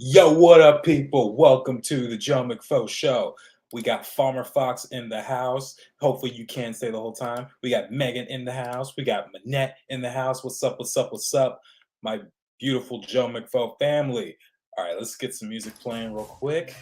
Yo, what up, people? Welcome to the Joe McFo Show. We got Farmer Fox in the house. Hopefully, you can stay the whole time. We got Megan in the house. We got Manette in the house. What's up? What's up? What's up? My beautiful Joe McFo family. All right, let's get some music playing real quick.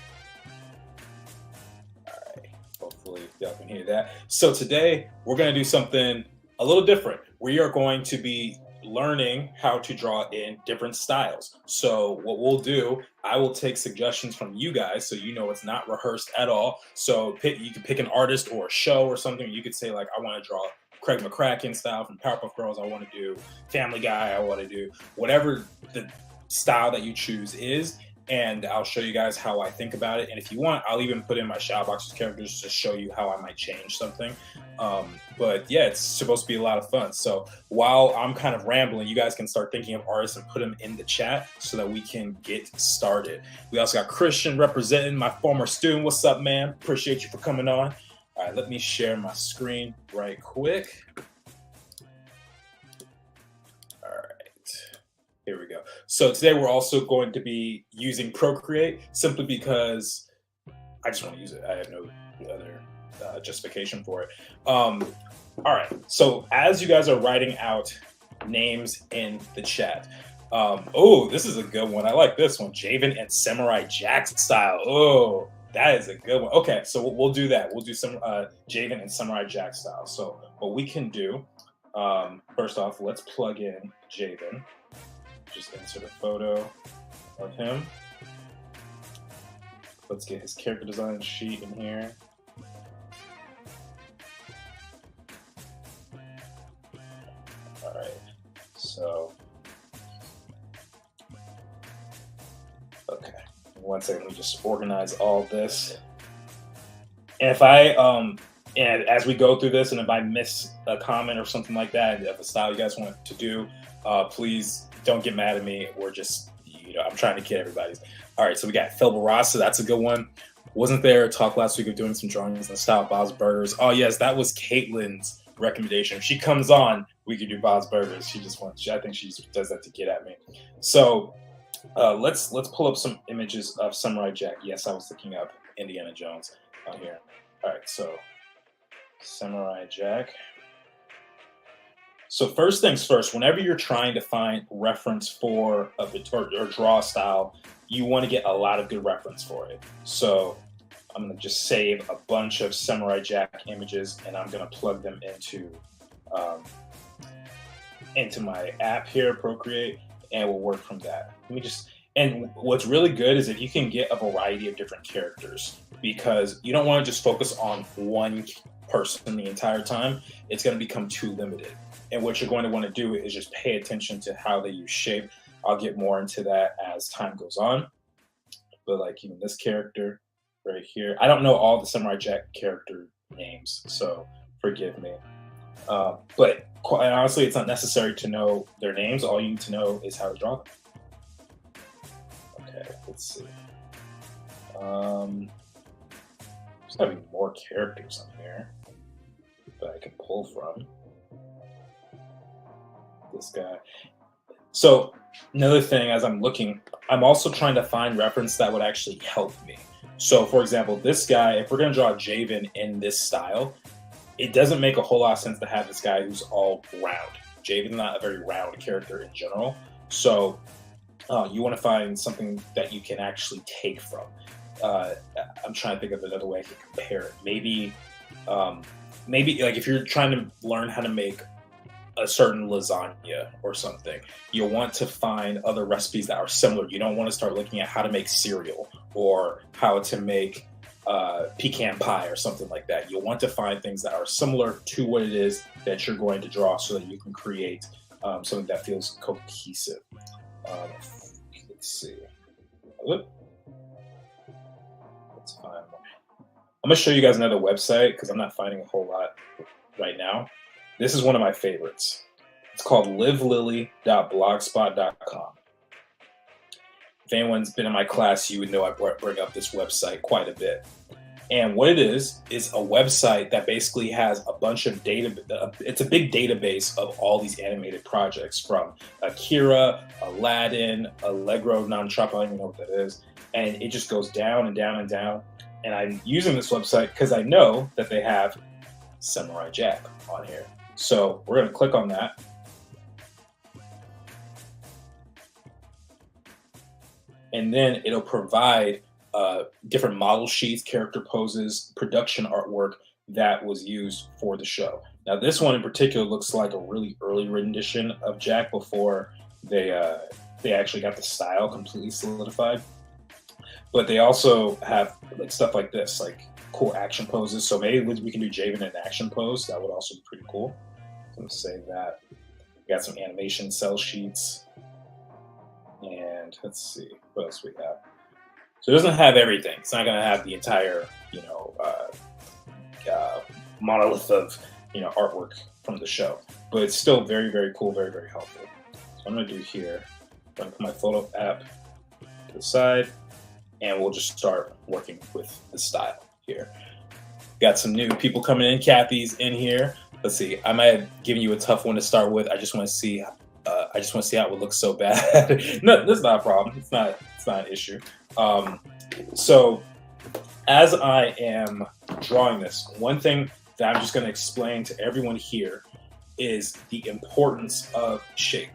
All right, hopefully, y'all can hear that. So, today we're going to do something a little different. We are going to be learning how to draw in different styles. So what we'll do, I will take suggestions from you guys, so you know it's not rehearsed at all. So you can pick an artist or a show or something. You could say like, I want to draw Craig McCracken style from Powerpuff Girls. I want to do Family Guy. I want to do whatever the style that you choose is. And I'll show you guys how I think about it. And if you want, I'll even put in my Shadowboxers characters to show you how I might change something. But yeah, it's supposed to be a lot of fun. So while I'm kind of rambling, you guys can start thinking of artists and put them in the chat so that we can get started. We also got Christian representing, my former student. What's up, man? Appreciate you for coming on. All right, let me share my screen right quick. All right, here we go. So today we're also going to be using Procreate simply because I just want to use it. I have no other justification for it. All right, so as you guys are writing out names in the chat, oh, this is a good one. I like this one. Javen and Samurai Jack style. Oh, that is a good one. Okay, so we'll do that. We'll do some Javen and Samurai Jack style. So what we can do, first off, let's plug in Javen. Just insert a photo of him. Let's get his character design sheet in here. All right, so, okay, 1 second, let me just organize all this. And if and as we go through this, and if I miss a comment or something like that, if a style you guys want to do, please don't get mad at me. We're just, I'm trying to get everybody's. All right, so we got Phil Barasa. That's a good one. Wasn't there a talk last week of doing some drawings in the style of Bob's Burgers? Oh, yes, that was Caitlin's recommendation. If she comes on, we could do Bob's Burgers. I think she just does that to get at me. So let's pull up some images of Samurai Jack. Yes, I was looking up Indiana Jones on here. All right, so Samurai Jack. So first things first, whenever you're trying to find reference for or draw style, you want to get a lot of good reference for it. So I'm going to just save a bunch of Samurai Jack images, and I'm going to plug them into my app here, Procreate, and we'll work from that. And what's really good is if you can get a variety of different characters, because you don't want to just focus on one person the entire time. It's going to become too limited. And what you're going to want to do is just pay attention to how they use shape. I'll get more into that as time goes on. But like even this character right here, I don't know all the Samurai Jack character names, so forgive me. But quite honestly, it's not necessary to know their names. All you need to know is how to draw them. Okay, let's see. There's gotta be more characters on here that I can pull from. This guy. So another thing, as I'm looking, I'm also trying to find reference that would actually help me. So for example, this guy, if we're going to draw Javen in this style, it doesn't make a whole lot of sense to have this guy who's all round. Javen's not a very round character in general. So you want to find something that you can actually take from. I'm trying to think of another way I can compare it. Maybe like if you're trying to learn how to make a certain lasagna or something, you'll want to find other recipes that are similar. You don't want to start looking at how to make cereal or how to make pecan pie or something like that. You'll want to find things that are similar to what it is that you're going to draw so that you can create something that feels cohesive. Let's see. Let's find more. I'm going to show you guys another website because I'm not finding a whole lot right now. This is one of my favorites. It's called livelily.blogspot.com. If anyone's been in my class, you would know I bring up this website quite a bit. And what it is a website that basically has a bunch of data. It's a big database of all these animated projects from Akira, Aladdin, Allegro non Shop. I don't even know what that is. And it just goes down and down and down. And I'm using this website because I know that they have Samurai Jack on here. So we're going to click on that. And then it'll provide different model sheets, character poses, production artwork that was used for the show. Now, this one in particular looks like a really early rendition of Jack before they actually got the style completely solidified. But they also have like stuff like this, like cool action poses. So maybe we can do Javen in an action pose. That would also be pretty cool. So I'm gonna save that. We got some animation cell sheets, and let's see what else we have. So it doesn't have everything. It's not going to have the entire, monolith of, artwork from the show. But it's still very, very cool, very, very helpful. So I'm going to do here, I'm going to put my photo app to the side, and we'll just start working with the style here. Got some new people coming in. Kathy's in here. Let's see. I might have given you a tough one to start with. I just want to see. How it would look so bad. No, that's not a problem. It's not an issue. So as I am drawing this, one thing that I'm just going to explain to everyone here is the importance of shape,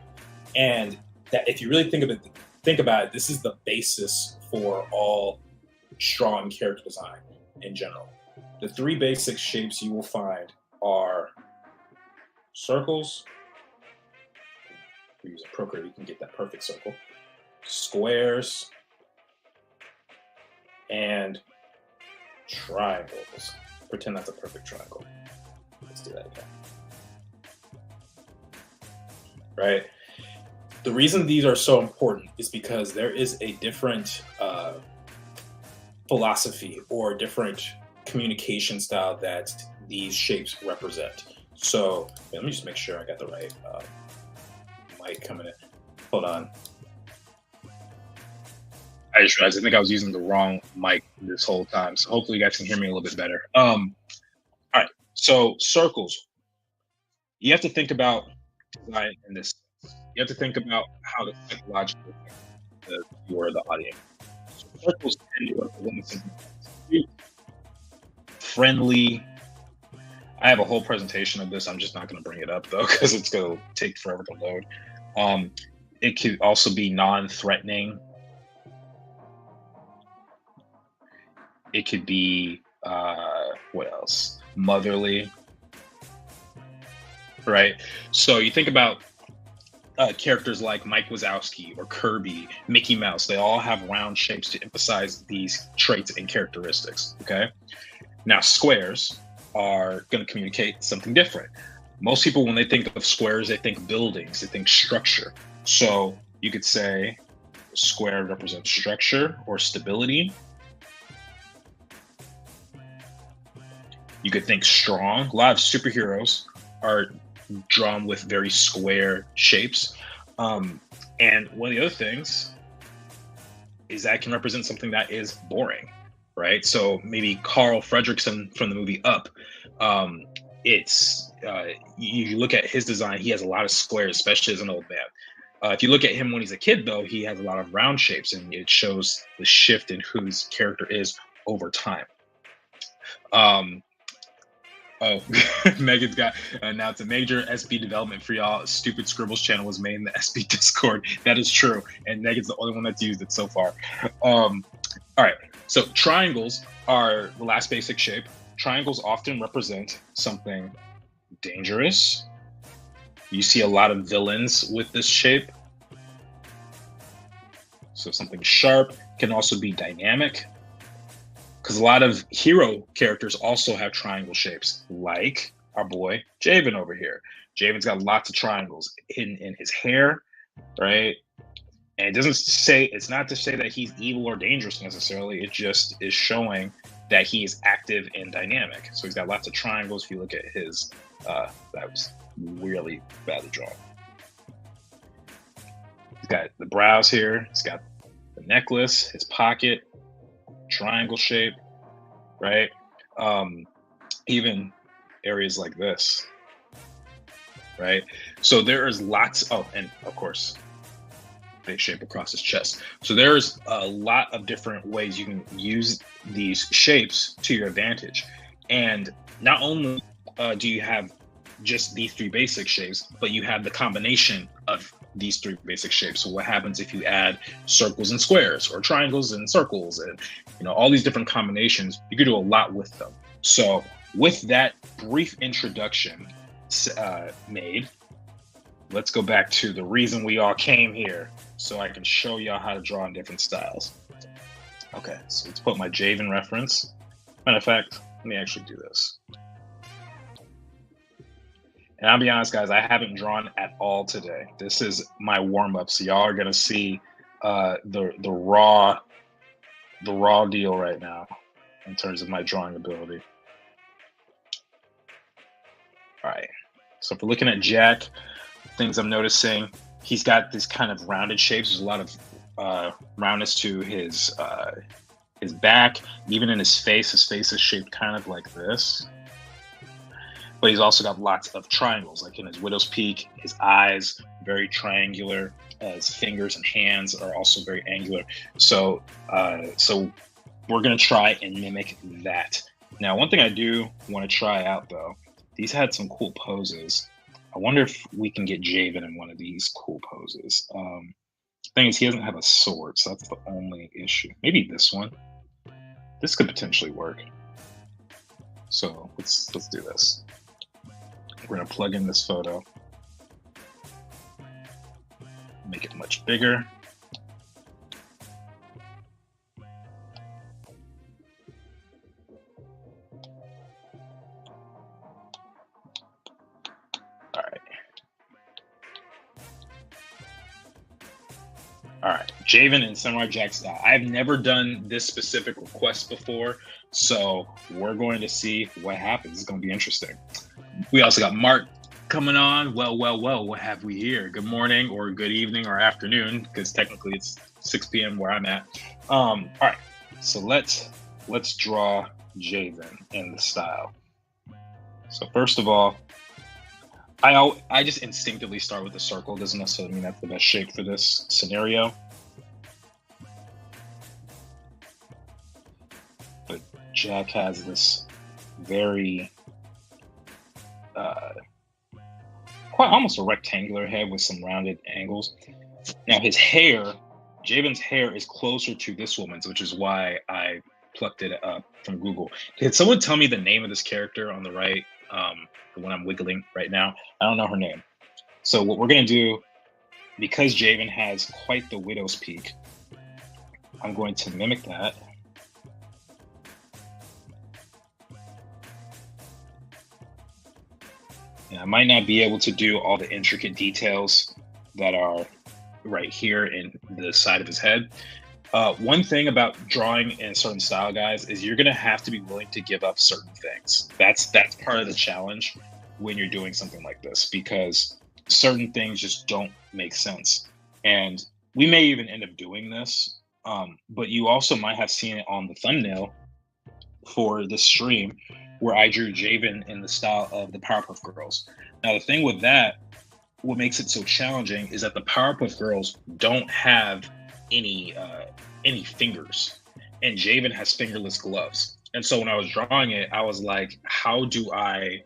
and that if you really think about it, this is the basis for all strong character design in general. The three basic shapes you will find are circles. If you're using Procreate, you can get that perfect circle. Squares and triangles. Pretend that's a perfect triangle. Let's do that again. Right? The reason these are so important is because there is a different philosophy or different communication style that these shapes represent. So let me just make sure I got the right mic coming in. Hold on. I just realized I think I was using the wrong mic this whole time. So hopefully you guys can hear me a little bit better. All right. So circles. You have to think about design in this. You have to think about how to psychologically affect the viewer or the audience. So circles tend to represent something friendly. I have a whole presentation of this. I'm just not going to bring it up though, because it's going to take forever to load. It could also be non-threatening. It could be what else? Motherly, right? So you think about characters like Mike Wazowski or Kirby, Mickey Mouse. They all have round shapes to emphasize these traits and characteristics. Okay. Now squares are going to communicate something different. Most people, when they think of squares, they think buildings, they think structure. So you could say square represents structure or stability. You could think strong. A lot of superheroes are drawn with very square shapes. And one of the other things is that can represent something that is boring, right? So maybe Carl Fredricksen from the movie Up, you look at his design, he has a lot of squares, especially as an old man. If you look at him when he's a kid, though, he has a lot of round shapes, and it shows the shift in who his character is over time. Megan's got now it's a major SB development for y'all. Stupid Scribbles channel was made in the SB Discord. That is true, and Megan's the only one that's used it so far. All right, so triangles are the last basic shape. Triangles often represent something dangerous. You see a lot of villains with this shape. So something sharp can also be dynamic, because a lot of hero characters also have triangle shapes, like our boy Javen over here. Javen's got lots of triangles in his hair, right? And it's not to say that he's evil or dangerous necessarily. It just is showing that he is active and dynamic. So he's got lots of triangles. If you look at his, that was really badly drawn. He's got the brows here. He's got the necklace, his pocket, triangle shape. right? Um, Even areas like this, right? So there is lots. Oh, and of course, big shape across his chest. So there's a lot of different ways you can use these shapes to your advantage. And not only do you have just these three basic shapes, but you have the combination of these three basic shapes. So what happens if you add circles and squares, or triangles and circles, and all these different combinations? You could do a lot with them. So with that brief introduction made, let's go back to the reason we all came here, so I can show y'all how to draw in different styles. Okay, so let's put my Javen reference. Matter of fact, let me actually do this. And I'll be honest, guys, I haven't drawn at all today. This is my warm-up, so y'all are gonna see the raw deal right now in terms of my drawing ability. All right, so if we're looking at Jack, things I'm noticing, he's got this kind of rounded shapes. There's a lot of roundness to his back, even in his face. His face is shaped kind of like this. But he's also got lots of triangles, like in his widow's peak. His eyes, very triangular. His fingers and hands are also very angular. So we're going to try and mimic that. Now, one thing I do want to try out, though, these had some cool poses. I wonder if we can get Javen in one of these cool poses. Thing is, he doesn't have a sword, so that's the only issue. Maybe this one. This could potentially work. So let's do this. We're gonna plug in this photo, make it much bigger. All right, Javen and Samurai Jack style. I've never done this specific request before, so we're going to see what happens. It's going to be interesting. We also got Mark coming on. Well, what have we here? Good morning, or good evening, or afternoon, because technically it's 6 p.m. where I'm at. All right, so let's draw Javen in the style. So first of all, I just instinctively start with a circle. Doesn't necessarily mean that's the best shape for this scenario. But Jack has this very, quite almost a rectangular head with some rounded angles. Now his hair, Javen's hair is closer to this woman's, which is why I plucked it up from Google. Can someone tell me the name of this character on the right? The one I'm wiggling right now. I don't know her name. So what we're going to do, because Javen has quite the widow's peak, I'm going to mimic that. And I might not be able to do all the intricate details that are right here in the side of his head. One thing about drawing in a certain style, guys, is you're going to have to be willing to give up certain things. That's part of the challenge when you're doing something like this, because certain things just don't make sense. And we may even end up doing this, but you also might have seen it on the thumbnail for this stream where I drew Javen in the style of the Powerpuff Girls. Now, the thing with that, what makes it so challenging is that the Powerpuff Girls don't have any fingers, and Javen has fingerless gloves. And so when I was drawing it, I was like, how do I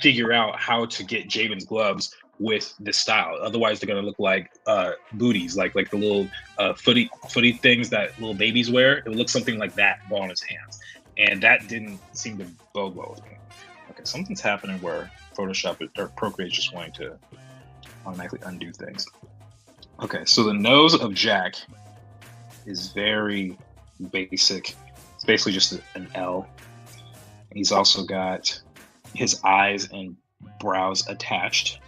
figure out how to get Javen's gloves with this style? Otherwise, they're gonna look like booties, like the little footy things that little babies wear. It would look something like that, but on his hands, and that didn't seem to bode well with me. Okay, something's happening where Photoshop or Procreate is just wanting to automatically undo things. Okay, so the nose of Jack is very basic. It's basically just an L. He's also got his eyes and brows attached.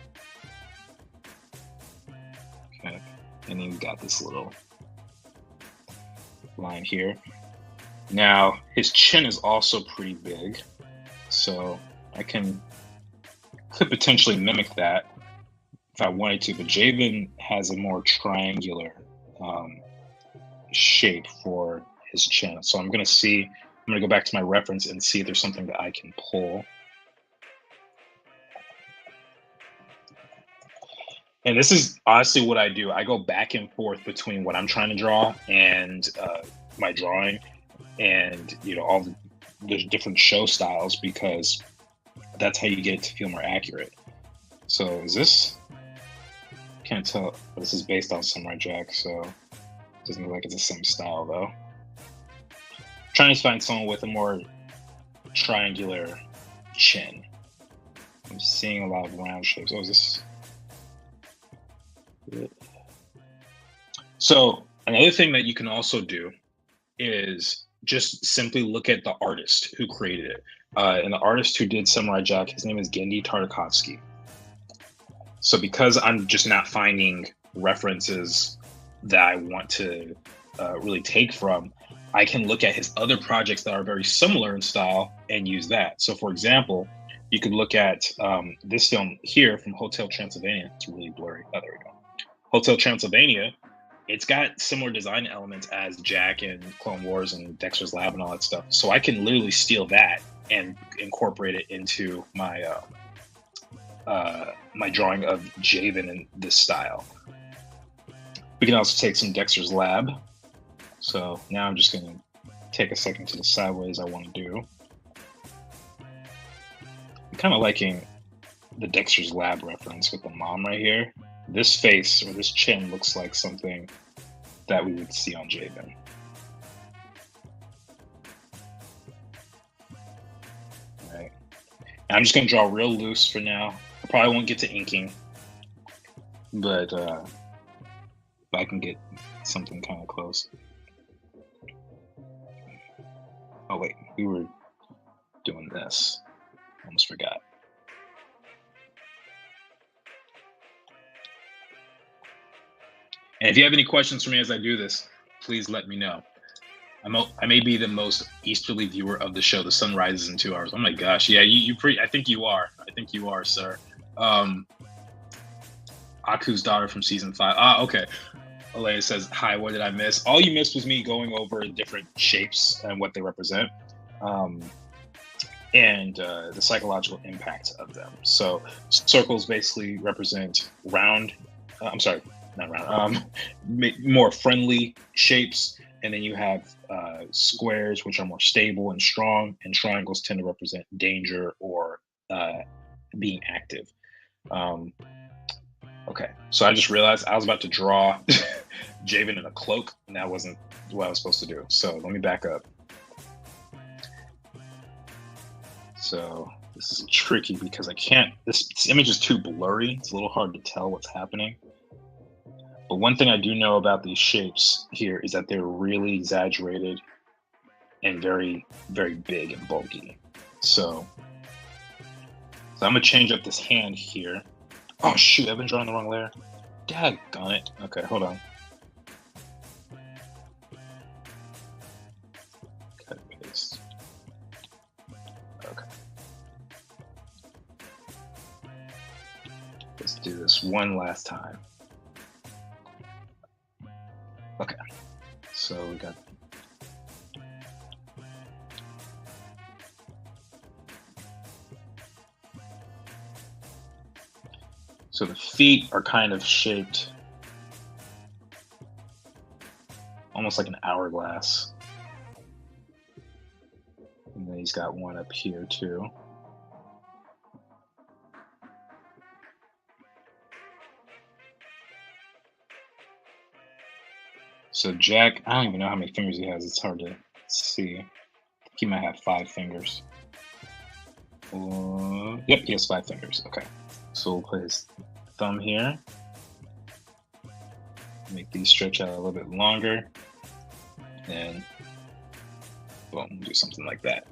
Okay, and then we've got this little line here. Now, his chin is also pretty big, so I could potentially mimic that if I wanted to, but Javen has a more triangular shape for his chin. So I'm going to see I'm gonna go back to my reference and see if there's something that I can pull. And this is honestly what I do. I go back and forth between what I'm trying to draw and my drawing, and all the different show styles, because that's how you get it to feel more accurate. So is this? Can't tell. This is based on Samurai Jack, so it doesn't look like it's the same style though. Trying to find someone with a more triangular chin. I'm seeing a lot of round shapes. Oh, is this? So another thing that you can also do is just simply look at the artist who created it. And the artist who did Samurai Jack, his name is Gendy Tartakovsky. So because I'm just not finding references that I want to really take from, I can look at his other projects that are very similar in style and use that. So for example, you could look at this film here from Hotel Transylvania. It's really blurry. Oh, there we go. Hotel Transylvania. It's got similar design elements as Jack and Clone Wars and Dexter's Lab and all that stuff. So I can literally steal that and incorporate it into my my drawing of Javen in this style. We can also take some Dexter's Lab. So now I'm just going to take a second to decide what it is I want to do. I'm kind of liking the Dexter's Lab reference with the mom right here. This face or this chin looks like something that we would see on Javen. All right. And I'm just going to draw real loose for now. I probably won't get to inking, but if I can get something kind of close. Oh wait, we were doing this. Almost forgot. And if you have any questions for me as I do this, please let me know. I may be the most easterly viewer of the show. The sun rises in 2 hours. Oh my gosh, yeah, I think you are. I think you are, sir. Aku's daughter from season 5. Ah, okay. Alea says, hi, what did I miss? All you missed was me going over different shapes and what they represent, and the psychological impact of them. So circles basically represent round, I'm sorry, not round, more friendly shapes. And then you have squares, which are more stable and strong, and triangles tend to represent danger or being active. Okay, so I just realized I was about to draw Javen in a cloak, and that wasn't what I was supposed to do. So let me back up. So this is tricky because I can't, this image is too blurry. It's a little hard to tell what's happening. But one thing I do know about these shapes here is that they're really exaggerated and very, very big and bulky. So I'm gonna change up this hand here. Oh shoot, I've been drawing the wrong layer. Daggone it. Okay, hold on. Cut and paste. Okay. Let's do this one last time. Okay, so we got so the feet are kind of shaped almost like an hourglass. And then he's got one up here too. So Jack, I don't even know how many fingers he has. It's hard to see. I think he might have 5 fingers. Yep, he has 5 fingers. Okay. So we'll put his thumb here. Make these stretch out a little bit longer. And boom, we'll do something like that.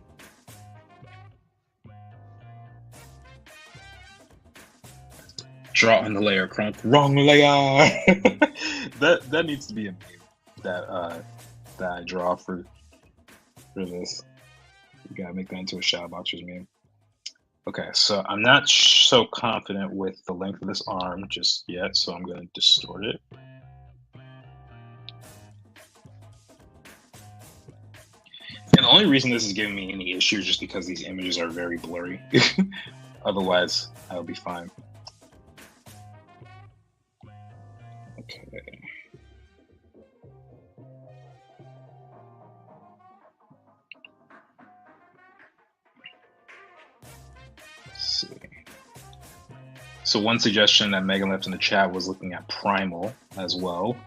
Draw on the layer, Crunk. Wrong layer. that needs to be a meme that I draw for this. You gotta make that into a Shadowboxers meme. Okay, so I'm not so confident with the length of this arm just yet, so I'm gonna distort it. And only reason this is giving me any issue is just because these images are very blurry. Otherwise, I'll be fine. Okay. Let's see. So one suggestion that Megan left in the chat was looking at Primal as well,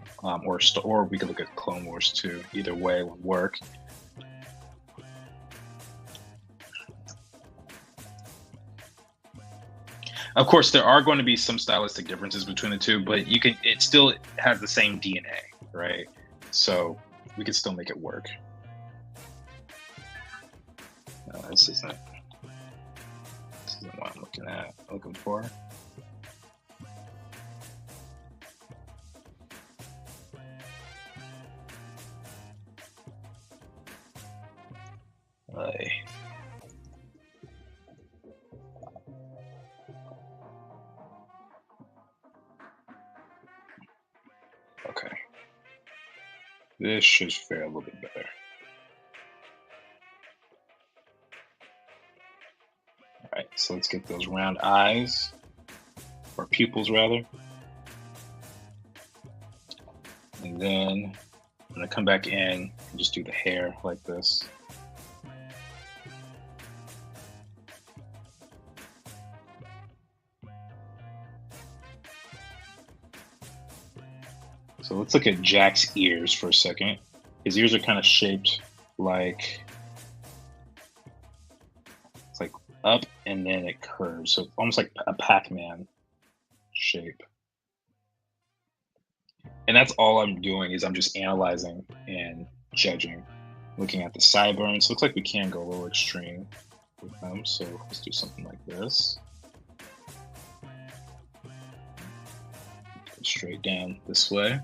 or we could look at Clone Wars too. Either way would work. Of course, there are going to be some stylistic differences between the two, but it still has the same DNA, right? So we can still make it work. No, this isn't what I'm looking for. Okay. This should fare a little bit better. All right, so let's get those round eyes, or pupils rather. And then I'm gonna come back in and just do the hair like this. So let's look at Jack's ears for a second. His ears are kind of shaped like, it's like up and then it curves. So almost like a Pac-Man shape. And that's all I'm doing is I'm just analyzing and judging, looking at the sideburns. Looks like we can go a little extreme with them. So let's do something like this. Go straight down this way.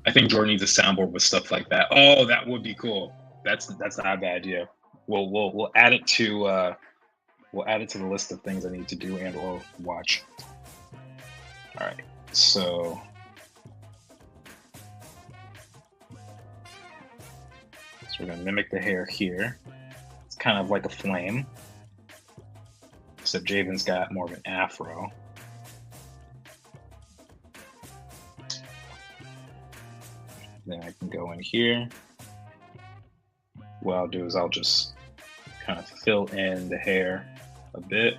I think Jordan needs a soundboard with stuff like that. Oh, that would be cool. That's not a bad idea. We'll add it to the list of things I need to do and or watch. All right, so we're gonna mimic the hair here. It's kind of like a flame, except Javen's got more of an afro. Then I can go in here. What I'll do is I'll just kind of fill in the hair a bit.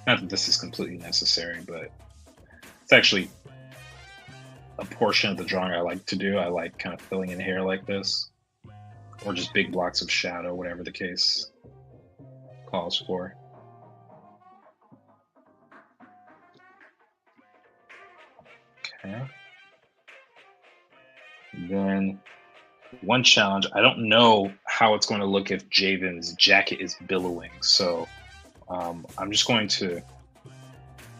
Not that this is completely necessary, but it's actually a portion of the drawing I like to do. I like kind of filling in hair like this, or just big blocks of shadow, whatever the case calls for. Okay. Then one challenge, I don't know how it's going to look if Javen's jacket is billowing. So I'm just going to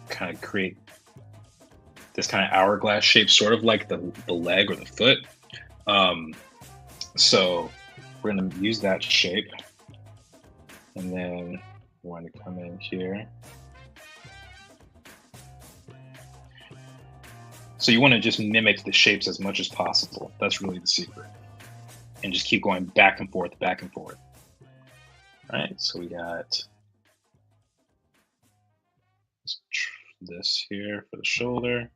kind of create this kind of hourglass shape, sort of like the leg or the foot. So we're going to use that shape. And then we're going to come in here. So you want to just mimic the shapes as much as possible. That's really the secret. And just keep going back and forth, back and forth. All right, so we got this here for the shoulder.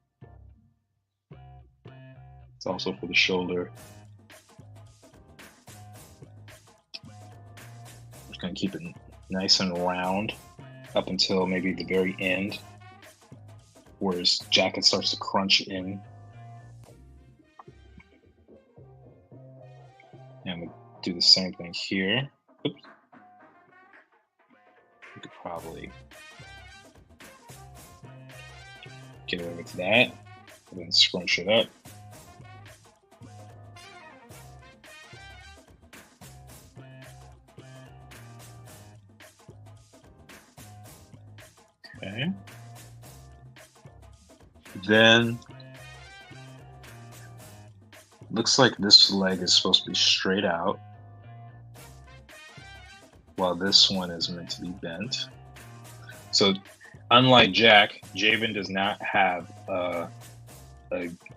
It's also for the shoulder. I'm just going to keep it nice and round up until maybe the very end, where his jacket starts to crunch in. And we'll do the same thing here. Oops. We could probably get away with that, and then scrunch it up. Okay. Then looks like this leg is supposed to be straight out, while this one is meant to be bent. So unlike Jack, Javen does not have a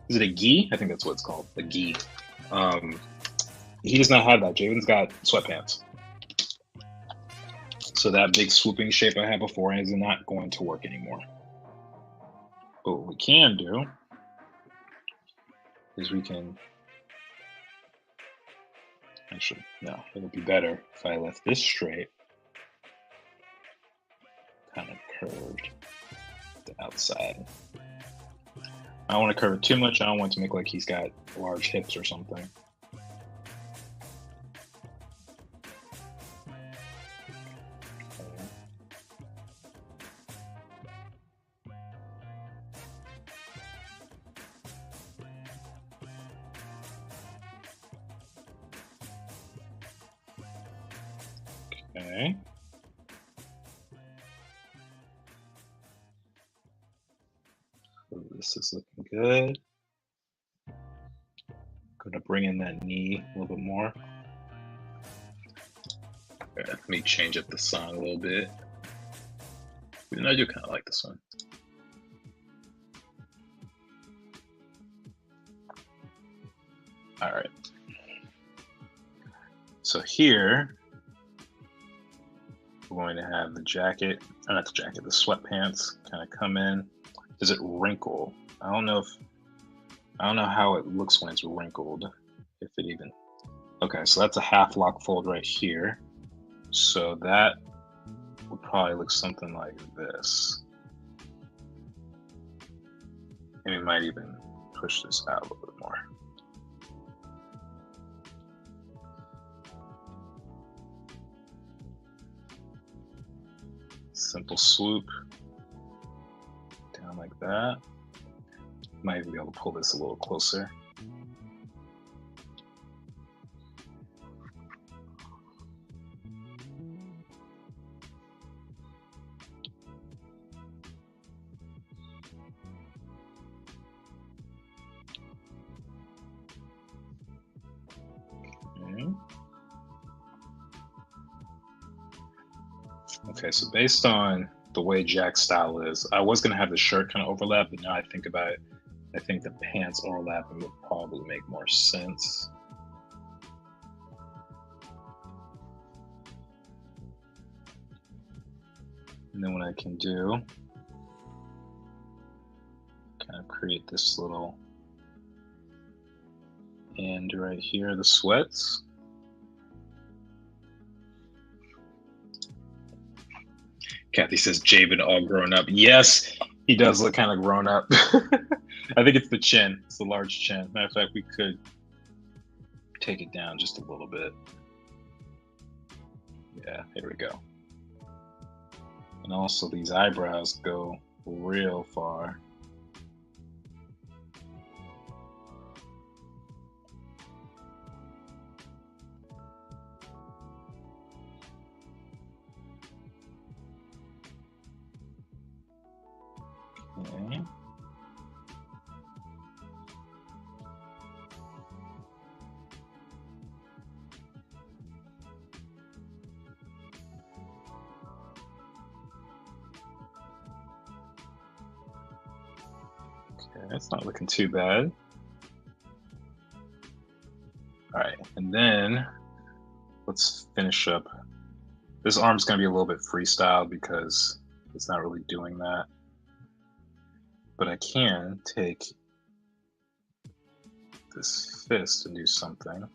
Is it a gi? I think that's what it's called, a gi. He does not have that. Javen's got sweatpants. So that big swooping shape I had before is not going to work anymore. But what we can do is we can, actually, no, it would be better if I left this straight, kind of curved the outside. I don't want to curve it too much. I don't want it to make like he's got large hips or something. Okay. So this is looking good. Gonna bring in that knee a little bit more. Right, let me change up the song a little bit. Even though I do kind of like this one. All right. So here, we're going to have the jacket, not the jacket, the sweatpants kind of come in. Does it wrinkle? I don't know how it looks when it's wrinkled, if it even. Okay, so that's a half lock fold right here. So that would probably look something like this. And we might even push this out a little bit more. Simple swoop down like that. Might even be able to pull this a little closer. Okay, so based on the way Jack's style is, I was gonna have the shirt kind of overlap, but now I think about it, I think the pants overlapping would probably make more sense. And then what I can do, kind of create this little end right here, the sweats. Kathy says Javen all grown up. Yes, he does look kind of grown up. I think it's the chin. It's the large chin. Matter of fact, we could take it down just a little bit. Yeah, here we go. And also these eyebrows go real far. Okay. That's not looking too bad. All right, and then let's finish up. This arm's gonna be a little bit freestyle because it's not really doing that. But I can take this fist and do something.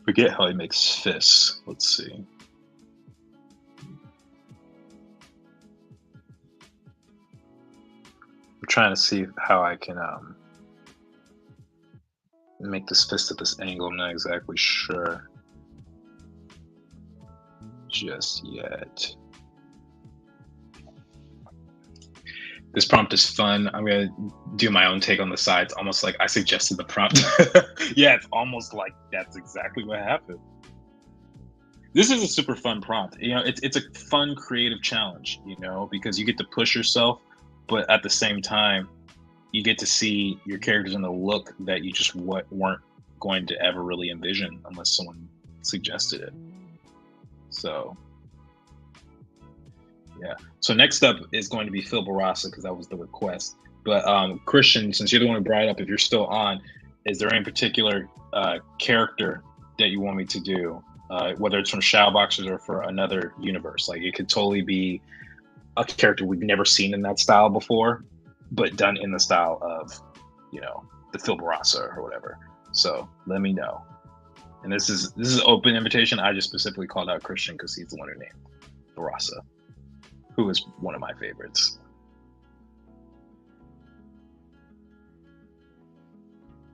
Forget how he makes fists. Let's see. I'm trying to see how I can make this fist at this angle. I'm not exactly sure just yet. This prompt is fun. I'm gonna do my own take on the side. It's almost like I suggested the prompt. Yeah, it's almost like that's exactly what happened. This is a super fun prompt. You know, it's a fun creative challenge, you know, because you get to push yourself, but at the same time, you get to see your characters in the look that you just weren't going to ever really envision unless someone suggested it. So Yeah. So next up is going to be Phil Barasa because that was the request. But Christian, since you're the one who brought it up, if you're still on, is there any particular character that you want me to do, whether it's from Shadowboxers or for another universe? Like it could totally be a character we've never seen in that style before, but done in the style of, you know, the Phil Barasa or whatever. So let me know. And this is open invitation. I just specifically called out Christian because he's the one who named Barasa, who is one of my favorites.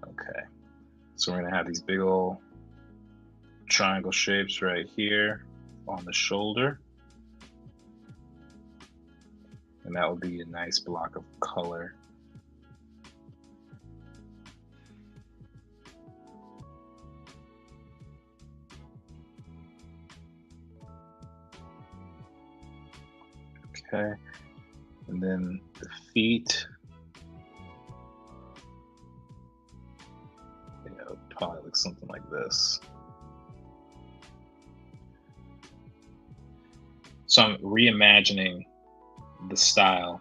Okay, so we're gonna have these big old triangle shapes right here on the shoulder, and that will be a nice block of color. Okay, and then the feet. Probably looks something like this. So I'm reimagining the style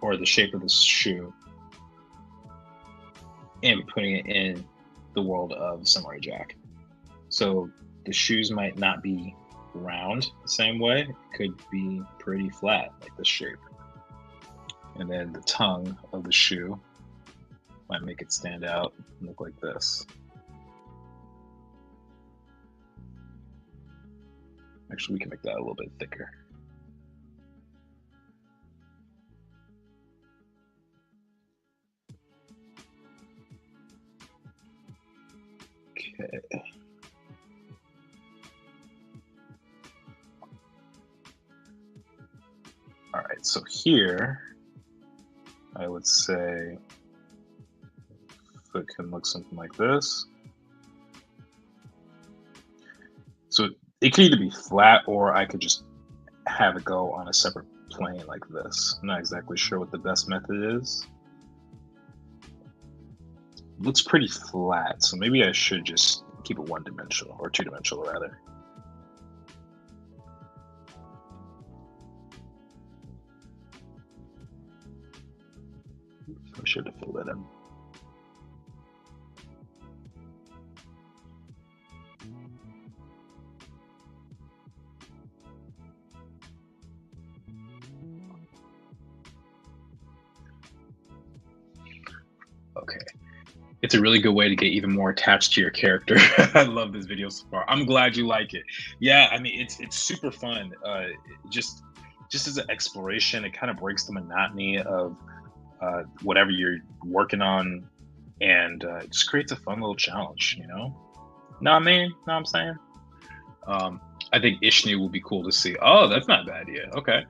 or the shape of the shoe and putting it in the world of Samurai Jack. So the shoes might not be round the same way. It could be pretty flat, like this shape. And then the tongue of the shoe might make it stand out and look like this. Actually, we can make that a little bit thicker. Okay. All right, so here, I would say foot can look something like this. So it could either be flat or I could just have it go on a separate plane like this. I'm not exactly sure what the best method is. It looks pretty flat, so maybe I should just keep it one-dimensional, or two-dimensional rather. So I should have filled that in. Okay. It's a really good way to get even more attached to your character. I love this video so far. I'm glad you like it. Yeah, I mean, it's super fun. Just as an exploration, it kind of breaks the monotony of whatever you're working on, and it just creates a fun little challenge, you know? Know what I mean? Know what I'm saying? I think Ishnu will be cool to see. Oh, that's not a bad idea. Okay.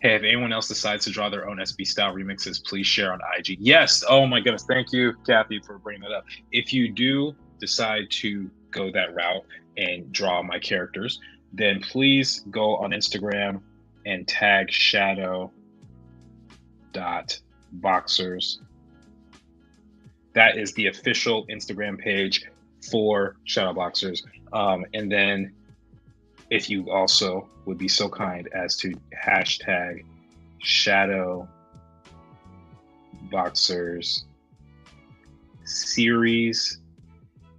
Hey, if anyone else decides to draw their own SB style remixes, please share on IG. Yes. Oh my goodness. Thank you, Kathy, for bringing that up. If you do decide to go that route and draw my characters, then please go on Instagram and tag shadow.boxers. That is the official Instagram page for Shadowboxers. And then if you also would be so kind as to hashtag Shadowboxers series,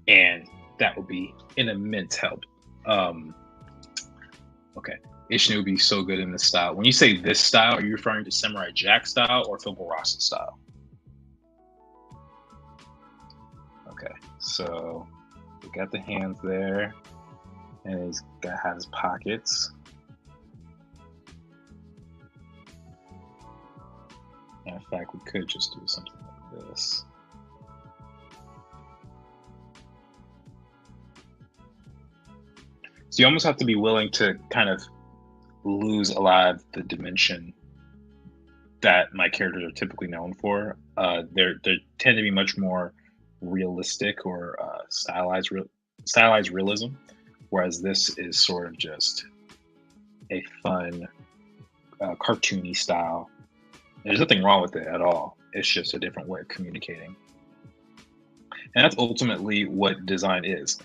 and that would be an immense help. Okay, Ishnu would be so good in this style. When you say this style, are you referring to Samurai Jack style or Phil Barasa style? Okay, so we got the hands there, and he's got his pockets. And in fact, we could just do something like this. So you almost have to be willing to kind of lose a lot of the dimension that my characters are typically known for. They tend to be much more realistic or stylized realism, whereas this is sort of just a fun, cartoony style. There's nothing wrong with it at all. It's just a different way of communicating. And that's ultimately what design is.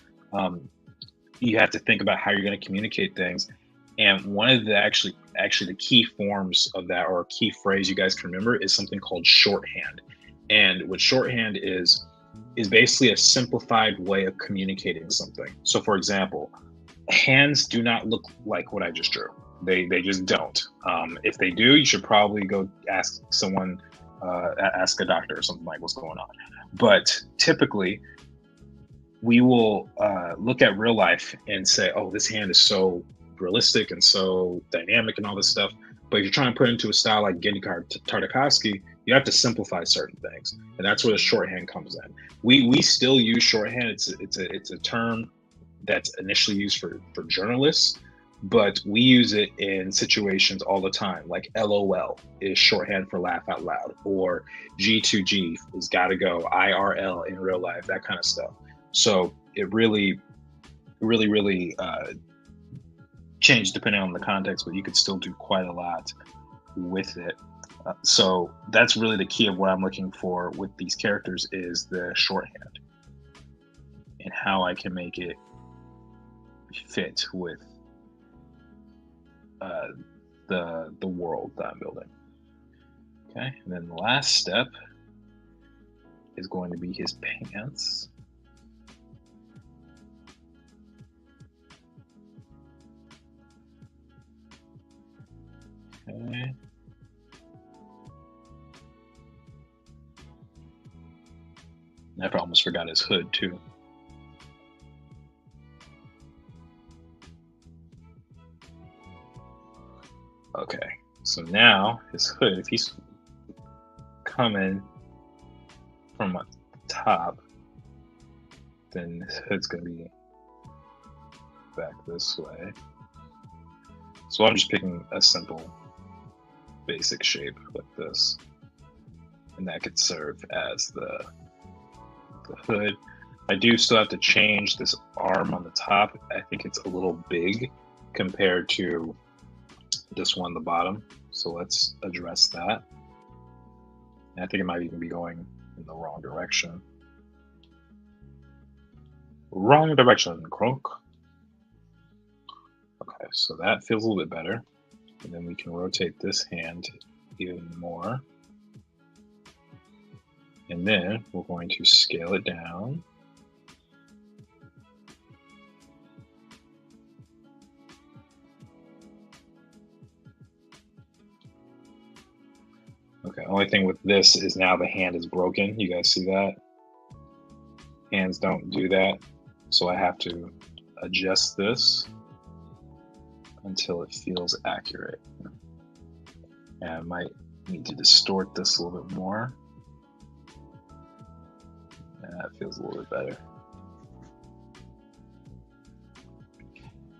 You have to think about how you're going to communicate things. And one of the actually actually the key forms of that, or a key phrase you guys can remember, is something called shorthand. And what shorthand is basically a simplified way of communicating something. So for example, hands do not look like what I just drew. They just don't. If they do, you should probably go ask someone, ask a doctor or something, like what's going on. But typically, we will look at real life and say, oh, this hand is so realistic and so dynamic and all this stuff. But if you're trying to put it into a style like Genndy Tartakovsky, you have to simplify certain things, and that's where the shorthand comes in. We still use shorthand. It's a term that's initially used for journalists, but we use it in situations all the time. Like LOL is shorthand for laugh out loud, or G2G is gotta go, IRL in real life, that kind of stuff. So it really changed depending on the context, but you could still do quite a lot with it. So that's really the key of what I'm looking for with these characters, is the shorthand and how I can make it fit with the world that I'm building. Okay, and then the last step is going to be his pants. Okay. I almost forgot his hood too. Okay, so now his hood, if he's coming from the top, then his hood's gonna be back this way. So I'm just picking a simple, basic shape like this, and that could serve as the hood. I do still have to change this arm on the top. I think it's a little big compared to this one on the bottom, so let's address that. And I think it might even be going in the wrong direction. Wrong direction, Kronk. Okay, so that feels a little bit better. And then we can rotate this hand even more. And then we're going to scale it down. Okay, only thing with this is now the hand is broken. You guys see that? Hands don't do that. So I have to adjust this until it feels accurate. And I might need to distort this a little bit more. And that feels a little bit better.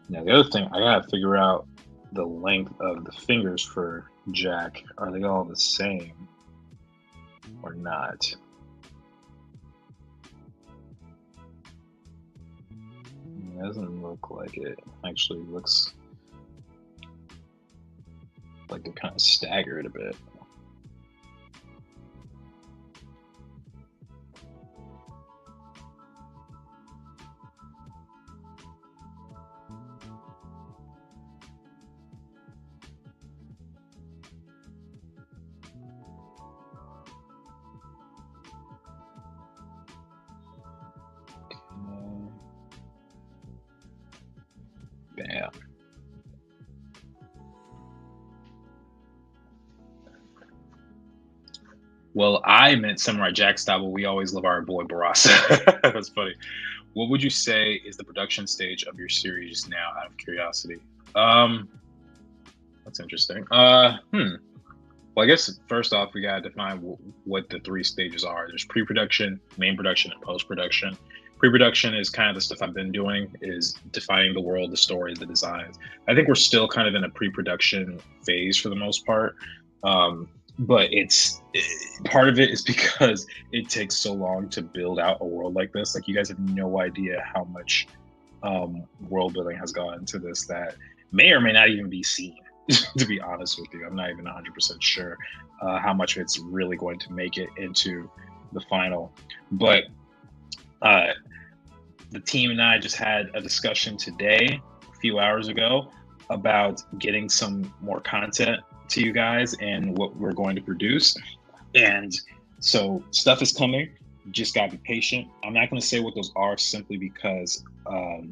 Now the other thing, I gotta figure out the length of the fingers for Jack. Are they all the same or not? It doesn't look like it. Actually looks like they're kind of staggered a bit. Bam. Well, I meant Samurai Jack style, but we always love our boy Barasa. That's funny. What would you say is the production stage of your series now, out of curiosity? That's interesting. Well, I guess first off, we gotta define what the three stages are. There's pre-production, main production, and post-production. Pre-production is kind of the stuff I've been doing, is defining the world, the story, the designs. I think we're still kind of in a pre-production phase for the most part. But part of it is because it takes so long to build out a world like this. Like, you guys have no idea how much world building has gone into this that may or may not even be seen. To be honest with you, I'm not even 100% sure how much of it's really going to make it into the final. But the team and I just had a discussion today, a few hours ago, about getting some more content to you guys and what we're going to produce. And so stuff is coming. Just gotta be patient. I'm not going to say what those are simply because I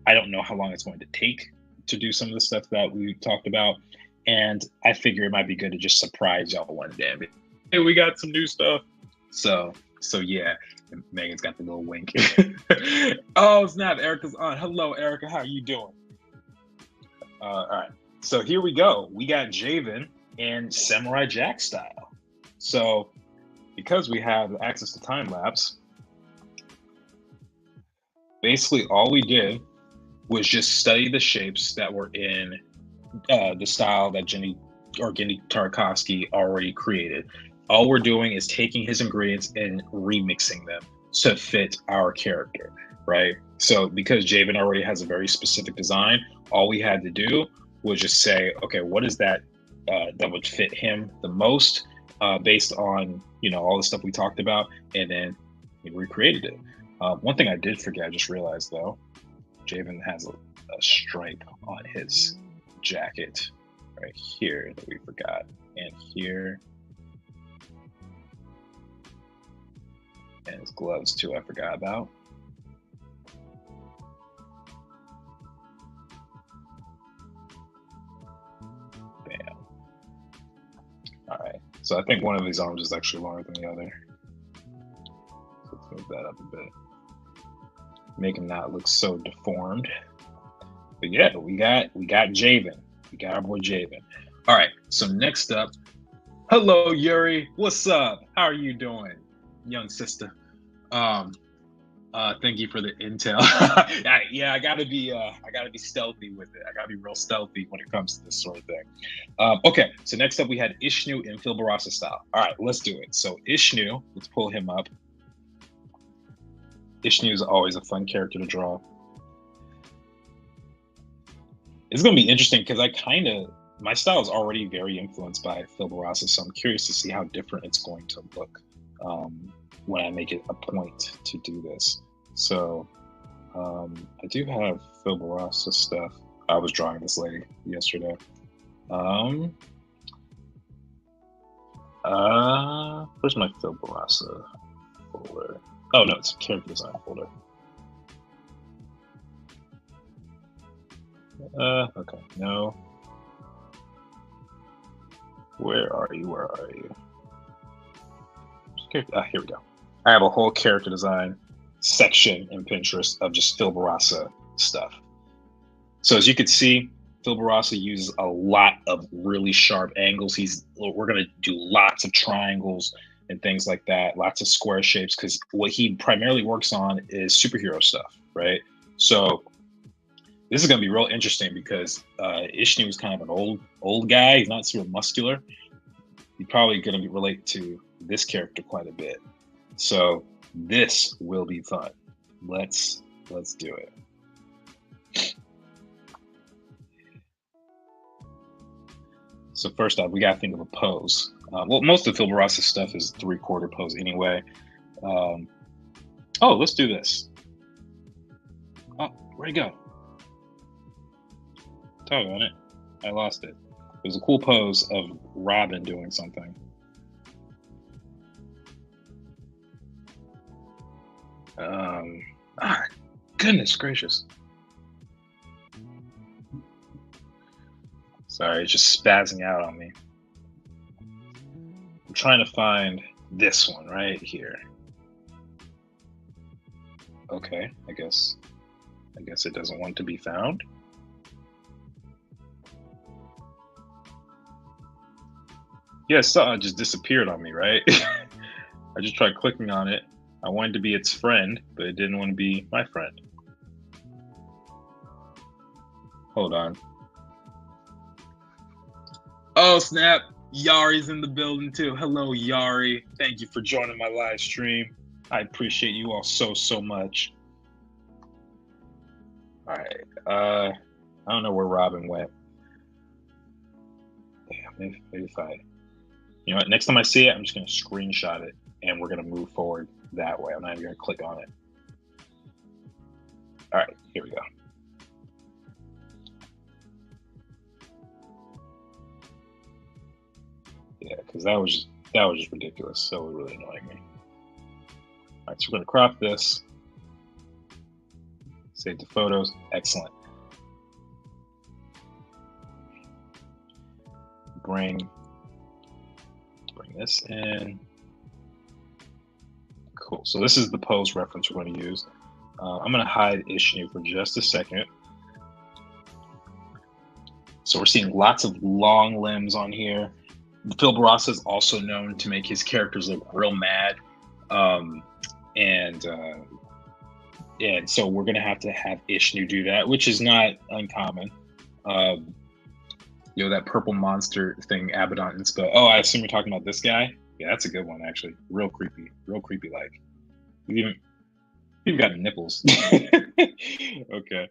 don't know how long it's going to take to do some of the stuff that we talked about, and I figure it might be good to just surprise y'all one day. Hey, we got some new stuff. So yeah, Megan's got the little wink. Oh snap! Erica's on. Hello, Erica. How are you doing? All right. So here we go. We got Javen in Samurai Jack style. So because we have access to time lapse, basically all we did was just study the shapes that were in the style that Gendy Tartakovsky already created. All we're doing is taking his ingredients and remixing them to fit our character, right? So because Javen already has a very specific design, all we had to do was just say, okay, what is that that would fit him the most based on, you know, all the stuff we talked about, and then we recreated it. One thing I did forget, I just realized though, Javen has a stripe on his jacket right here that we forgot, and here, and his gloves too, I forgot about. Bam. All right, so I think one of these arms is actually longer than the other. So let's move that up a bit, make him not look so deformed. But yeah, we got Javen. We got our boy Javen. All right, so next up, hello Yuri, what's up? How are you doing, young sister? Thank you for the intel. Yeah, I gotta be stealthy with it. I gotta be real stealthy when it comes to this sort of thing. Okay, so next up we had Ishnu in Phil Barasa style. All right, let's do it. So Ishnu, let's pull him up. Ishnu is always a fun character to draw. It's going to be interesting because my style is already very influenced by Phil Barasa, so I'm curious to see how different it's going to look when I make it a point to do this. So I do have Phil Barasa stuff. I was drawing this lady yesterday. Where's my Phil Barasa folder? Oh no, it's a character design folder. Okay, no. Where are you? Here we go. I have a whole character design section in Pinterest of just Phil Barasa stuff. So as you can see, Phil Barasa uses a lot of really sharp angles. We're gonna do lots of triangles and things like that, lots of square shapes, because what he primarily works on is superhero stuff, right? So this is going to be real interesting because Ishnu is kind of an old guy. He's not super muscular. He's probably going to relate to this character quite a bit. So this will be fun. Let's do it. So first off, we got to think of a pose. Well, most of Phil Barasa's stuff is 3/4 pose anyway. Oh, let's do this. Oh, where'd it go? Talk on it. I lost it. It was a cool pose of Robin doing something. Goodness gracious. Sorry, it's just spazzing out on me. I'm trying to find this one right here. Okay, I guess it doesn't want to be found. Yeah, it just disappeared on me, right? I just tried clicking on it. I wanted to be its friend, but it didn't want to be my friend. Hold on. Oh, snap. Yari's in the building too. Hello, Yari. Thank you for joining my live stream. I appreciate you all so much. All right. I don't know where Robin went. Damn, maybe if you know what? Next time I see it, I'm just going to screenshot it, and we're going to move forward that way. I'm not even going to click on it. All right, here we go. because that was just ridiculous. That was really annoying me. All right, so we're gonna crop this. Save the photos. Excellent. Bring this in. Cool. So this is the pose reference we're going to use. I'm going to hide Ishnu for just a second. So we're seeing lots of long limbs on here. Phil Barasa is also known to make his characters look real mad, and so we're going to have Ishnu do that, which is not uncommon. That purple monster thing, Abaddon inspo. Oh, I assume you're talking about this guy. Yeah, that's a good one actually. Real creepy like. You've got nipples. Okay.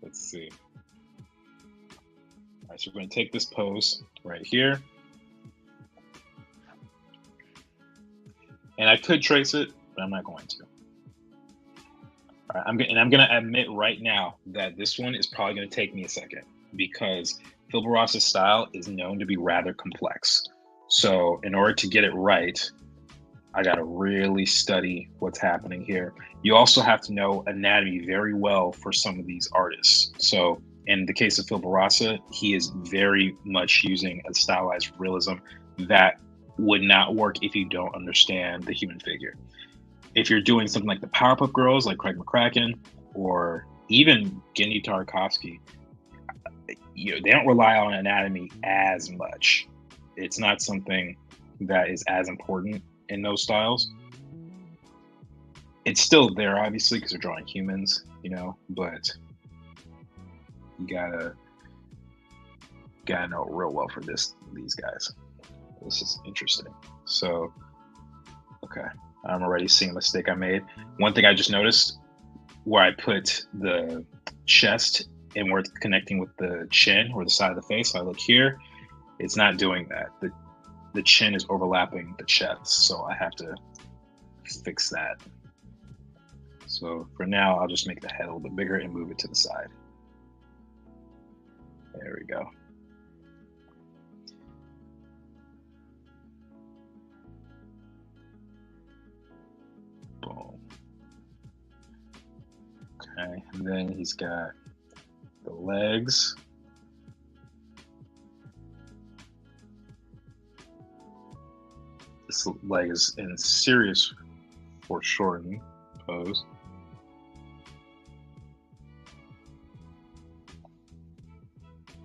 Let's see. All right, so we're going to take this pose right here. And I could trace it, but I'm not going to. All right, I'm going to admit right now that this one is probably going to take me a second because Phil Barasa's style is known to be rather complex. So in order to get it right, I got to really study what's happening here. You also have to know anatomy very well for some of these artists. So in the case of Phil Barasa, he is very much using a stylized realism that would not work if you don't understand the human figure. If you're doing something like the Powerpuff Girls, like Craig McCracken, or even Genndy Tartakovsky, they don't rely on anatomy as much. It's not something that is as important in those styles. It's still there, obviously, because they're drawing humans, but you gotta know it real well for these guys. This is interesting. So, okay, I'm already seeing a mistake I made. One thing I just noticed, where I put the chest and where it's connecting with the chin or the side of the face, so I look here, it's not doing that. The chin is overlapping the chest, so I have to fix that. So for now, I'll just make the head a little bit bigger and move it to the side. There we go. Boom. Okay, and then he's got the legs. This leg is in serious foreshortening pose.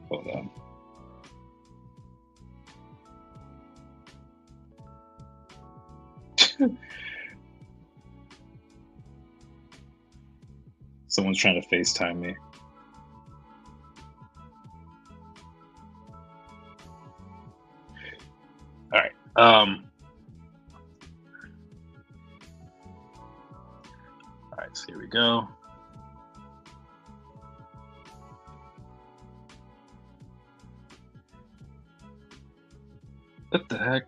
Hold on. Someone's trying to FaceTime me. All right. All right, so here we go. What the heck?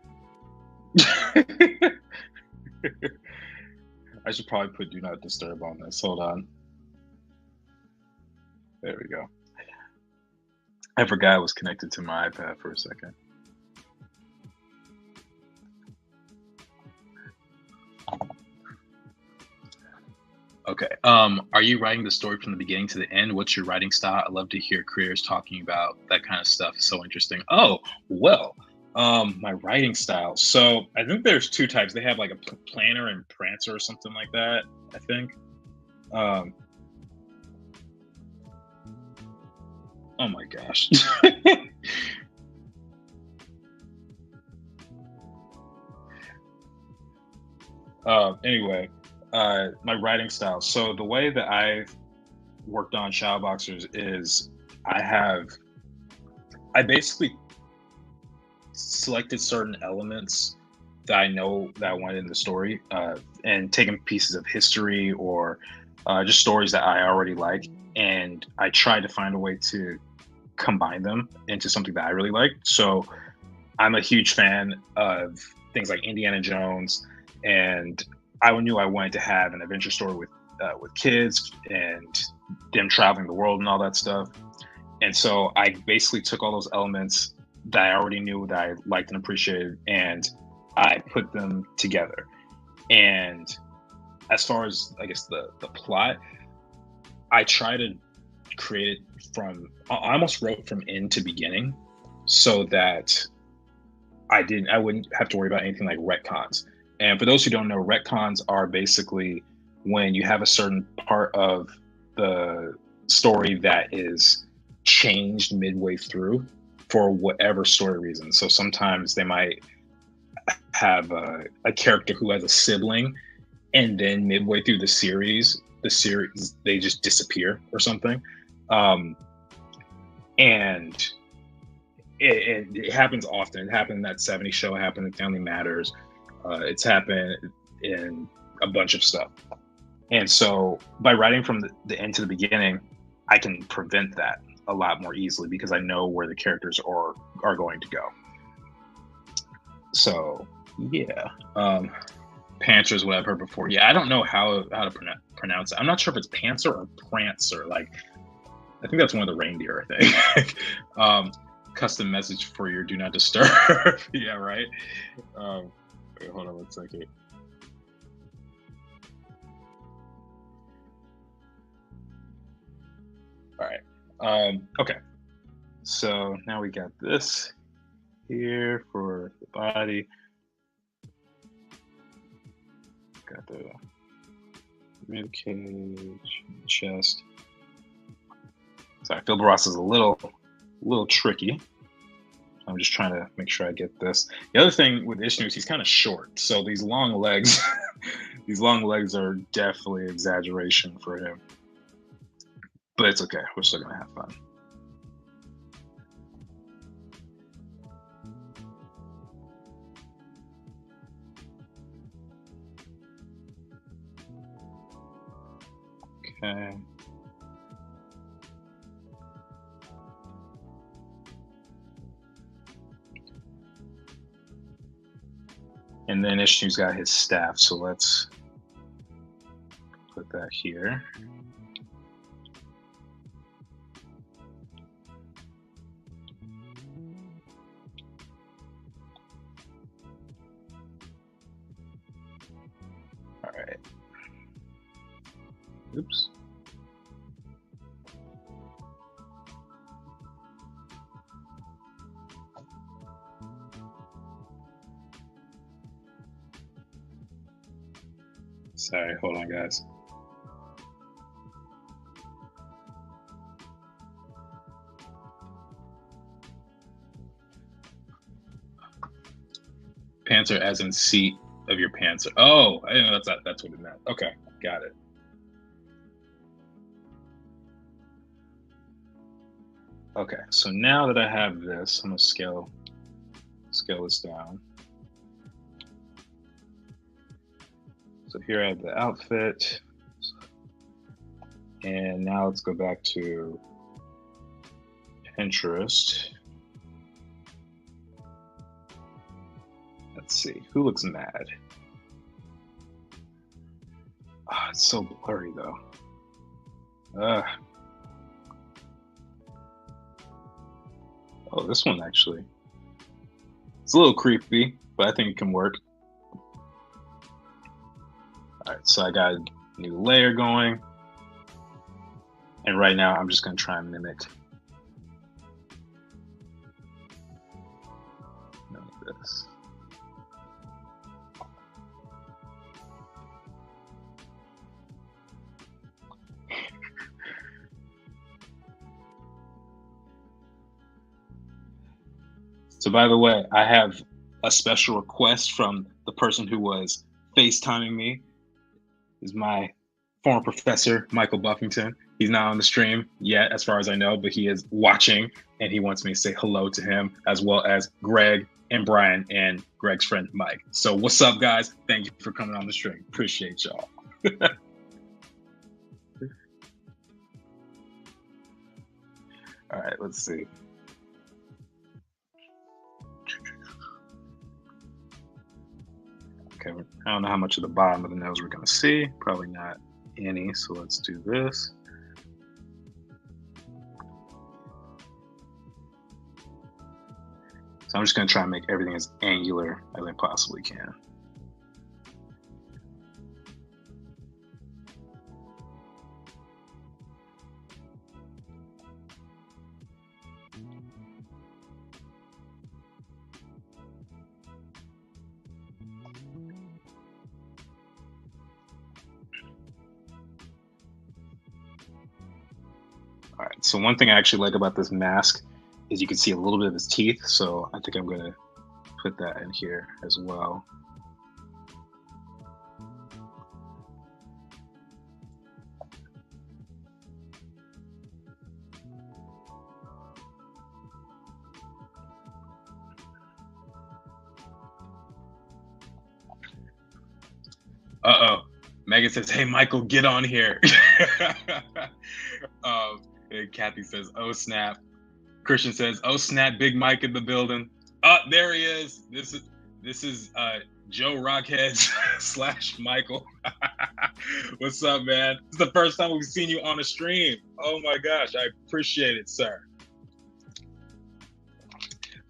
I should probably put do not disturb on this. Hold on. There we go. I forgot I was connected to my iPad for a second. Okay. Are you writing the story from the beginning to the end? What's your writing style? I love to hear creators talking about that kind of stuff. So interesting. Oh, well, my writing style. So I think there's two types. They have like a planner and prancer or something like that, I think. Oh my gosh. Anyway, my writing style. So the way that I've worked on Shadowboxers is I basically selected certain elements that I know that I wanted in the story, and taken pieces of history or just stories that I already like, and I tried to find a way to combine them into something that I really like. So I'm a huge fan of things like Indiana Jones, and I knew I wanted to have an adventure story with kids and them traveling the world and all that stuff. And so I basically took all those elements, that I already knew that I liked and appreciated, and I put them together. And as far as I guess the plot, I try to create it from I almost wrote from end to beginning so that I wouldn't have to worry about anything like retcons. And for those who don't know, retcons are basically when you have a certain part of the story that is changed midway through for whatever story reason. So sometimes they might have a character who has a sibling, and then midway through the series they just disappear or something. Um, and it happens often. It happened in that '70s show. It happened in Family Matters. It's happened in a bunch of stuff. And so by writing from the end to the beginning, I can prevent that a lot more easily because I know where the characters are going to go. So yeah, Prancer what I've heard before. Yeah, I don't know how to pronounce it. I'm not sure if it's Prancer or Prancer. Like, I think that's one of the reindeer. I think. Custom message for your do not disturb. Yeah, right. Wait, hold on 1 second. All right. Okay. So now we got this here for the body. Got the rib cage, chest. Sorry, Phil Ross is a little tricky. I'm just trying to make sure I get this. The other thing with Ishnu is he's kind of short, so these long legs, these long legs are definitely exaggeration for him. But it's okay. We're still gonna have fun. Okay. And then Ishnu's got his staff, so let's put that here. All right. Oops. Sorry, hold on, guys. Panther as in seat of your pants. Oh, I didn't know that's what it meant. Okay, got it. Okay, so now that I have this, I'm gonna scale this down. So here I have the outfit. And now let's go back to Pinterest. Let's see, who looks mad? Oh, it's so blurry though. Oh, this one actually. It's a little creepy, but I think it can work. All right, so I got a new layer going. And right now I'm just gonna try and mimic this. So by the way, I have a special request from the person who was FaceTiming me. Is my former professor, Michael Buffington. He's not on the stream yet, as far as I know, but he is watching and he wants me to say hello to him, as well as Greg and Brian and Greg's friend, Mike. So what's up, guys? Thank you for coming on the stream. Appreciate y'all. All right, let's see. Okay, I don't know how much of the bottom of the nose we're gonna see. Probably not any, so let's do this. So I'm just going to try and make everything as angular as I possibly can. All right, so one thing I actually like about this mask is you can see a little bit of his teeth, so I think I'm going to put that in here as well. Uh-oh. Megan says, hey, Michael, get on here. And Kathy says, oh, snap. Christian says, oh, snap, Big Mike in the building. There he is. This is Joe Rockhead / Michael. What's up, man? This is the first time we've seen you on a stream. Oh, my gosh. I appreciate it, sir.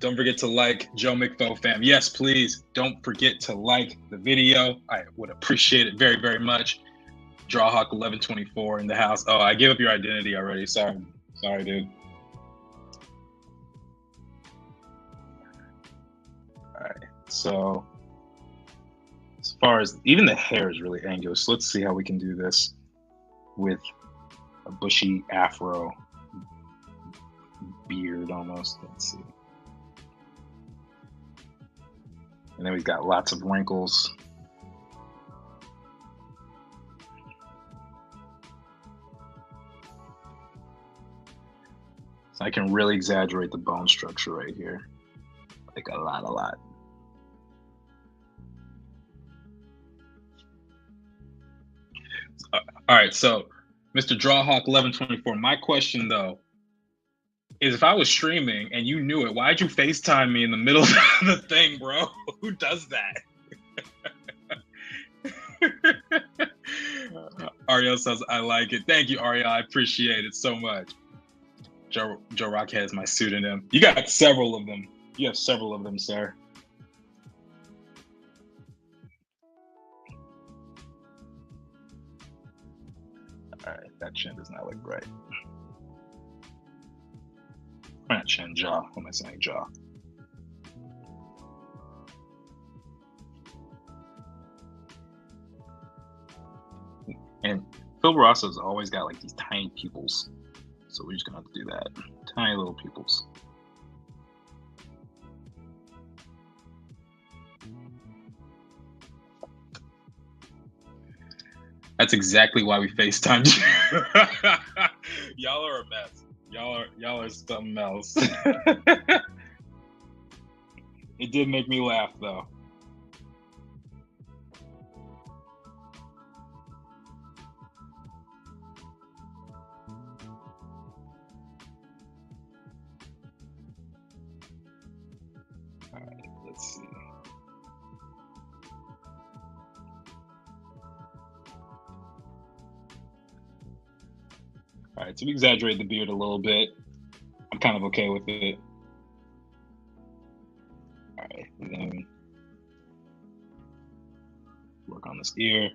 Don't forget to like Joe McFo fam. Yes, please. Don't forget to like the video. I would appreciate it very, very much. Drawhawk1124 in the house. Oh, I gave up your identity already. Sorry, dude. All right. So as far as even the hair is really angular. So let's see how we can do this with a bushy afro beard almost. Let's see. And then we've got lots of wrinkles. So I can really exaggerate the bone structure right here. Like a lot. All right, so Mr. Drawhawk1124, my question though is if I was streaming and you knew it, why'd you FaceTime me in the middle of the thing, bro? Who does that? Ariel says, I like it. Thank you, Ariel. I appreciate it so much. Joe Rockhead is my pseudonym. You got several of them. You have several of them, sir. All right, that chin does not look right. Not chin, jaw. What am I saying? Jaw. And Phil Barossa's always got like these tiny pupils. So we're just gonna have to do that. Tiny little pupils. That's exactly why we FaceTimed you. Y'all are a mess. Y'all are something else. It did make me laugh though. All right, let's see. All right, so we exaggerate the beard a little bit. I'm kind of okay with it. All right, and then work on this ear.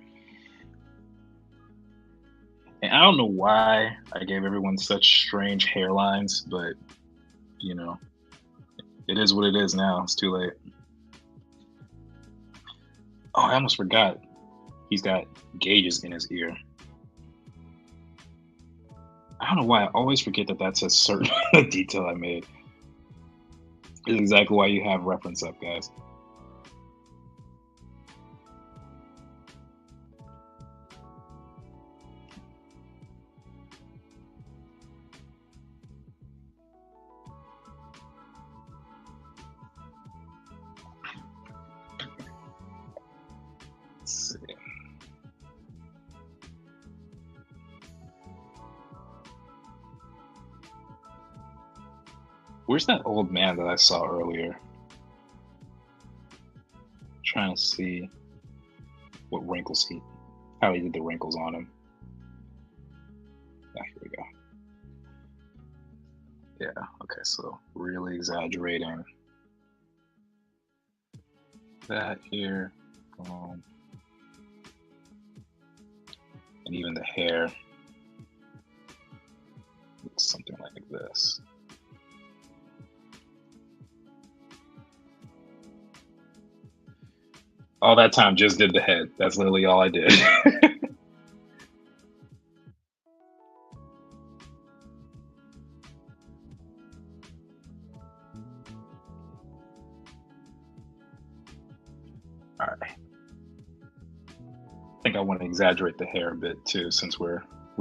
And I don't know why I gave everyone such strange hairlines, but you know, it is what it is now. It's too late. Oh, I almost forgot. He's got gauges in his ear. I don't know why I always forget that that's a certain detail I made. It's exactly why you have reference up, guys. Let's see. Where's that old man that I saw earlier? Trying to see what wrinkles how he did the wrinkles on him. Here we go. Yeah, okay, so really exaggerating that here. And even the hair looks something like this. All that time just did the head. That's literally all I did. All right. I think I want to exaggerate the hair a bit too, since we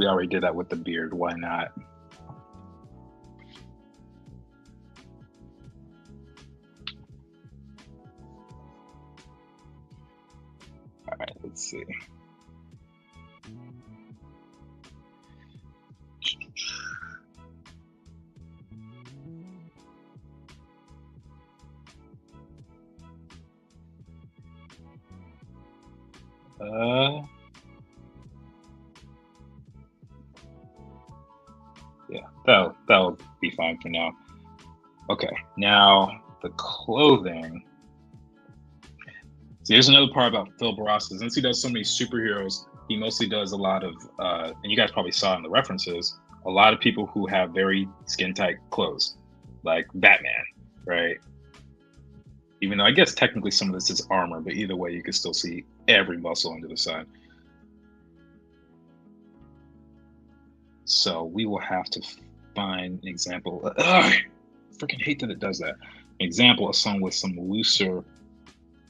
already did that with the beard. Why not? All right, let's see. Yeah, that'll be fine for now. Okay, now the clothing. So here's another part about Phil Barraza. Since he does so many superheroes, he mostly does a lot of, and you guys probably saw in the references, a lot of people who have very skin tight clothes, like Batman, right? Even though I guess technically some of this is armor, but either way, you can still see every muscle under the sun. So we will have to find an example. I freaking hate that it does that. An example of someone with some looser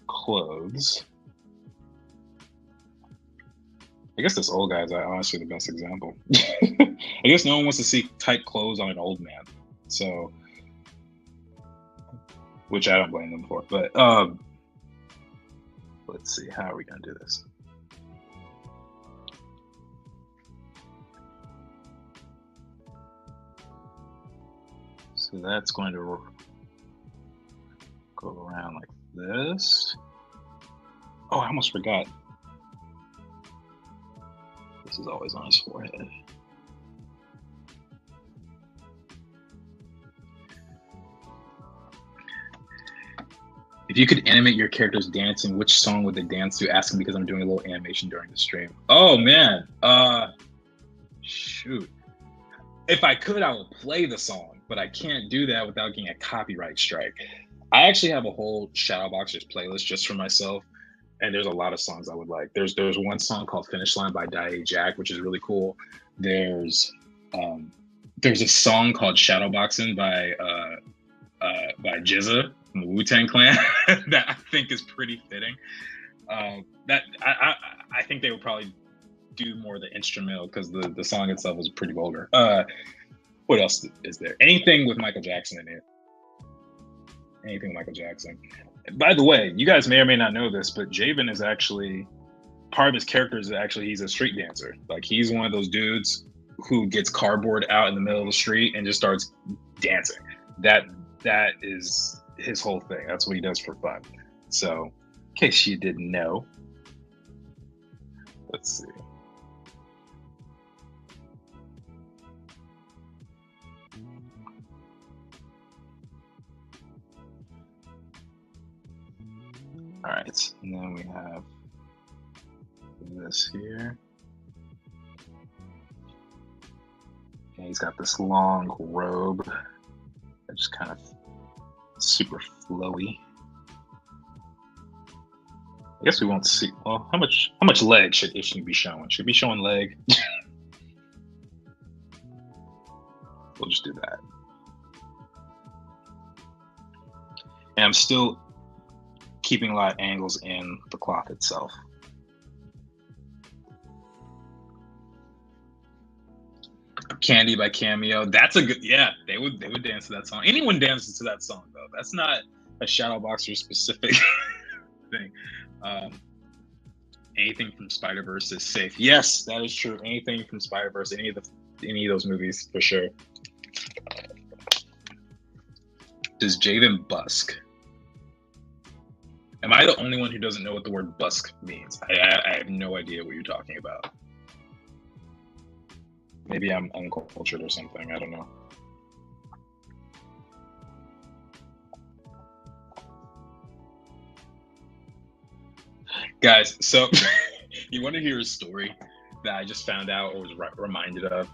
clothes. I guess this old guy is honestly the best example. I guess no one wants to see tight clothes on an old man. So, which I don't blame them for. But let's see, how are we gonna do this? So that's going to go around like this. Oh, I almost forgot. This is always on his forehead. If you could animate your characters dancing, which song would they dance to? Asking because I'm doing a little animation during the stream. Oh man, shoot. If I could, I would play the song, but I can't do that without getting a copyright strike. I actually have a whole Shadowboxers playlist just for myself, and there's a lot of songs I would like. There's one song called "Finish Line" by Daya Jack, which is really cool. There's a song called "Shadowboxing" by GZA from the Wu-Tang Clan that I think is pretty fitting. That I think they would probably do more of the instrumental because the song itself is pretty vulgar. What else is there? Anything with Michael Jackson in it. Anything with Michael Jackson. By the way, you guys may or may not know this, but Javen is actually part of his character is actually he's a street dancer. Like he's one of those dudes who gets cardboard out in the middle of the street and just starts dancing. That is his whole thing. That's what he does for fun. So, in case you didn't know, let's see. All right, and then we have this here. And he's got this long robe that's just kind of super flowy. I guess we won't see. Well, how much leg should Ishni be showing? Should be showing leg. We'll just do that. And I'm still keeping a lot of angles in the cloth itself. Candy by Cameo. That's a good. Yeah, they would dance to that song. Anyone dances to that song though. That's not a Shadowboxer specific thing. Anything from Spider-Verse is safe. Yes, that is true. Anything from Spider-Verse, any of those movies for sure. Does Javen busk? Am I the only one who doesn't know what the word busk means? I have no idea what you're talking about. Maybe I'm uncultured or something. I don't know. Guys, so you want to hear a story that I just found out or was reminded of?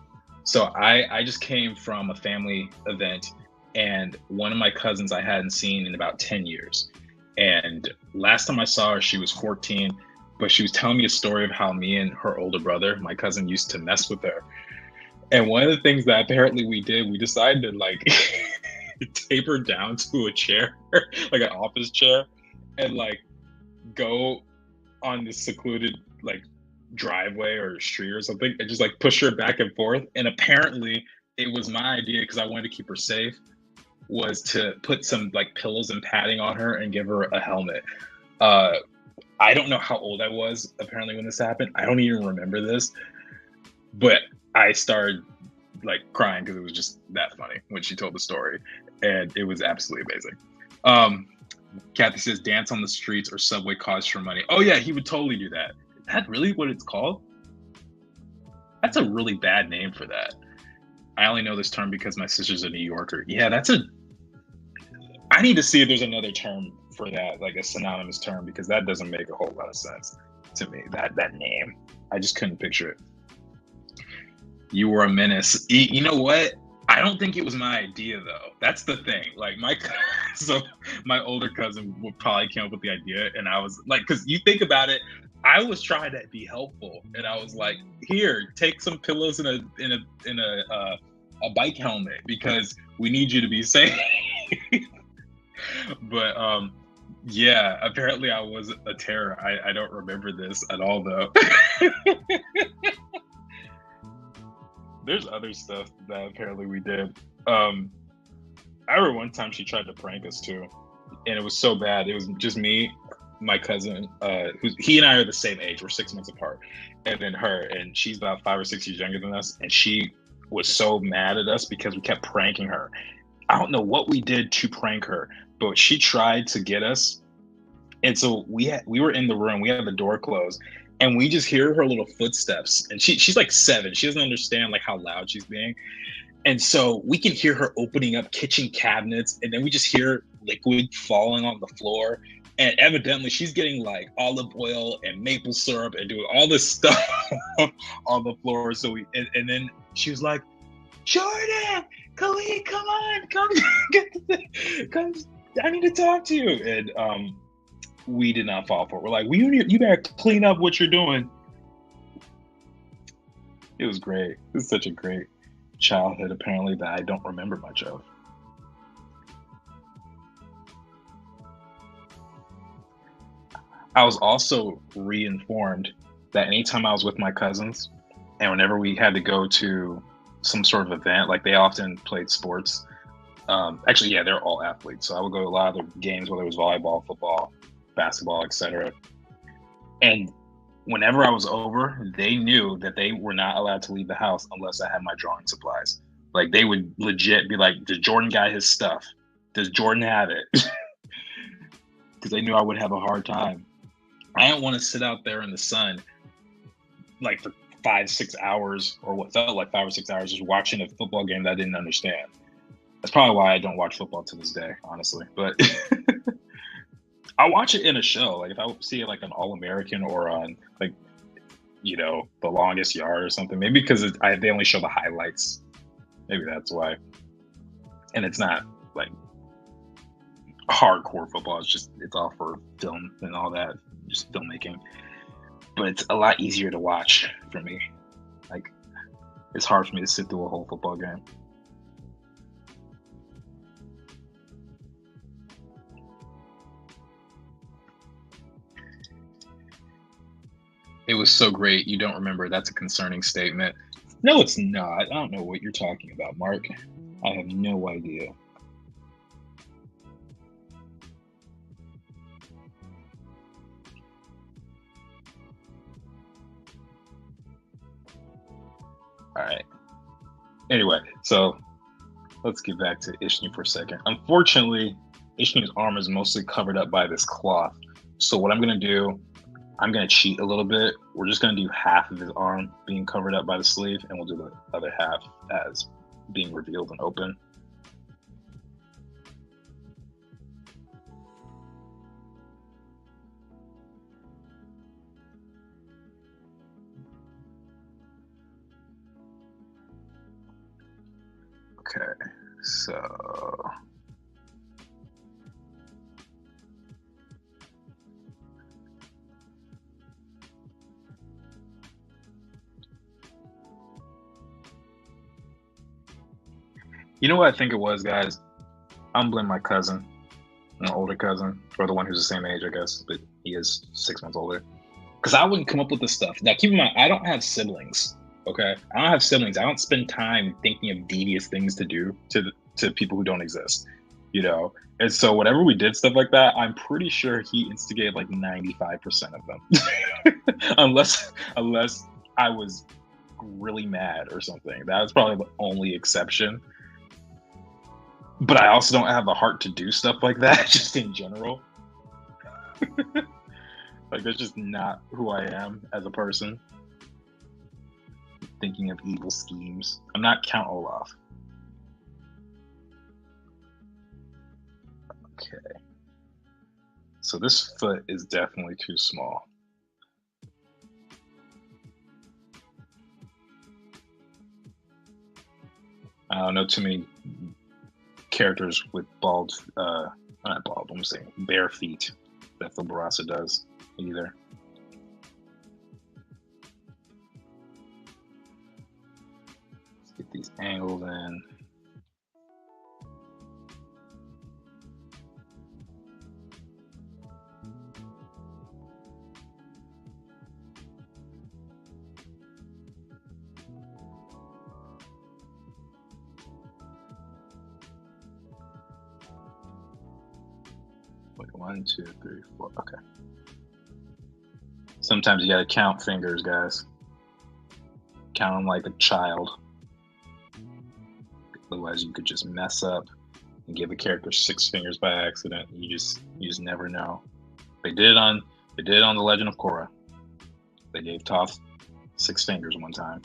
So I just came from a family event, and one of my cousins I hadn't seen in about 10 years. And last time I saw her, she was 14, but she was telling me a story of how me and her older brother, my cousin, used to mess with her. And one of the things that apparently we did, we decided to like tape her down to a chair, like an office chair, and like go on this secluded like driveway or street or something and just like push her back and forth. And apparently it was my idea because I wanted to keep her safe, was to put some like pillows and padding on her and give her a helmet. Uh I don't know how old I was apparently when this happened. I don't even remember this, but I started like crying because it was just that funny when she told the story, and it was absolutely amazing. Um, Kathy says dance on the streets or subway cause for money. Oh yeah, he would totally do that. Is that really what it's called? That's a really bad name for that. I only know this term because my sister's a New Yorker. Yeah, that's a. I need to see if there's another term for that, like a synonymous term, because that doesn't make a whole lot of sense to me. That name, I just couldn't picture it. You were a menace. You know what? I don't think it was my idea though. That's the thing. Like so my older cousin would probably come up with the idea, and I was like, because you think about it, I was trying to be helpful, and I was like, here, take some pillows and a bike helmet because we need you to be safe. But yeah, apparently I was a terror. I don't remember this at all though. There's other stuff that apparently we did. I remember one time she tried to prank us too, and it was so bad. It was just me, my cousin, he and I are the same age. We're 6 months apart, and then her, and she's about 5 or 6 years younger than us, and she was so mad at us because we kept pranking her. I don't know what we did to prank her, but she tried to get us, and so we were in the room. We had the door closed, and we just hear her little footsteps. And she's like 7. She doesn't understand like how loud she's being. And so we can hear her opening up kitchen cabinets, and then we just hear liquid falling on the floor. And evidently she's getting like olive oil and maple syrup and doing all this stuff on the floor. So and then she was like, Jordan, Khalid, come on, come, come, I need to talk to you. And we did not fall for it. We're like, you better clean up what you're doing. It was great. It was such a great childhood, apparently, that I don't remember much of. I was also reinformed that anytime I was with my cousins, and whenever we had to go to some sort of event, like they often played sports. Actually, yeah, they're all athletes. So I would go to a lot of their games, whether it was volleyball, football, basketball, etc. And whenever I was over, they knew that they were not allowed to leave the house unless I had my drawing supplies. Like they would legit be like, does Jordan got his stuff? Does Jordan have it? Because they knew I would have a hard time. I didn't want to sit out there in the sun like for 5-6 hours, or what felt like 5 or 6 hours, just watching a football game that I didn't understand. That's probably why I don't watch football to this day, honestly. But I watch it in a show. Like if I see it like an All-American or on like, The Longest Yard or something, maybe because they only show the highlights. Maybe that's why. And it's not like hardcore football. It's all for film and all that, just filmmaking. But it's a lot easier to watch for me. Like it's hard for me to sit through a whole football game. It was so great. You don't remember. That's a concerning statement. No, it's not. I don't know what you're talking about, Mark. I have no idea. All right. Anyway, so let's get back to Ishni for a second. Unfortunately, Ishni's arm is mostly covered up by this cloth. So what I'm going to do, I'm going to cheat a little bit. We're just going to do half of his arm being covered up by the sleeve, and we'll do the other half as being revealed and open. Okay, so you know what I think it was, guys? I'm blaming my cousin, my older cousin, or the one who's the same age, I guess, but he is 6 months older. Because I wouldn't come up with this stuff. Now, keep in mind, I don't have siblings. Okay, I don't have siblings. I don't spend time thinking of devious things to do to people who don't exist. You know, and so whenever we did stuff like that, I'm pretty sure he instigated like 95% of them, unless I was really mad or something. That was probably the only exception. But I also don't have the heart to do stuff like that, just in general. Like, that's just not who I am as a person. Thinking of evil schemes. I'm not Count Olaf. Okay. So this foot is definitely too small. I don't know too many characters with bald, not bald, I'm saying bare feet that Phil Barassa does either. Let's get these angles in. Wait, 1, 2, 3, 4. Okay. Sometimes you gotta count fingers, guys. Count them like a child. Otherwise, you could just mess up and give a character 6 fingers by accident. You just never know. They did it on The Legend of Korra. They gave Toph 6 fingers one time.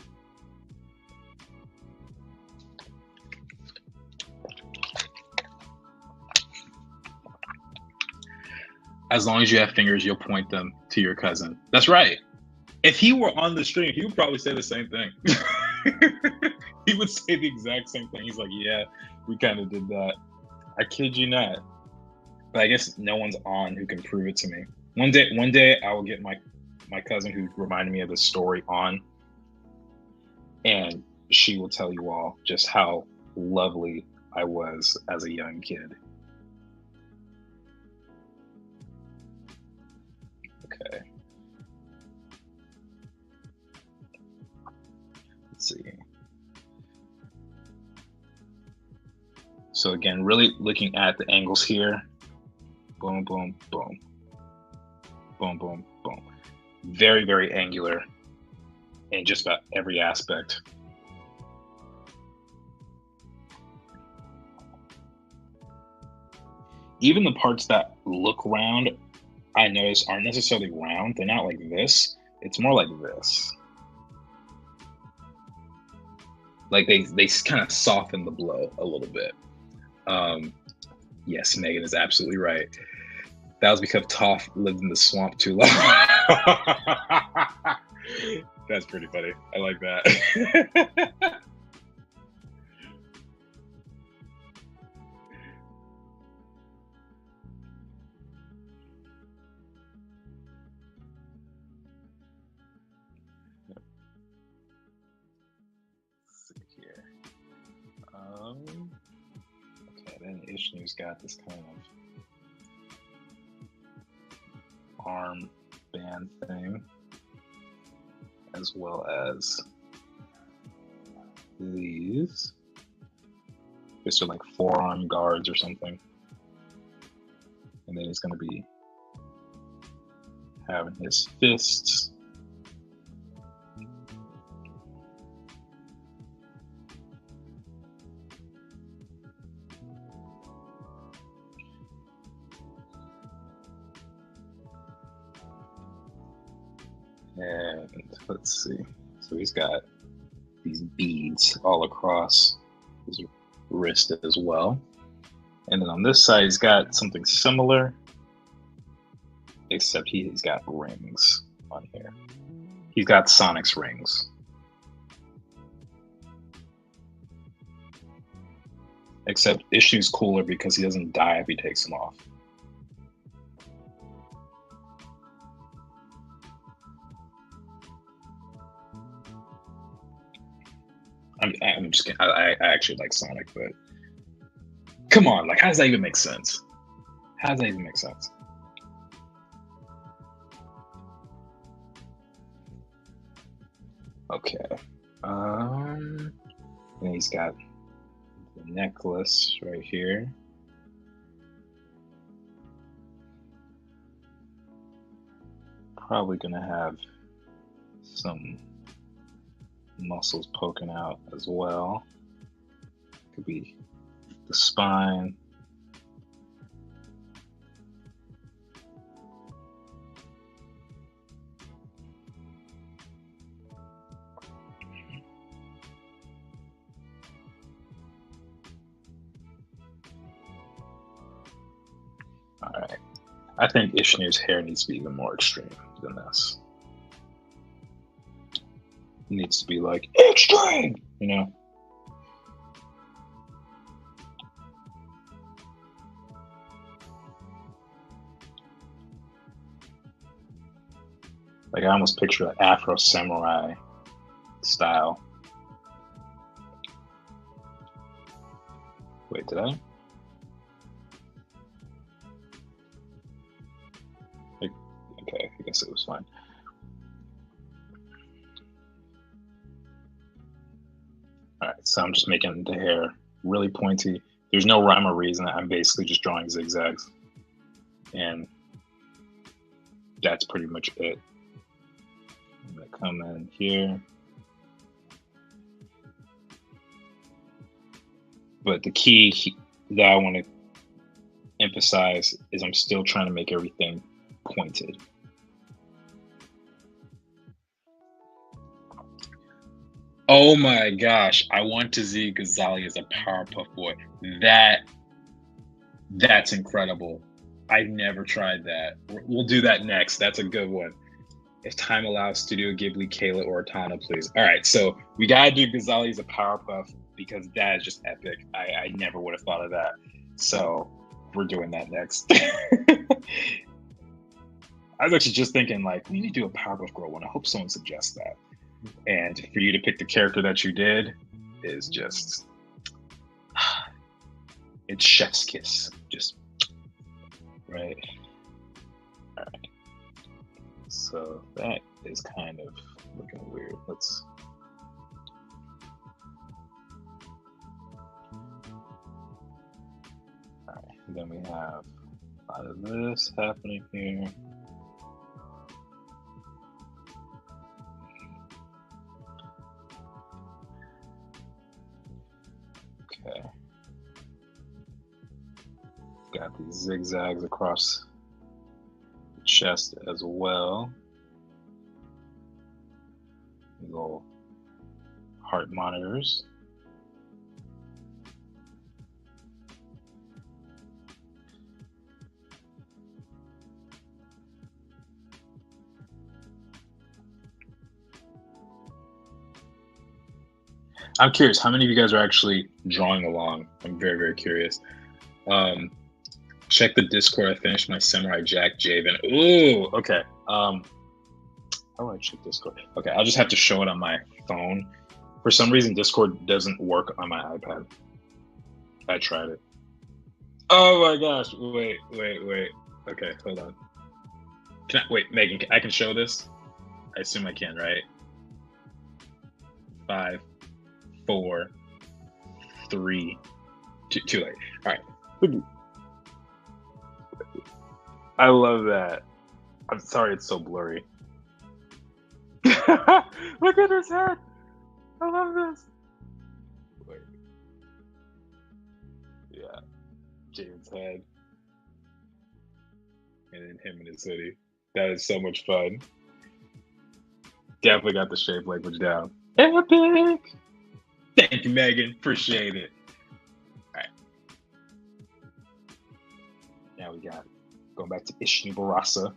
As long as you have fingers, you'll point them to your cousin. That's right. If he were on the stream, he would probably say the same thing. He would say the exact same thing. He's like, yeah, we kind of did that. I kid you not. But I guess no one's on who can prove it to me. One day I will get my cousin who reminded me of the story on, and she will tell you all just how lovely I was as a young kid. Okay. Let's see. So again, really looking at the angles here. Boom, boom, boom. Boom, boom, boom. Very, very angular in just about every aspect. Even the parts that look round, I notice aren't necessarily round. They're not like this. It's more like this. Like they kind of soften the blow a little bit. Yes, Megan is absolutely right. That was because Toph lived in the swamp too long. That's pretty funny. I like that. Let's see here. Okay, then Ishnu's got this kind of arm band thing, as well as these. These are like forearm guards or something. And then he's going to be having his fists. And let's see. So he's got these beads all across his wrist as well. And then on this side, he's got something similar, except he's got rings on here. He's got Sonic's rings. Except Ishnu's cooler because he doesn't die if he takes them off. I'm just kidding. I actually like Sonic, but come on, like, how does that even make sense? How does that even make sense? Okay. And he's got the necklace right here. Probably gonna have some muscles poking out as well. Could be the spine. All right. I think Ishnu's hair needs to be even more extreme than this. It needs to be like extreme, you know? Like, I almost picture an Afro samurai style. Wait, did I? Okay, I guess it was fine. All right, so I'm just making the hair really pointy. There's no rhyme or reason. I'm basically just drawing zigzags. And that's pretty much it. I'm gonna come in here. But the key that I want to emphasize is I'm still trying to make everything pointed. Oh my gosh, I want to see Ghazali as a Powerpuff Boy. That's incredible. I've never tried that. We'll do that next. That's a good one. If time allows, Studio Ghibli, Kayla, or Tana, please. All right, so we gotta do Ghazali as a Powerpuff because that is just epic. I never would have thought of that. So we're doing that next. I was actually just thinking, like, we need to do a Powerpuff Girl one. I hope someone suggests that. And for you to pick the character that you did is just, it's chef's kiss. Just, right? All right. So that is kind of looking weird. Let's. All right. And then we have a lot of this happening here. Okay. Got these zigzags across the chest as well. Little heart monitors. I'm curious, how many of you guys are actually drawing along? I'm very, very curious. Check the Discord. I finished my Samurai Jack Javen. Ooh, okay. How do I check Discord? Okay, I'll just have to show it on my phone. For some reason, Discord doesn't work on my iPad. I tried it. Oh my gosh! Wait. Okay, hold on. Wait, Megan, I can show this? I assume I can, right? 5, 4, 3, too late. All right. I love that. I'm sorry it's so blurry. Look at his head. I love this. Wait. Yeah. James' head. And then him in his hoodie. That is so much fun. Definitely got the shape language down. Epic! Thank you, Megan. Appreciate it. All right. Now we got going back to Ishnu Barasa. All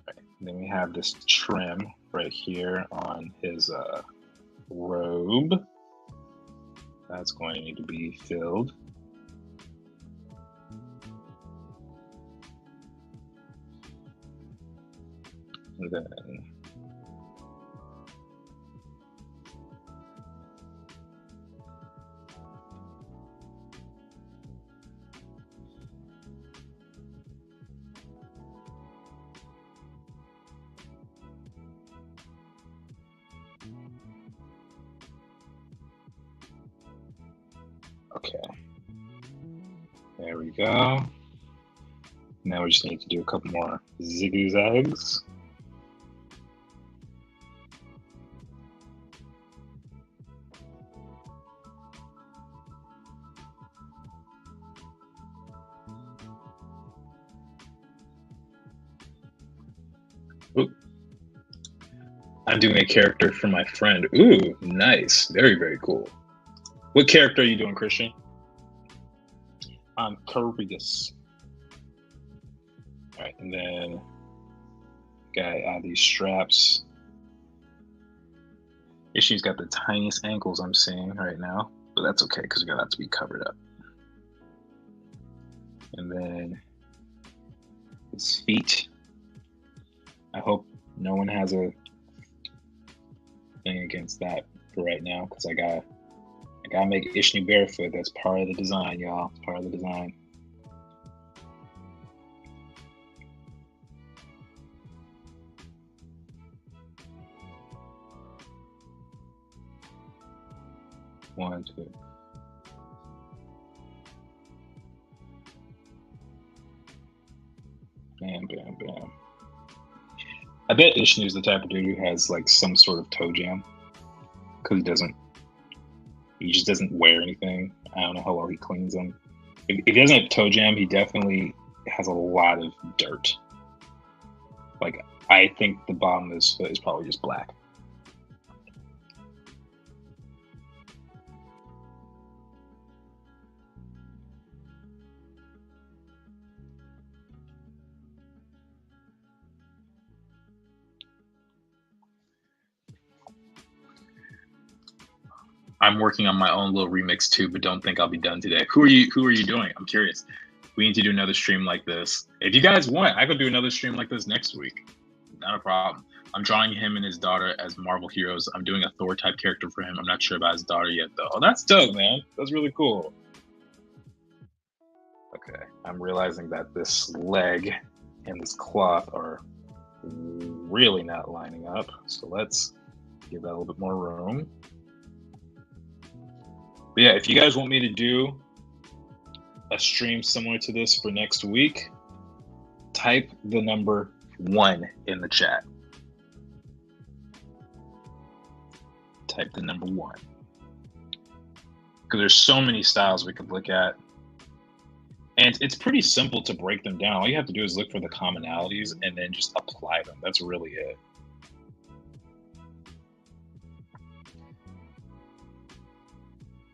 right. And then we have this trim right here on his robe. That's going to need to be filled. And then okay, there we go. Now we just need to do a couple more zigzags. Ooh. I'm doing a character for my friend. Ooh, nice. Very, very cool. What character are you doing, Christian? Caritas. All right, and then gotta add these straps. She's got the tiniest ankles I'm seeing right now, but that's okay because we got that to be covered up. And then his feet. I hope no one has a thing against that for right now, because I gotta make Ishnu barefoot. That's part of the design, y'all. It's part of the design. One, two. Bam, bam, bam. I bet Ishnu's the type of dude who has like some sort of toe jam, because he just doesn't wear anything. I don't know how well he cleans them. If he doesn't have toe jam, he definitely has a lot of dirt. Like, I think the bottom of his foot is probably just black. I'm working on my own little remix too, but don't think I'll be done today. Who are you doing? I'm curious. We need to do another stream like this. If you guys want, I could do another stream like this next week. Not a problem. I'm drawing him and his daughter as Marvel heroes. I'm doing a Thor type character for him. I'm not sure about his daughter yet though. Oh, that's dope, man. That's really cool. Okay, I'm realizing that this leg and this cloth are really not lining up. So let's give that a little bit more room. But yeah, if you guys want me to do a stream similar to this for next week, type the number 1 in the chat. Type the number 1. Because there's so many styles we could look at. And it's pretty simple to break them down. All you have to do is look for the commonalities and then just apply them. That's really it.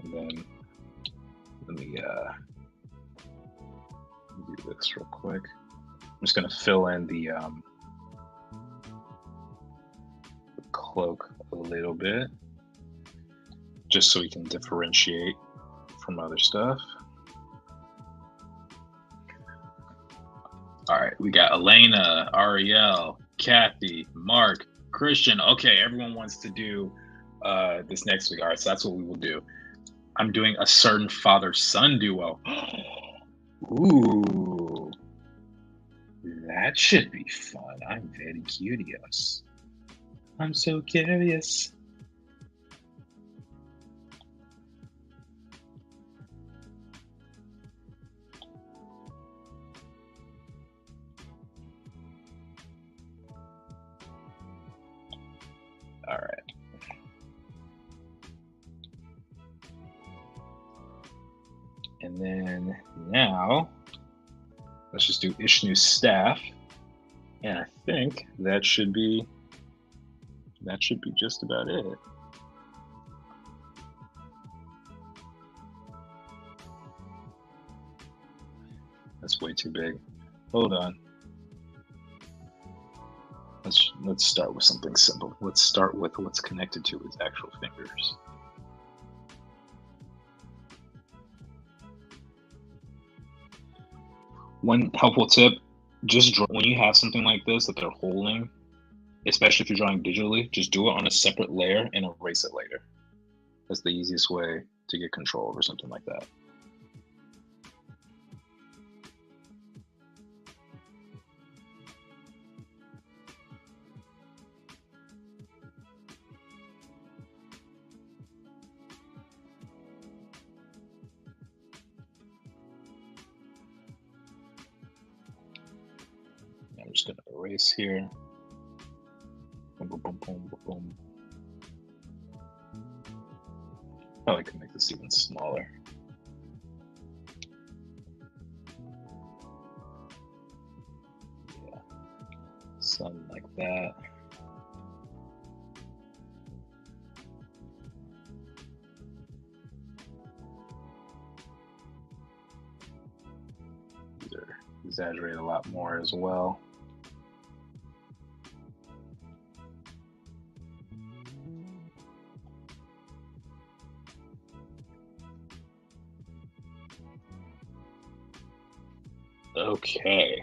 And then let me do this real quick. I'm just gonna fill in the cloak a little bit, just so we can differentiate from other stuff. All right, we got Elena, Ariel, Kathy, Mark, Christian. Okay, everyone wants to do this next week. All right, so that's what we will do. I'm doing a certain father-son duo. Ooh, that should be fun. I'm very curious. I'm so curious. All right. And then now, let's just do Ishnu's staff. And I think that should be just about it. That's way too big. Hold on. Let's start with something simple. Let's start with what's connected to his actual fingers. One helpful tip: just draw when you have something like this that they're holding, especially if you're drawing digitally. Just do it on a separate layer and erase it later. That's the easiest way to get control over something like that. I'm just gonna erase here. Boom, boom, boom, boom, boom, boom. Probably could make this even smaller. Yeah, something like that. These are exaggerated a lot more as well. Okay.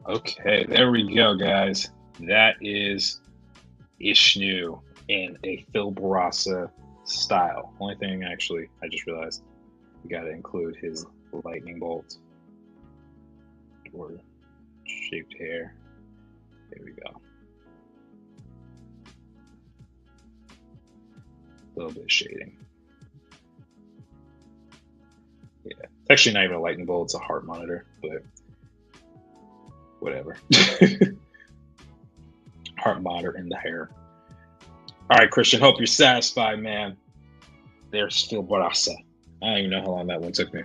Okay, there we go, guys. That is Ishnu in a Phil Barassa style. Only thing, actually, I just realized we got to include his lightning bolt or shaped hair. There we go. A little bit of shading. Yeah, it's actually not even a lightning bolt; it's a heart monitor, but whatever. Heart monitor in the hair. All right, Christian. Hope you're satisfied, man. There's Phil Barassa. I don't even know how long that one took me.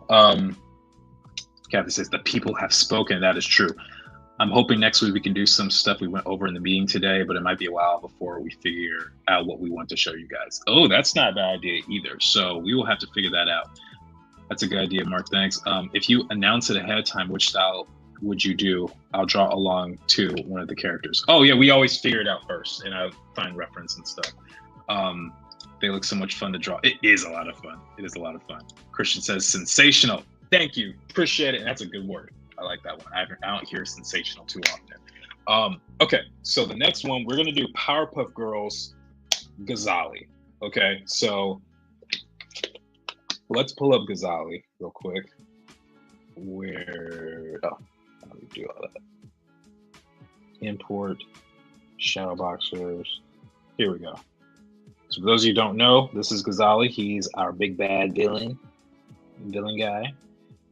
Kathy says the people have spoken. That is true. I'm hoping next week we can do some stuff we went over in the meeting today, but it might be a while before we figure out what we want to show you guys. Oh, that's not a bad idea either. So we will have to figure that out. That's a good idea, Mark. Thanks. If you announce it ahead of time, which style would you do? I'll draw along to one of the characters. Oh yeah, we always figure it out first, and I find reference and stuff. They look so much fun to draw. It is a lot of fun. It is a lot of fun. Christian says sensational. Thank you. Appreciate it. And that's a good word. I like that one. I don't hear sensational too often. Okay, so the next one, we're going to do Powerpuff Girls Ghazali. Okay, so let's pull up Ghazali real quick. Where, oh, how do we do all that? Import, shadow boxers. Here we go. So for those of you who don't know, this is Ghazali. He's our big bad villain guy.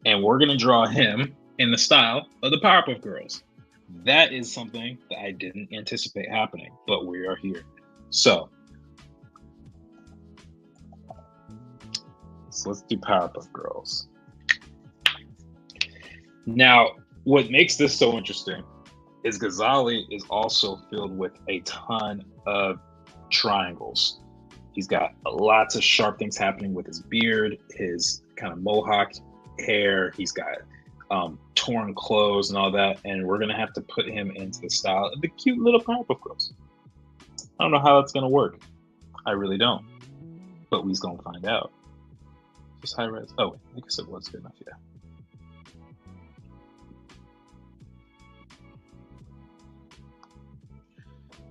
And we're going to draw him in the style of the Powerpuff Girls. That is something that I didn't anticipate happening, but we are here. So let's do Powerpuff Girls. Now, what makes this so interesting is Ghazali is also filled with a ton of triangles. He's got lots of sharp things happening with his beard, his kind of mohawk hair. He's got torn clothes and all that. And we're going to have to put him into the style of the cute little Powerpuff Girls. I don't know how that's going to work. I really don't. But we's going to find out. Just high res. Oh, I guess it was good enough, yeah.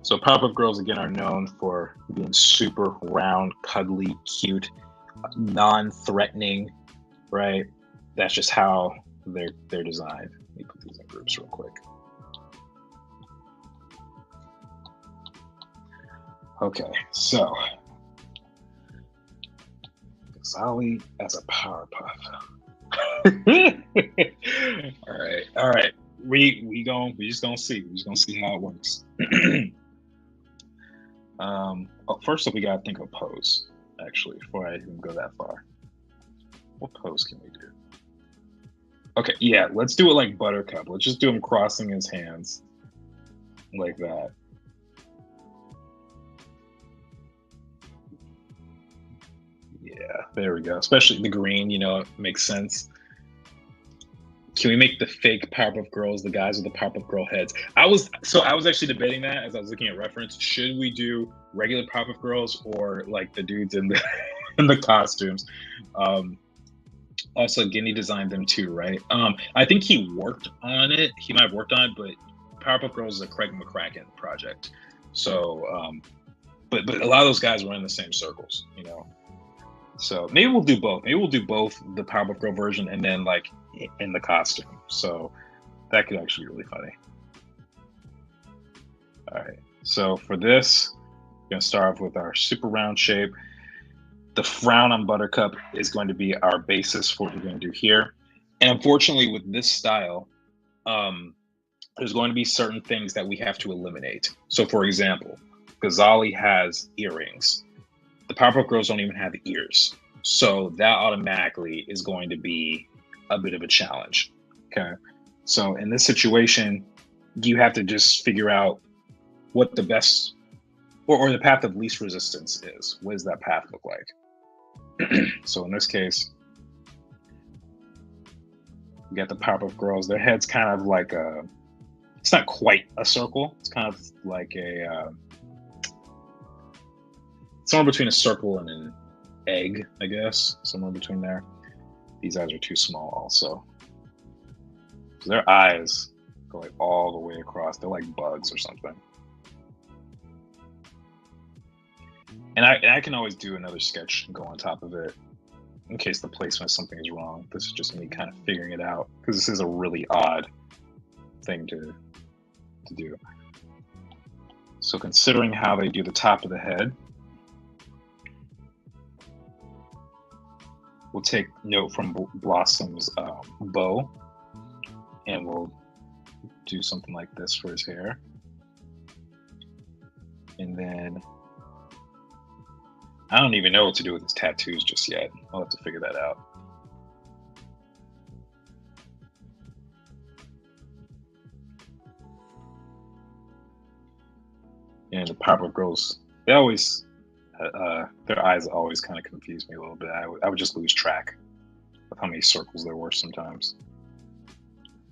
So Powerpuff Girls, again, are known for being super round, cuddly, cute, non-threatening, right? That's just how they're designed. Let me put these in groups real quick. Okay, so Ghazali as a Powerpuff. All right. We just gonna see. We just gonna see how it works. First up, we gotta think of pose. Actually, before I even go that far, what pose can we do? Okay, yeah, let's do it like Buttercup. Let's just do him crossing his hands like that. Yeah, there we go. Especially the green, it makes sense. Can we make the fake Powerpuff Girls the guys with the Powerpuff Girl heads? I was actually debating that as I was looking at reference. Should we do regular Powerpuff Girls or like the dudes in the in the costumes? Um, Also, Guinea designed them too, right? I think he worked on it. He might have worked on it, but Powerpuff Girls is a Craig McCracken project. So, but a lot of those guys were in the same circles. So maybe we'll do both. Maybe we'll do both the Powerpuff Girl version and then like in the costume. So that could actually be really funny. All right. So for this, we're gonna start off with our super round shape. The frown on Buttercup is going to be our basis for what we're going to do here. And unfortunately, with this style, there's going to be certain things that we have to eliminate. So, for example, Ghazali has earrings. The Powerpuff Girls don't even have ears. So that automatically is going to be a bit of a challenge. Okay. So in this situation, you have to just figure out what the best or the path of least resistance is. What does that path look like? So in this case, we got the Powerpuff Girls. Their head's kind of like it's not quite a circle. It's kind of like somewhere between a circle and an egg, I guess. Somewhere between there. These eyes are too small also. So their eyes go like all the way across. They're like bugs or something. And I can always do another sketch and go on top of it in case the placement of something is wrong. This is just me kind of figuring it out because this is a really odd thing to do. So considering how they do the top of the head, we'll take note from Blossom's bow and we'll do something like this for his hair. And then I don't even know what to do with his tattoos just yet. I'll have to figure that out. And the Powerpuff Girls, they always, their eyes always kind of confuse me a little bit. I would just lose track of how many circles there were sometimes.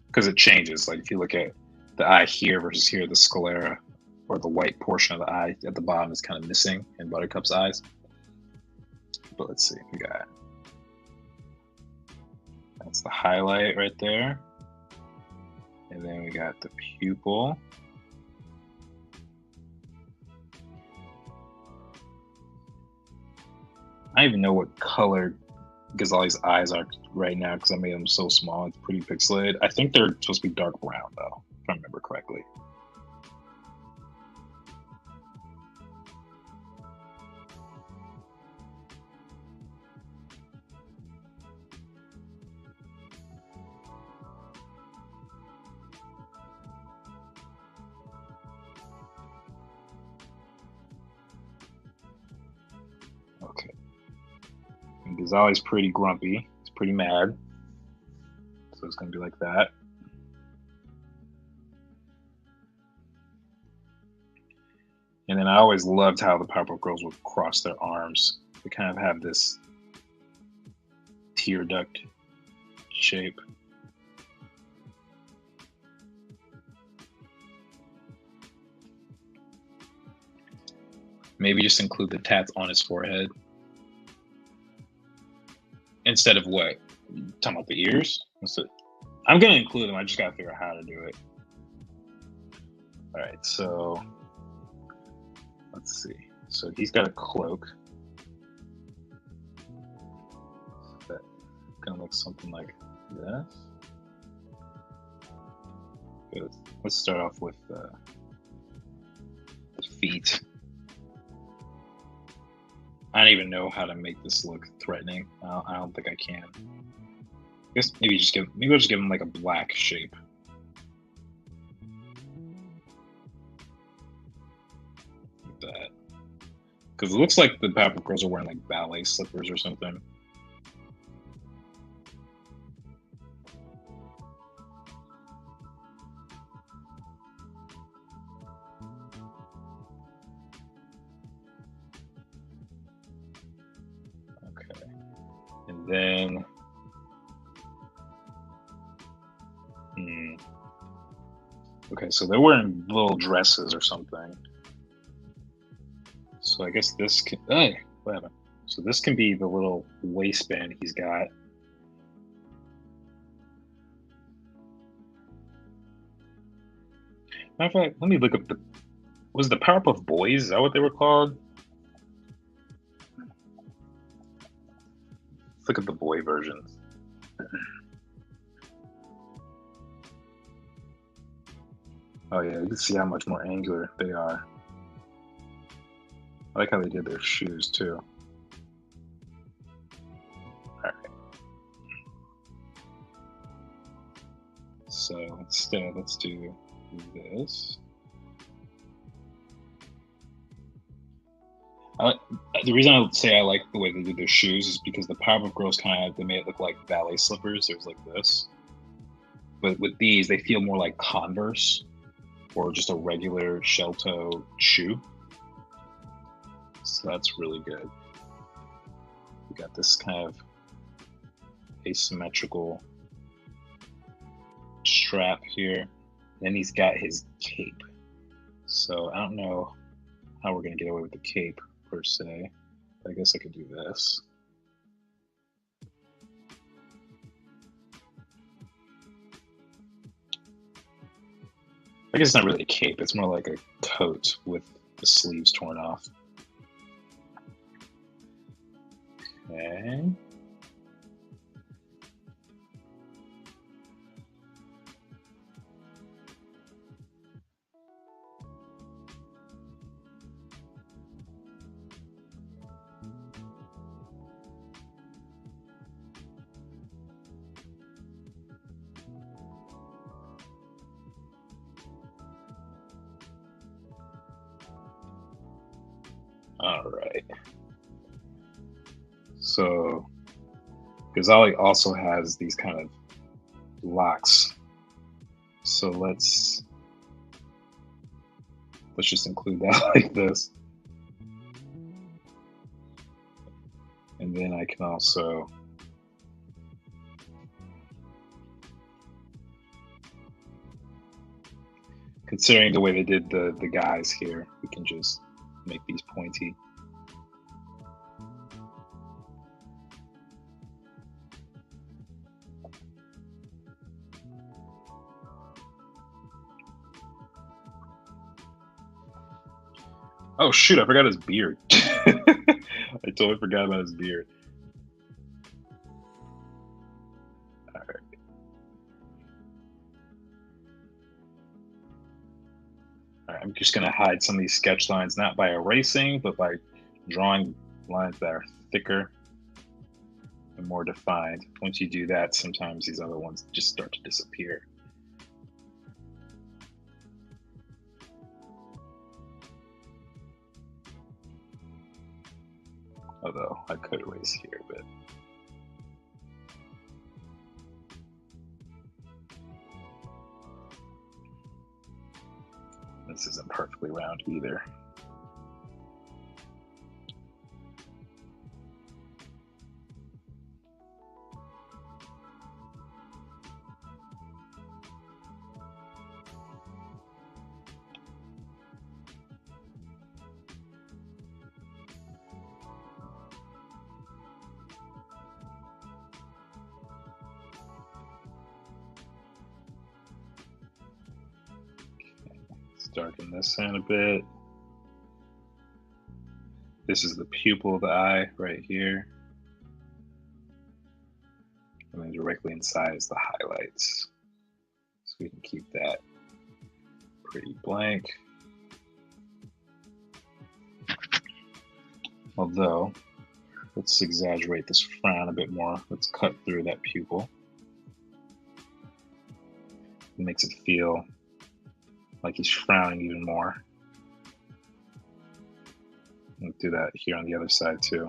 Because it changes. Like if you look at the eye here versus here, the sclera, or the white portion of the eye at the bottom is kind of missing in Buttercup's eyes. But let's see, we got, that's the highlight right there. And then we got the pupil. I don't even know what color Ghazali's eyes are right now because I made them so small. It's pretty pixelated. I think they're supposed to be dark brown though, if I remember correctly. Okay. And Ghazali's pretty grumpy. He's pretty mad. So it's going to be like that. And then I always loved how the Powerpuff Girls would cross their arms. They kind of have this tear duct shape. Maybe just include the tats on his forehead. Instead of what? Talking about the ears? I'm going to include them. I just got to figure out how to do it. All right, so let's see. So he's got a cloak. That kind of looks something like this. Okay, let's start off with the feet. I don't even know how to make this look threatening. I don't think I can. I guess maybe I'll just give him like a black shape. Like that. Because it looks like the Powerpuff Girls are wearing like ballet slippers or something. Okay. then okay, so they're wearing little dresses or something. So I guess this can. Hey, what happened? So this can be the little waistband he's got. Matter of fact, let me look up the. Was the Powerpuff Boys? Is that what they were called? Let's look at the boy versions. Oh yeah, you can see how much more angular they are. I like how they did their shoes too. Alright. So instead, let's do this. The reason I say I like the way they did their shoes is because the Powerpuff Girls they made it look like ballet slippers. There's like this, but with these they feel more like Converse or just a regular shell toe shoe. So that's really good. We got this kind of asymmetrical strap here. Then he's got his cape. So I don't know how we're gonna get away with the cape per se. I guess I could do this. I guess it's not really a cape, it's more like a coat with the sleeves torn off. Okay. All right. So, Ghazali also has these kind of locks. So let's just include that like this. And then I can also considering the way they did the guys here, we can just make these pointy. Oh shoot, I forgot his beard. I totally forgot about his beard. All right. All right, I'm just gonna hide some of these sketch lines, not by erasing, but by drawing lines that are thicker and more defined. Once you do that, sometimes these other ones just start to disappear. Although I could erase here a bit. This isn't perfectly round either. Darken this in a bit. This is the pupil of the eye right here. And then directly inside is the highlights. So we can keep that pretty blank. Although, let's exaggerate this frown a bit more. Let's cut through that pupil. It makes it feel like he's frowning even more. We'll do that here on the other side too.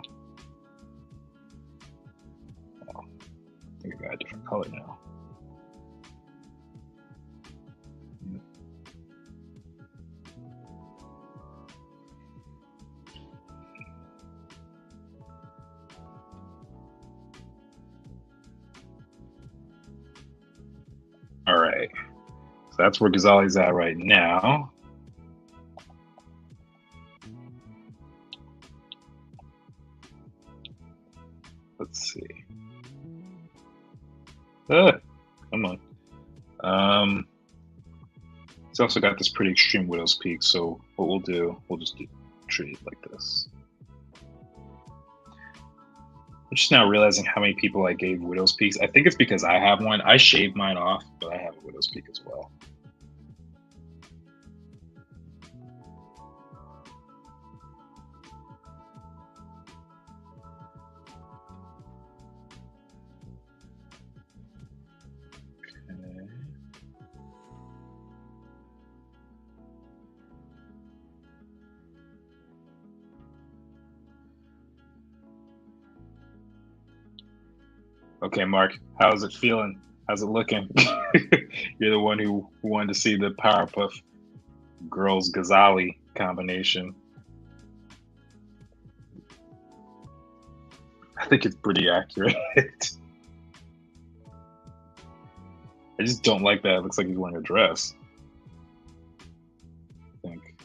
Oh, I think I got a different color now. that's where Ghazali's at right now. Let's see. Come on. It's also got this pretty extreme Widow's Peak, so what we'll do, we'll just treat it like this. I'm just now realizing how many people I gave Widow's Peaks. I think it's because I have one. I shaved mine off, but I have a Widow's Peak as well. Okay, Mark, how's it feeling? How's it looking? You're the one who wanted to see the Powerpuff Girls Ghazali combination. I think it's pretty accurate. I just don't like that. It looks like he's wearing a dress. I think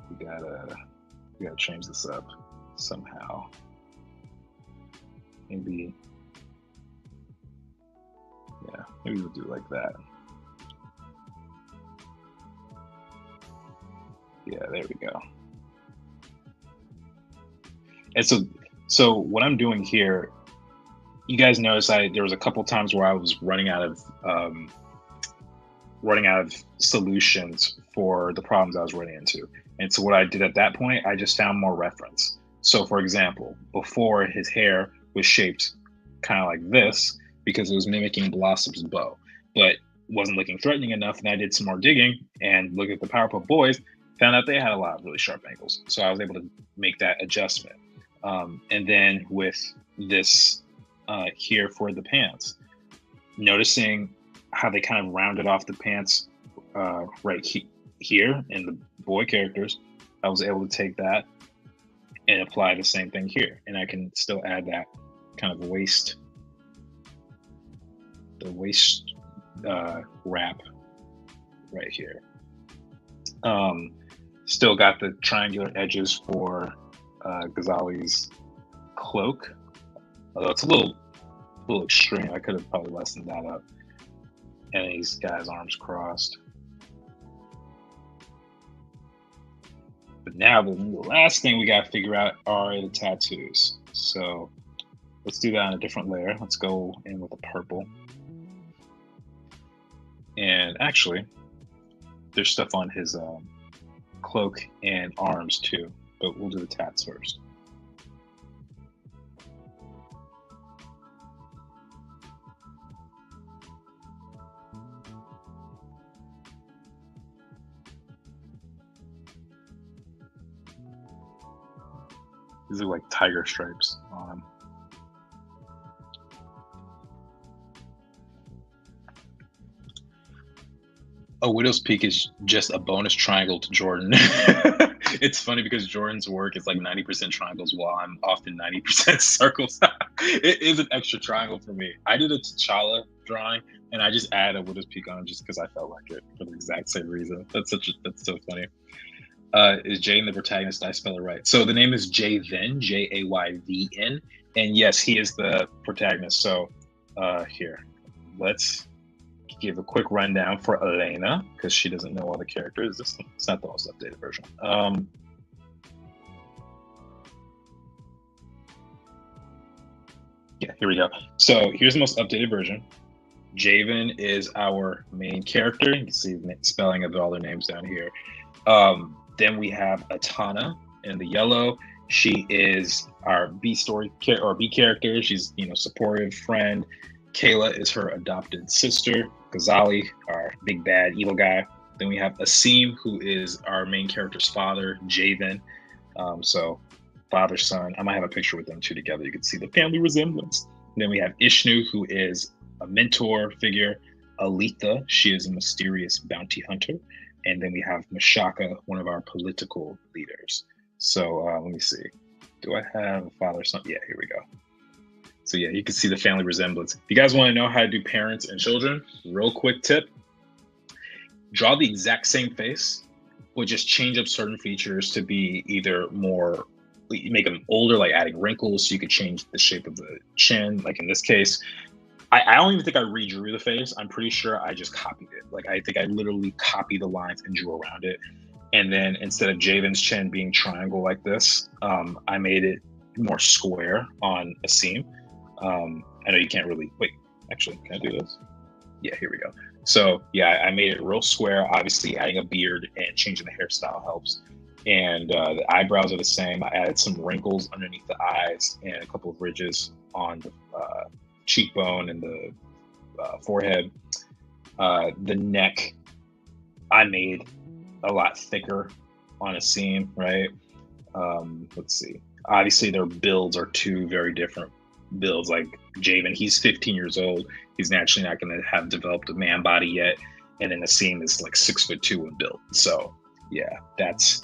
we gotta change this up somehow. Maybe, yeah, maybe we'll do it like that. Yeah, there we go. And so what I'm doing here, you guys notice there was a couple times where I was running out of solutions for the problems I was running into. And so what I did at that point, I just found more reference. So for example, before, his hair was shaped kind of like this because it was mimicking Blossom's bow, but wasn't looking threatening enough. And I did some more digging and looked at the Powerpuff Boys, found out they had a lot of really sharp angles. So I was able to make that adjustment. And then with this here for the pants, noticing how they kind of rounded off the pants here in the boy characters, I was able to take that and apply the same thing here. And I can still add that kind of waist wrap right here. Still got the triangular edges for Ghazali's cloak, although it's a little extreme. I could have probably lessened that up. And he's got his arms crossed. But now the last thing we got to figure out are the tattoos. So let's do that on a different layer. Let's go in with a purple. And actually, there's stuff on his cloak and arms too, but we'll do the tats first. These are like tiger stripes on him. Oh, Widow's Peak is just a bonus triangle to Jordan. It's funny because Jordan's work is like 90% triangles while I'm often 90% circles. It is an extra triangle for me. I did a T'Challa drawing and I just added a Widow's Peak on just because I felt like it for the exact same reason. That's so funny. Is Jayden the protagonist? Did I spell it right? So the name is Jayvin, Jayvn, and yes, he is the protagonist. So here, let's give a quick rundown for Elena because she doesn't know all the characters. It's not the most updated version. Yeah, here we go. So here's the most updated version. Jayvin is our main character. You can see the spelling of all their names down here. Then we have Atana in the yellow. She is our B character. She's, supportive friend. Kayla is her adopted sister. Ghazali, our big bad evil guy. Then we have Asim, who is our main character's father, Jayvin. So father, son. I might have a picture with them two together. You can see the family resemblance. And then we have Ishnu, who is a mentor figure. Aletha, she is a mysterious bounty hunter. And then we have Mashaka, one of our political leaders. So let me see. Do I have a father, son? Yeah, here we go. So yeah, you can see the family resemblance. If you guys want to know how to do parents and children, real quick tip: draw the exact same face, but just change up certain features to be either more, make them older, like adding wrinkles, so you could change the shape of the chin. Like in this case, I don't even think I redrew the face. I'm pretty sure I just copied it. Like I think I literally copied the lines and drew around it. And then instead of Javen's chin being triangle like this, I made it more square on Asim. I know you can't really, wait, actually, can I do this? Yeah, here we go. So yeah, I made it real square. Obviously adding a beard and changing the hairstyle helps. And the eyebrows are the same. I added some wrinkles underneath the eyes and a couple of ridges on the cheekbone and the forehead. The neck, I made a lot thicker on Asim, right? Let's see. Obviously, their builds are two very different builds. Like Javen, he's 15 years old. He's naturally not going to have developed a man body yet. And then Asim is like 6'2" in build. So yeah, that's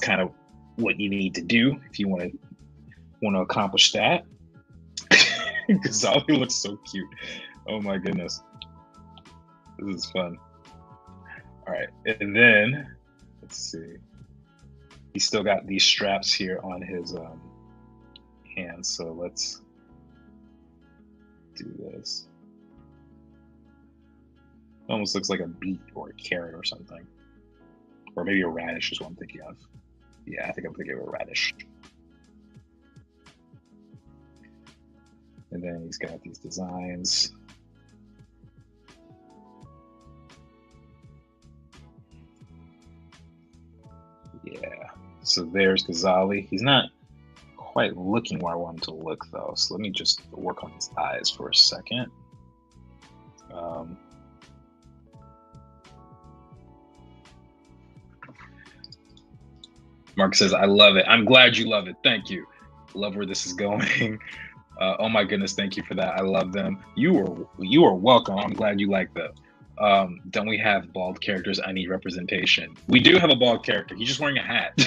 kind of what you need to do if you want to accomplish that. Ghazali looks so cute. Oh my goodness. This is fun. All right. And then, let's see. He's still got these straps here on his hands. So let's do this. It almost looks like a beet or a carrot or something. Or maybe a radish is what I'm thinking of. Yeah, I think I'm thinking of a radish. And then he's got these designs. Yeah, so there's Ghazali. He's not quite looking where I want him to look though. So let me just work on his eyes for a second. Mark says, I love it. I'm glad you love it. Thank you. Love where this is going. Oh my goodness, thank you for that. I love them. You are welcome. I'm glad you like them. Don't we have bald characters? I need representation. We do have a bald character. He's just wearing a hat.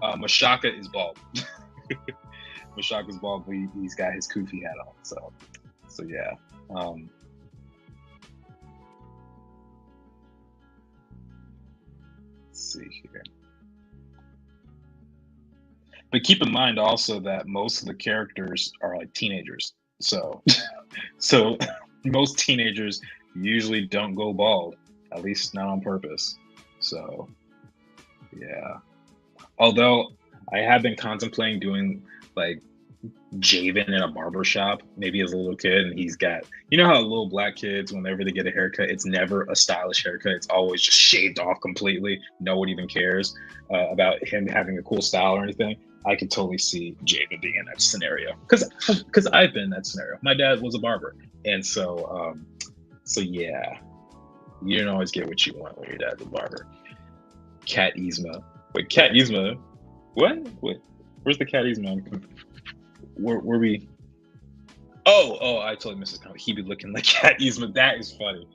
Mashaka is bald. Mashaka's bald, but he's got his Kufi hat on. So yeah. Let's see here. But keep in mind also that most of the characters are like teenagers. So most teenagers usually don't go bald, at least not on purpose. So yeah. Although I have been contemplating doing like Javen in a barber shop, maybe as a little kid, and he's got, you know how little black kids, whenever they get a haircut, it's never a stylish haircut. It's always just shaved off completely. No one even cares about him having a cool style or anything. I could totally see Javen being in that scenario because I've been in that scenario. My dad was a barber, and so yeah, you don't always get what you want when your dad's a barber. Cat Yzma. Wait, Cat Yzma? What? Wait, where's the Cat Yzma? Where we? Oh, I totally missed his comment. He be looking like Cat Yzma. That is funny.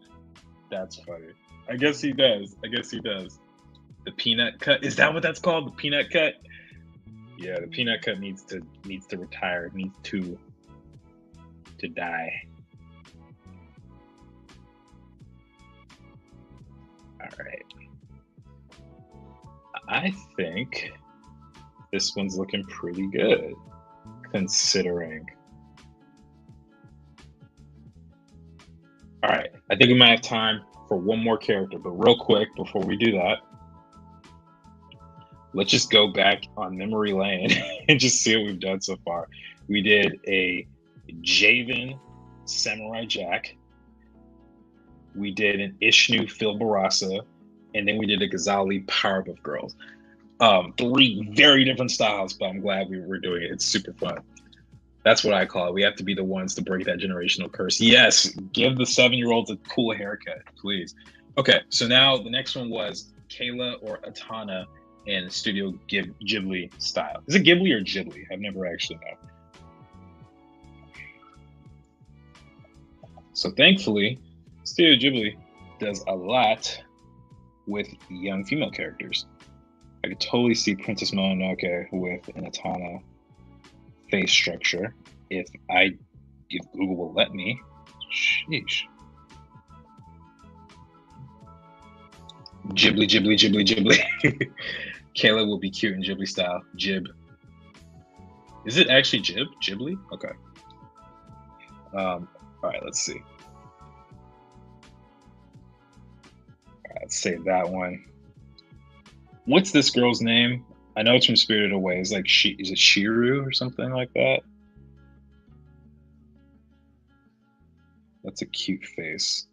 That's funny. I guess he does. The peanut cut. Is that what that's called? The peanut cut? Yeah, the peanut cut needs to retire. It needs to die. All right. I think this one's looking pretty good, considering. All right, I think we might have time for one more character, but real quick before we do that, let's just go back on memory lane and just see what we've done so far. We did a Javen Samurai Jack. We did an Ishnu Phil Barasa, and then we did a Ghazali Powerpuff Girls. 3 very different styles, but I'm glad we were doing it. It's super fun. That's what I call it. We have to be the ones to break that generational curse. Yes, give the 7-year-olds a cool haircut, please. Okay, so now the next one was Kayla or Atana in Studio Ghibli style. Is it Ghibli or Ghibli? I've never actually known. So thankfully, Studio Ghibli does a lot with young female characters. I could totally see Princess Mononoke with an Atana face structure. if Google will let me. Sheesh. Ghibli, Ghibli, Ghibli, Ghibli. Kayla will be cute in Ghibli style. Jib. Is it actually Jib? Ghibli? Okay. All right, let's see. All right, let's save that one. What's this girl's name? I know it's from Spirited Away. Is it Shiru or something like that? That's a cute face.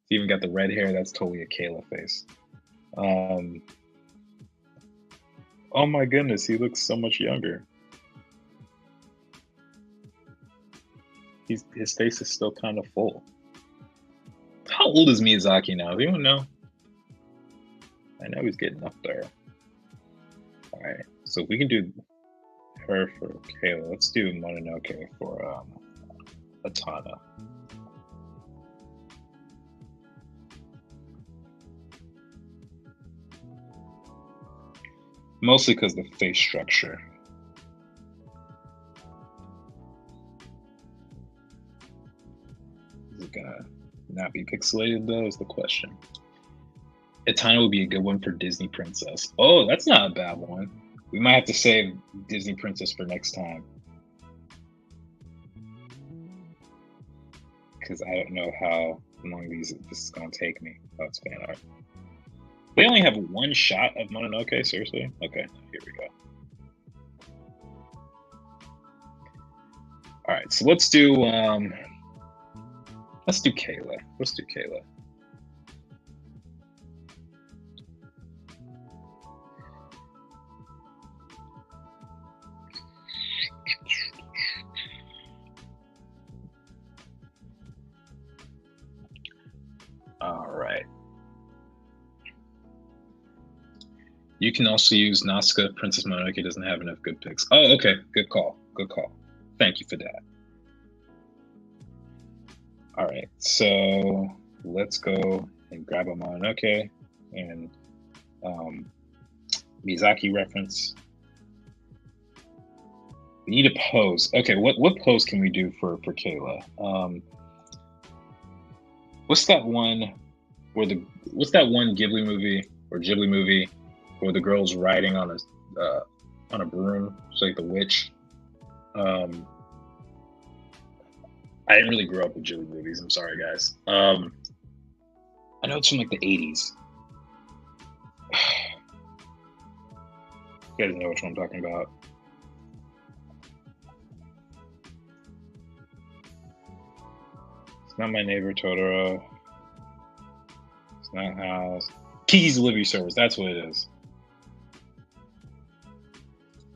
It's even got the red hair. That's totally a Kayla face. Oh my goodness, he looks so much younger. His face is still kind of full. How old is Miyazaki now? Do you know? I know he's getting up there. All right, so we can do her for Kayla. Let's do Mononoke for Atana. Mostly because the face structure. Is it gonna not be pixelated though, is the question. Atana would be a good one for Disney Princess. Oh, that's not a bad one. We might have to save Disney Princess for next time. Because I don't know how long this is gonna take me. Oh, it's fan art. They only have one shot of Mononoke, seriously? Okay, here we go. All right, so let's do Kayla. Let's do Kayla. All right. You can also use Nazca. Princess Mononoke doesn't have enough good picks. Oh, okay. Good call. Good call. Thank you for that. All right. So let's go and grab a Mononoke and Miyazaki reference. We need a pose. Okay, what pose can we do for Kayla? What's that one Ghibli movie or Ghibli movie where the girl's riding on a broom? It's like the witch. I didn't really grow up with Ghibli movies. I'm sorry, guys. I know it's from like the 80s. You guys know which one I'm talking about. It's not My Neighbor Totoro. It's not House. Kiki's Delivery Service. That's what it is.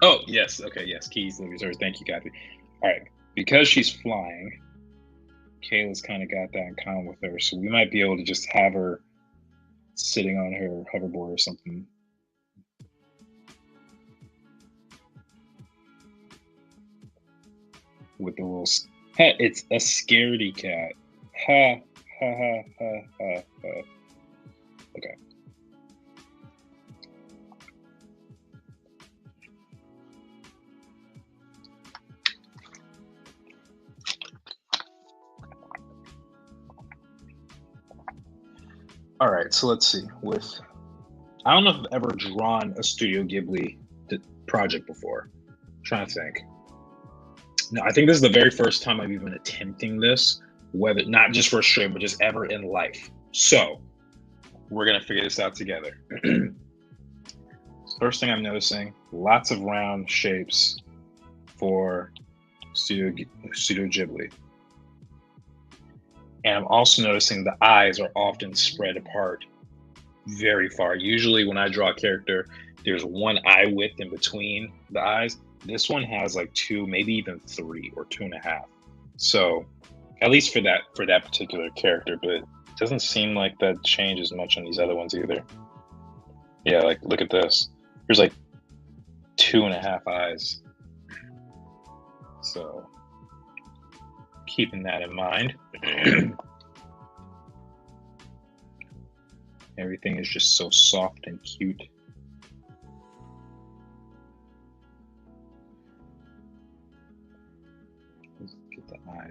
Oh, yes. Okay, yes. Kiki's Delivery Service. Thank you, Kathy. All right. Because she's flying, Kayla's kind of got that in common with her. So we might be able to just have her sitting on her hoverboard or something. With the little... Hey, it's a scaredy cat. Ha, ha, ha, ha, ha, ha. Okay. All right, so let's see. I don't know if I've ever drawn a Studio Ghibli project before. I'm trying to think. No, I think this is the very first time I'm even attempting this, whether not just for a stream, but just ever in life. So we're gonna figure this out together. First thing I'm noticing, lots of round shapes for Studio Ghibli. And I'm also noticing the eyes are often spread apart very far. Usually when I draw a character, there's one eye width in between the eyes. This one has like 2, maybe even 3 or 2.5. So at least for that particular character, but it doesn't seem like that changes much on these other ones either. Yeah, like look at this. There's like 2.5 eyes. So keeping that in mind. Everything is just so soft and cute.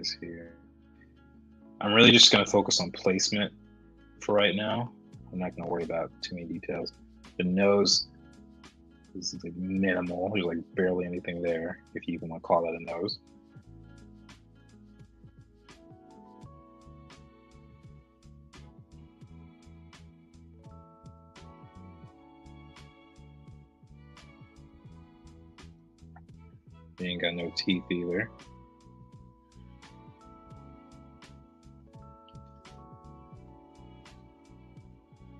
eyes here. I'm really just going to focus on placement for right now. I'm not going to worry about too many details. The nose is like minimal. There's like barely anything there, if you even want to call that a nose. You ain't got no teeth either.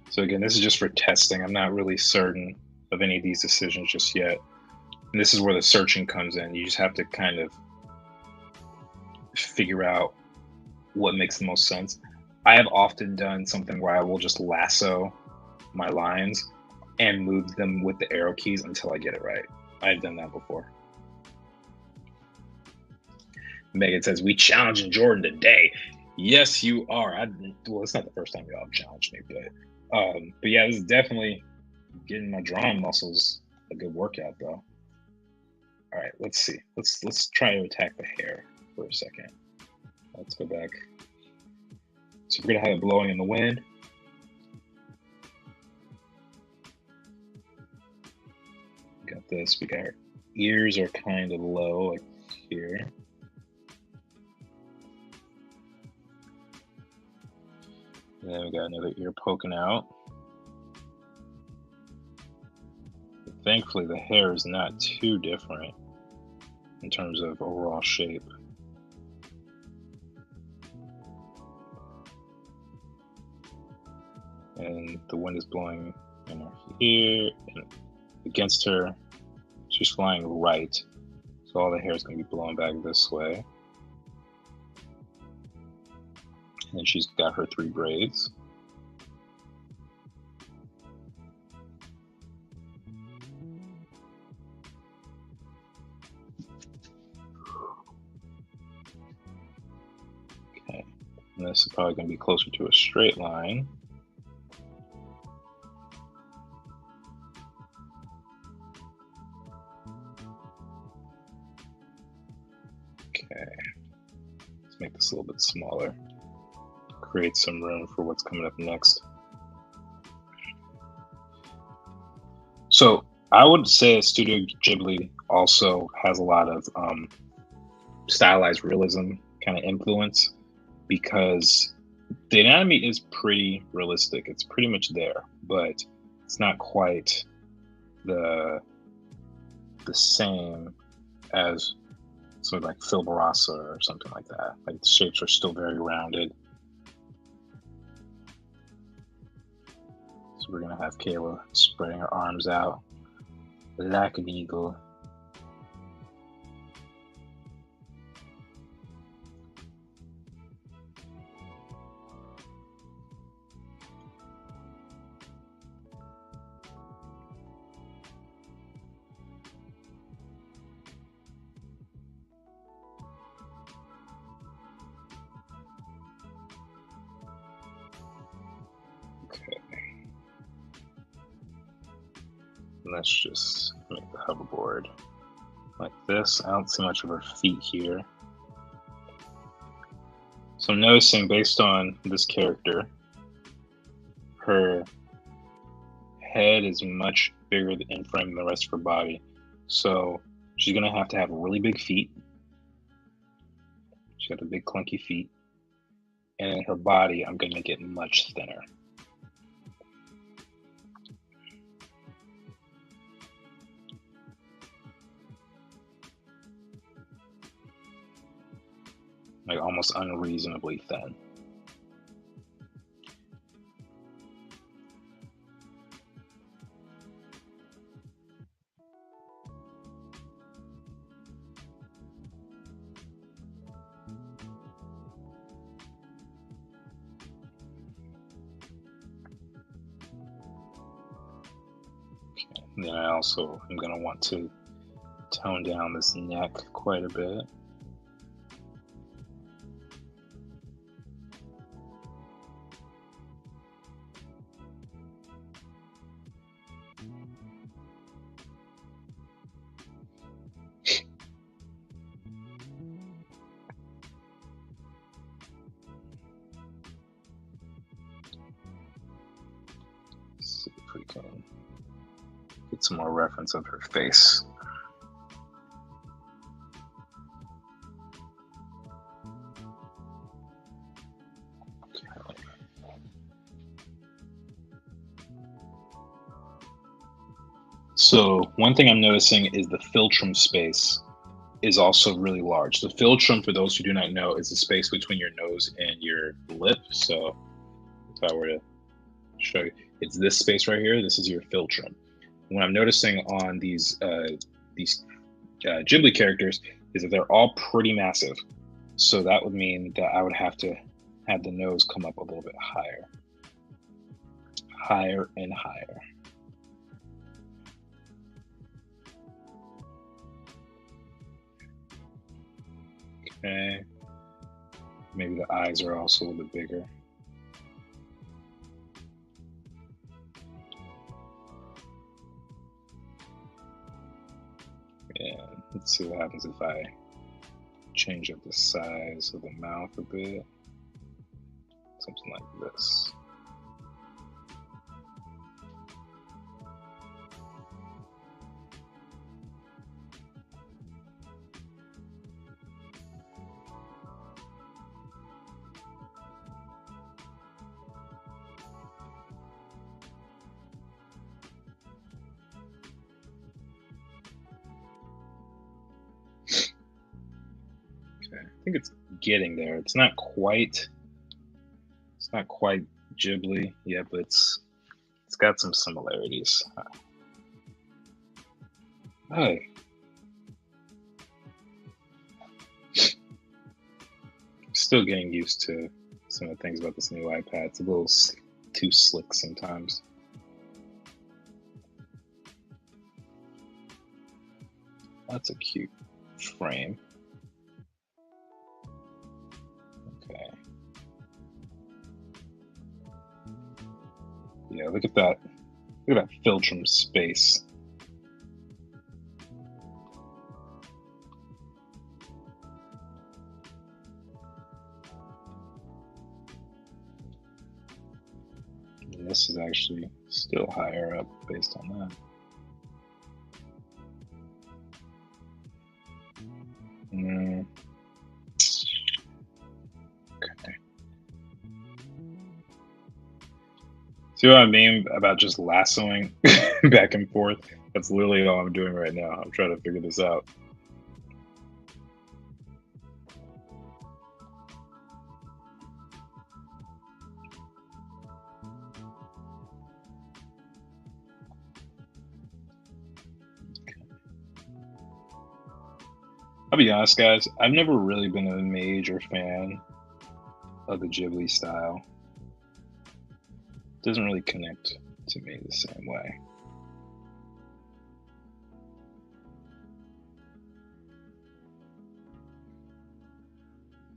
So again, this is just for testing. I'm not really certain of any of these decisions just yet. And this is where the searching comes in. You just have to kind of figure out what makes the most sense. I have often done something where I will just lasso my lines and move them with the arrow keys until I get it right. I've done that before. Megan says, we challenging Jordan today. Yes, you are. Well, it's not the first time y'all have challenged me, but yeah, this is definitely getting my drawing muscles a good workout, though. All right, let's see. Let's try to attack the hair for a second. Let's go back. So we're gonna have it blowing in the wind. Got this. We got our ears are kind of low, like here. And then we got another ear poking out. But thankfully, the hair is not too different in terms of overall shape. And the wind is blowing in her ear and against her. She's flying right, so all the hair is going to be blowing back this way. And she's got her 3 braids. Okay, and this is probably going to be closer to a straight line. Okay, let's make this a little bit smaller. Create some room for what's coming up next. So I would say Studio Ghibli also has a lot of stylized realism kind of influence, because the anatomy is pretty realistic. It's pretty much there, but it's not quite the same as sort of like Phil Barassa or something like that. Like the shapes are still very rounded. So we're gonna have Kayla spreading her arms out like an eagle. Let's just make the hoverboard like this. I don't see much of her feet here. So I'm noticing, based on this character, her head is much bigger in frame than the rest of her body. So she's gonna have to have really big feet. She's got the big clunky feet. And in her body, I'm gonna make it much thinner. Like almost unreasonably thin. Okay. And then I also am going to want to tone down this neck quite a bit. if we can get some more reference of her face. So one thing I'm noticing is the philtrum space is also really large. The philtrum, for those who do not know, is the space between your nose and your lip. So if I were to show you, it's this space right here. This is your philtrum. What I'm noticing on these Ghibli characters is that they're all pretty massive. So that would mean that I would have to have the nose come up a little bit higher. Higher and higher. Okay. Maybe the eyes are also a little bit bigger. And let's see what happens if I change up the size of the mouth a bit. Something like this. I think it's getting there. It's not quite Ghibli yet, but it's got some similarities. Hey. Still getting used to some of the things about this new iPad. It's a little too slick sometimes. That's a cute frame. Okay. Yeah, look at that. Look at that philtrum space. And this is actually still higher up based on that. Okay. See what I mean about just lassoing back and forth? That's literally all I'm doing right now. I'm trying to figure this out. I'll be honest, guys, I've never really been a major fan of the Ghibli style. It doesn't really connect to me the same way.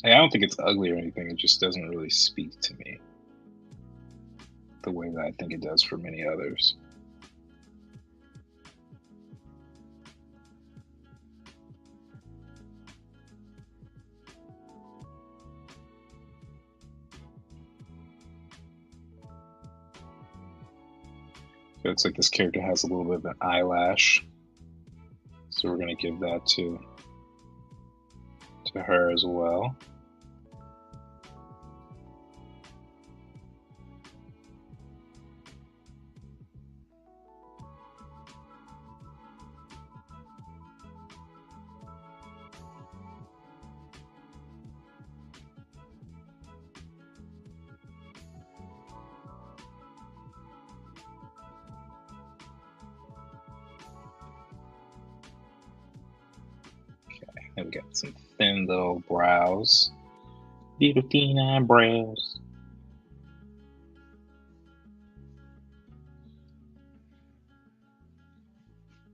I don't think it's ugly or anything, it just doesn't really speak to me the way that I think it does for many others. It looks like this character has a little bit of an eyelash, so we're going to give that to her as well. And we got some thin little brows. Little thin eyebrows.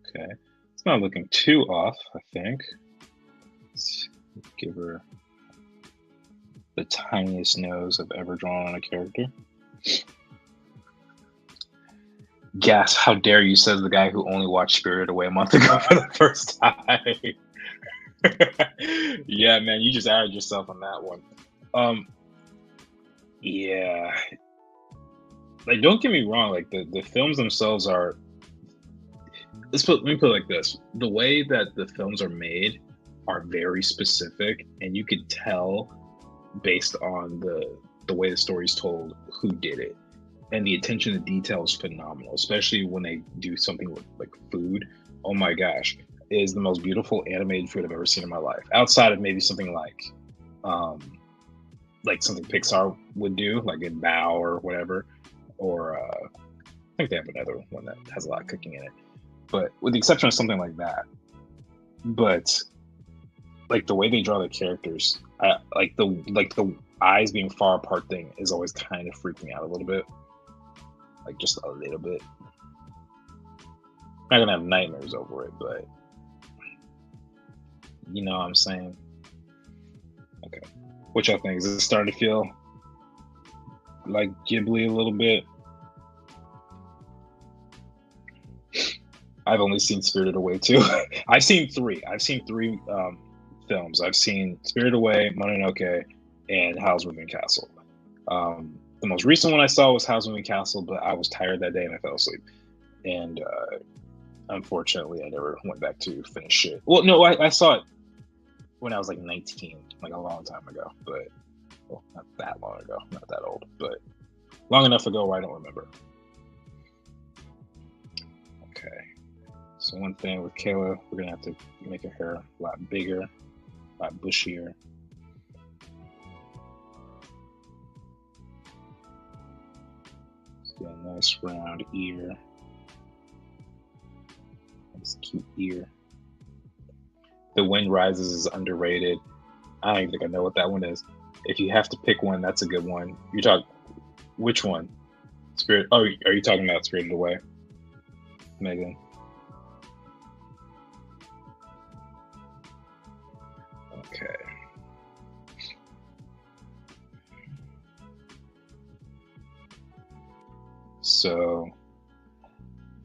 Okay. It's not looking too off, I think. Let's give her the tiniest nose I've ever drawn on a character. Gas, how dare you, says the guy who only watched Spirited Away a month ago for the first time. Yeah, man, you just added yourself on that one. Yeah. like, don't get me wrong, like the films themselves are. Let me put it like this: the way that the films are made are very specific, and you could tell based on the way the story's told who did it, and the attention to detail is phenomenal, especially when they do something with like food. Oh my gosh, it is the most beautiful animated food I've ever seen in my life. Outside of maybe something um, like something Pixar would do, like in Bao or whatever, or I think they have another one that has a lot of cooking in it. But with the exception of something like that, but like the way they draw the characters, like the eyes being far apart thing is always kind of freaking me out a little bit, like just a little bit. I'm not gonna have nightmares over it, but you know what I'm saying. Okay, what y'all think? Is it starting to feel like Ghibli a little bit? I've only seen Spirited Away too. I've seen three. I've seen three films. I've seen Spirited Away, Mononoke, and Howl's Moving Castle. The most recent one I saw was Howl's Moving Castle, but I was tired that day and I fell asleep. And unfortunately, I never went back to finish it. Well, no, I saw it when I was like 19, like a long time ago, but well, not that long ago, not that old, but long enough ago where I don't remember. Okay. So one thing with Kayla, we're gonna have to make her hair a lot bigger, a lot bushier. Let's get a nice round ear. Nice cute ear. The Wind Rises is underrated. I don't even think I know what that one is. If you have to pick one, that's a good one. You talk which one? Spirit. Oh, are you talking about Spirited Away, Megan? Okay. So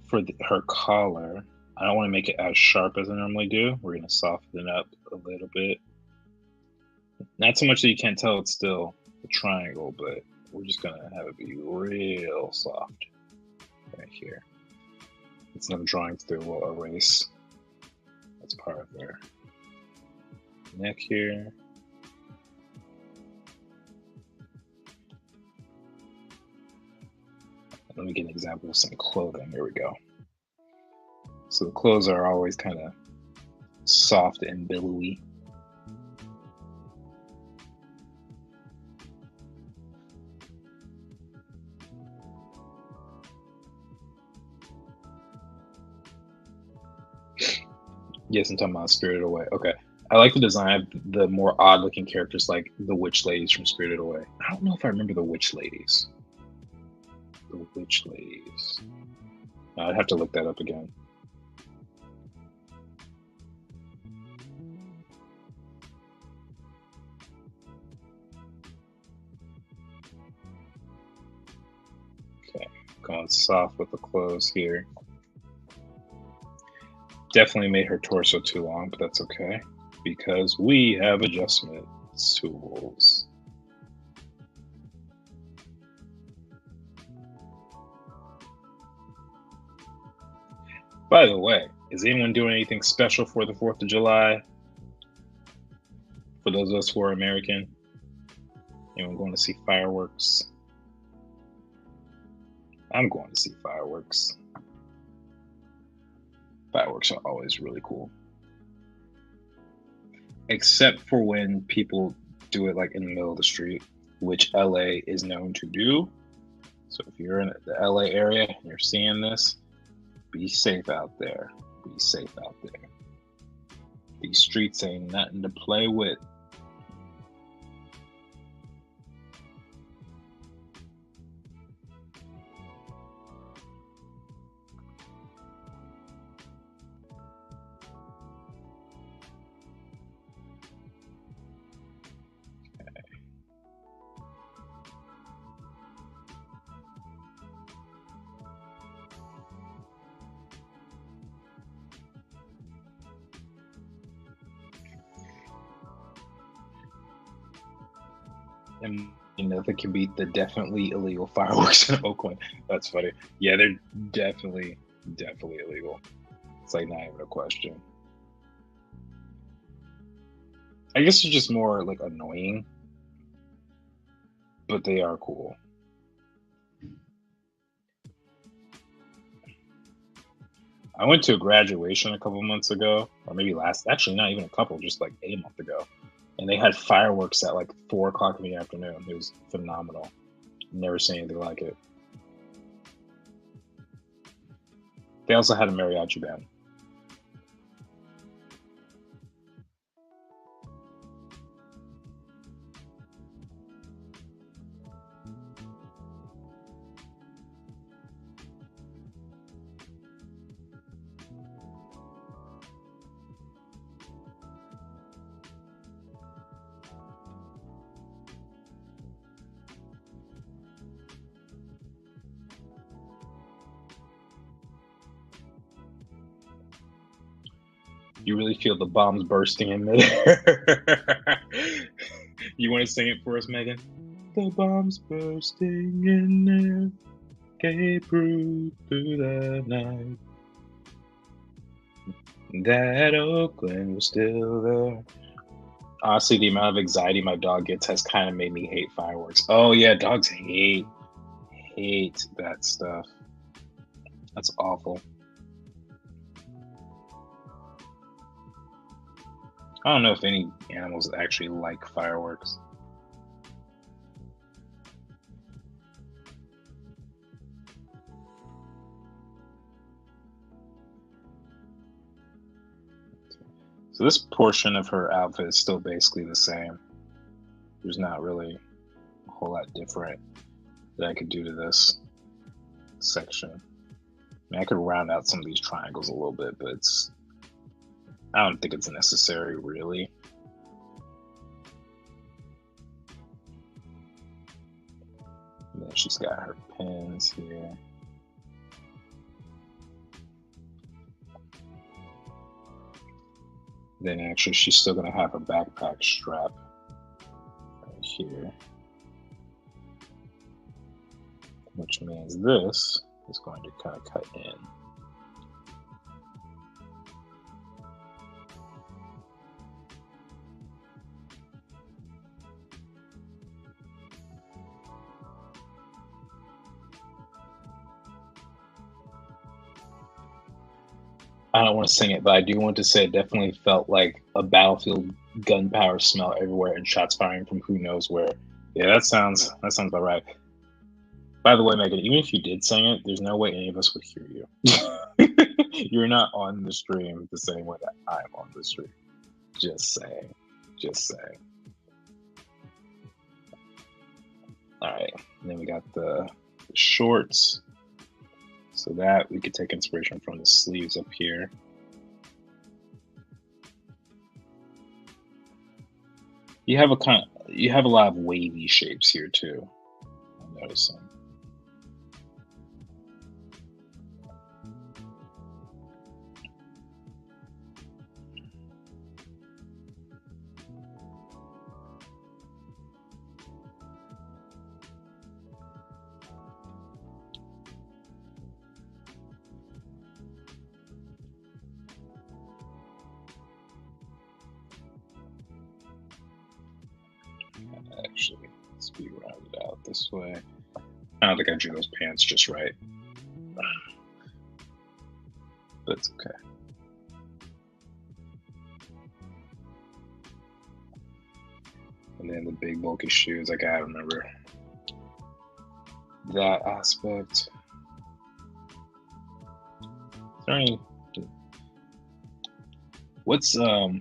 for her collar, I don't want to make it as sharp as I normally do. We're going to soften it up a little bit. Not so much that you can't tell it's still a triangle, but we're just going to have it be real soft right here. Instead of drawing through, we'll erase. That's part of their neck here. Let me get an example of some clothing. Here we go. So the clothes are always kind of soft and billowy. Yes, I'm talking about Spirited Away. Okay. I like the design of the more odd looking characters like the witch ladies from Spirited Away. I don't know if I remember the witch ladies. The witch ladies. I'd have to look that up again. Okay, going soft with the clothes here. Definitely made her torso too long, but that's okay because we have adjustment tools. By the way, is anyone doing anything special for the 4th of July? For those of us who are American? Anyone going to see fireworks? I'm going to see fireworks. Fireworks are always really cool. Except for when people do it like in the middle of the street, which LA is known to do. So if you're in the LA area and you're seeing this, be safe out there. Be safe out there. These streets ain't nothing to play with. And Nothing can beat the definitely illegal fireworks in Oakland. That's funny. Yeah, they're definitely illegal. It's like not even a question. I guess it's just more like annoying, but they are cool. I went to a graduation a couple months ago, or maybe actually not even a couple, just like a month ago. And they had fireworks at like 4 o'clock in the afternoon. It was phenomenal. Never seen anything like it. They also had a mariachi band. You really feel the bombs bursting in midair. You want to sing it for us, Megan? The bombs bursting in air gave proof through the night that Oakland was still there. Honestly, the amount of anxiety my dog gets has kind of made me hate fireworks. Oh yeah, dogs hate that stuff. That's awful. I don't know if any animals actually like fireworks. So this portion of her outfit is still basically the same. There's not really a whole lot different that I could do to this section. I mean, I could round out some of these triangles a little bit, but I don't think it's necessary, really. And then she's got her pins here. Then actually, she's still going to have her backpack strap right here, which means this is going to kind of cut in. I don't want to sing it, but I do want to say it definitely felt like a battlefield gunpowder smell everywhere and shots firing from who knows where. Yeah, that sounds about right. By the way, Megan, even if you did sing it, there's no way any of us would hear you. You're not on the stream the same way that I'm on the stream. Just saying. Just saying. All right. And then we got the shorts. So that we could take inspiration from the sleeves up here. You have a lot of wavy shapes here too. I'm noticing. Actually, let's be rounded out this way. I don't think I drew those pants just right, but it's okay. And then the big bulky shoes, I gotta remember that aspect. Is there any? What's the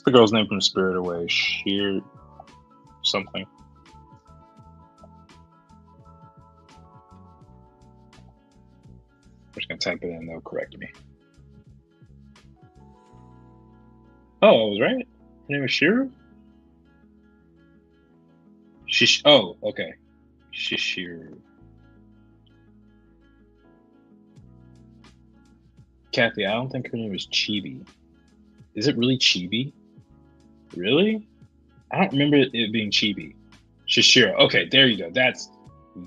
girl's name from Spirit Away? Sheer something. I'm just gonna type it in, they'll correct me. Oh, I was right. Her name is Shiru? Oh, okay. Shishiru. Kathy, I don't think her name is Chibi. Is it really Chibi? Really? I don't remember it being Chibi. Shishiro. Okay, there you go.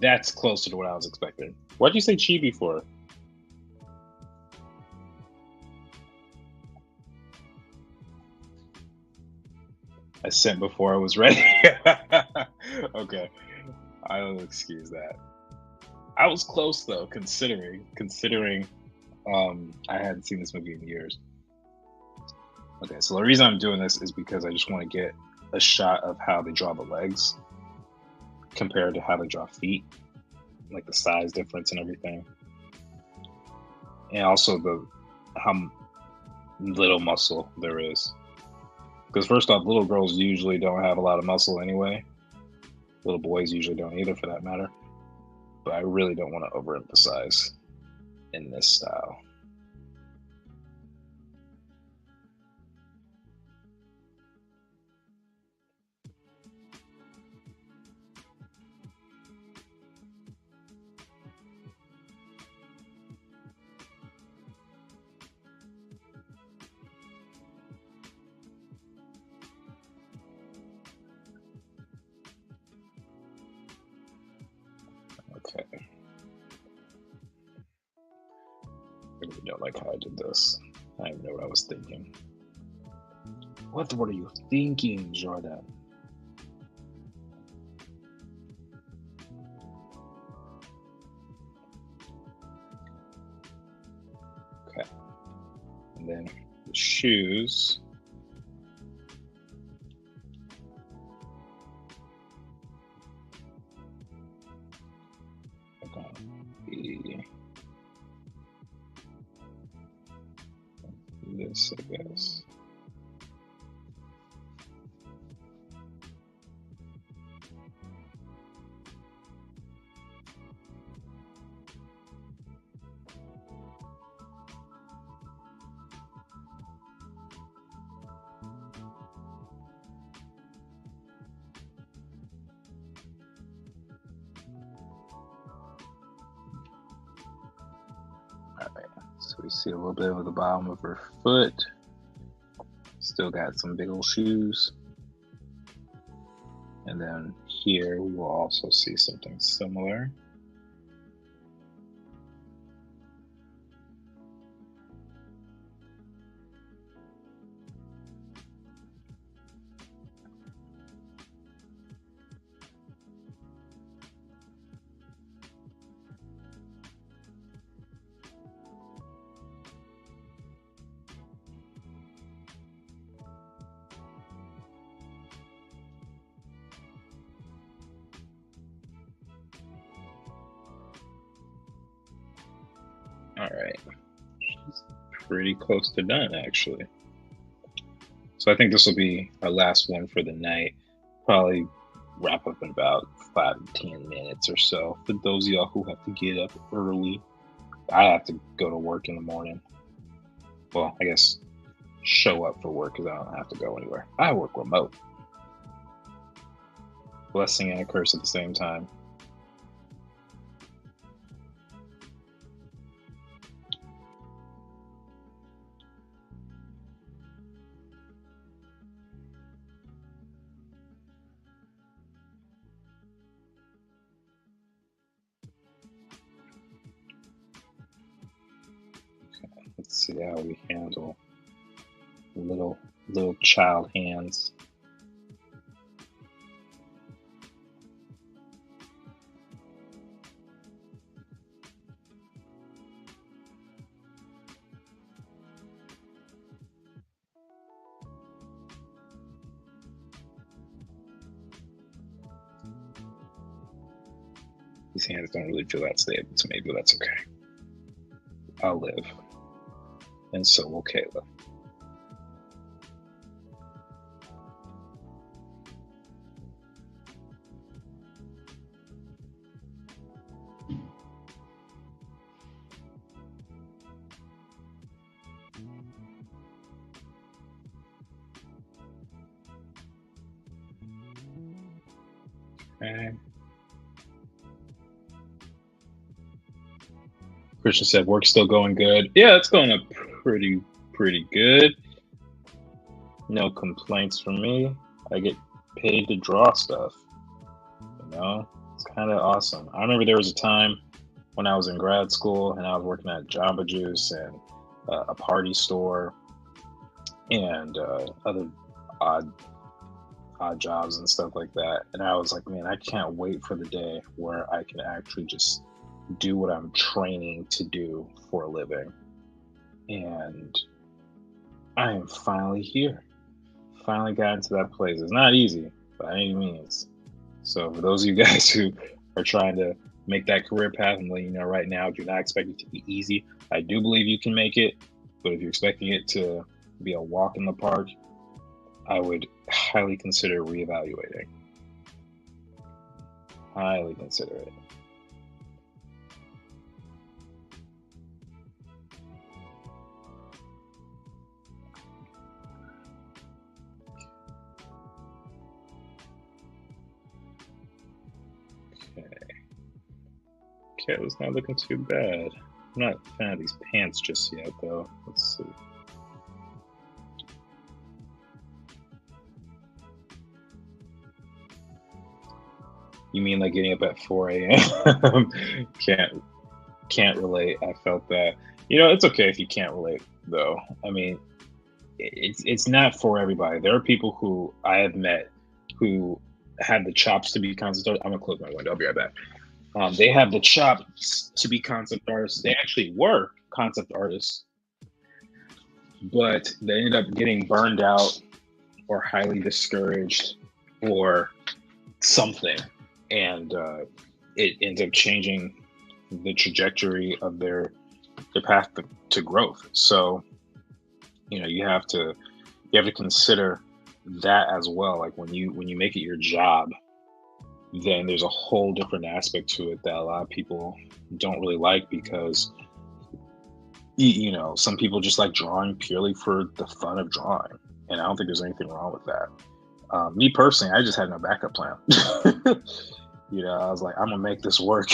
That's closer to what I was expecting. Why'd you say Chibi for? I sent before I was ready. Okay, I'll excuse that. I was close though, considering I hadn't seen this movie in years. Okay, so the reason I'm doing this is because I just want to get a shot of how they draw the legs compared to how they draw feet, like the size difference and everything, and also the how little muscle there is. Because first off, little girls usually don't have a lot of muscle anyway. Little boys usually don't either, for that matter. But I really don't want to overemphasize in this style. Okay. I really don't like how I did this. I don't know what I was thinking. What are you thinking, Jordan? Okay. And then the shoes. Are gonna be this, I guess. Alright, so we see a little bit of the bottom of her foot. Still got some big old shoes. And then here we will also see something similar. All right, she's pretty close to done actually. So I think this will be our last one for the night. Probably wrap up in about 5 to 10 minutes or so. For those of y'all who have to get up early, I have to go to work in the morning. Well, I guess show up for work because I don't have to go anywhere. I work remote. Blessing and a curse at the same time. Let's see how we handle little child hands. These hands don't really feel that stable to me, but that's okay. I'll live. And so will Kayla. Okay. Christian said, work's still going good. Yeah, it's going up pretty good. No complaints from me. I get paid to draw stuff. know, it's kind of awesome. I remember there was a time when I was in grad school and I was working at Jamba Juice and a party store and other odd odd jobs and stuff like that. And I was like, man, I can't wait for the day where I can actually just do what I'm training to do for a living. And I am finally here. Finally got into that place. It's not easy by any means. So for those of you guys who are trying to make that career path, and letting you know right now, do not expect it to be easy. I do believe you can make it, but if you're expecting it to be a walk in the park, I would highly consider reevaluating. Highly consider it. Okay, it's not looking too bad. I'm not a fan of these pants just yet, though. Let's see. You mean like getting up at 4 a.m.? can't relate. I felt that. You know, it's okay if you can't relate, though. I mean, it's not for everybody. There are people who I have met who have the chops to be concept artists. I'm gonna close my window. I'll be right back. They have the chops to be concept artists. They actually were concept artists, but they ended up getting burned out or highly discouraged or something, and it ends up changing the trajectory of their path to growth. So, you know, you have to consider that as well. Like when you make it your job, then there's a whole different aspect to it that a lot of people don't really like, because you know, some people just like drawing purely for the fun of drawing, and I don't think there's anything wrong with that. Me personally, I just had no backup plan. You know, I was like, I'm gonna make this work.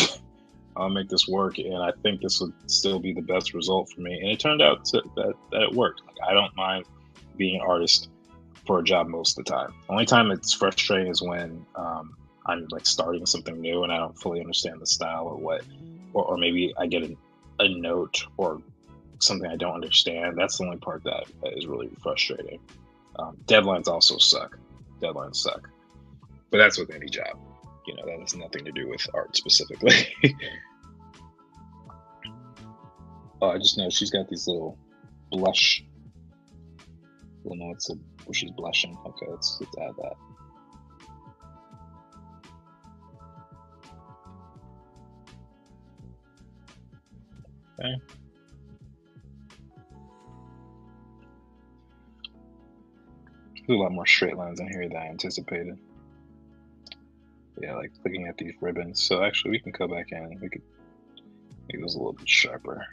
I'll make this work, and I think this would still be the best result for me. And it turned out that it worked. Like, I don't mind being an artist for a job most of the time. The only time it's frustrating is when I'm like starting something new and I don't fully understand the style or what, or maybe I get a note or something I don't understand. That's the only part that is really frustrating. Deadlines also suck. Deadlines suck, but that's with any job. You know, that has nothing to do with art specifically. Oh, I just know she's got these little blush little notes where she's blushing. Okay, let's add that. Okay. There's a lot more straight lines in here than I anticipated. Yeah, like looking at these ribbons. So actually, we can go back in and we could make those a little bit sharper.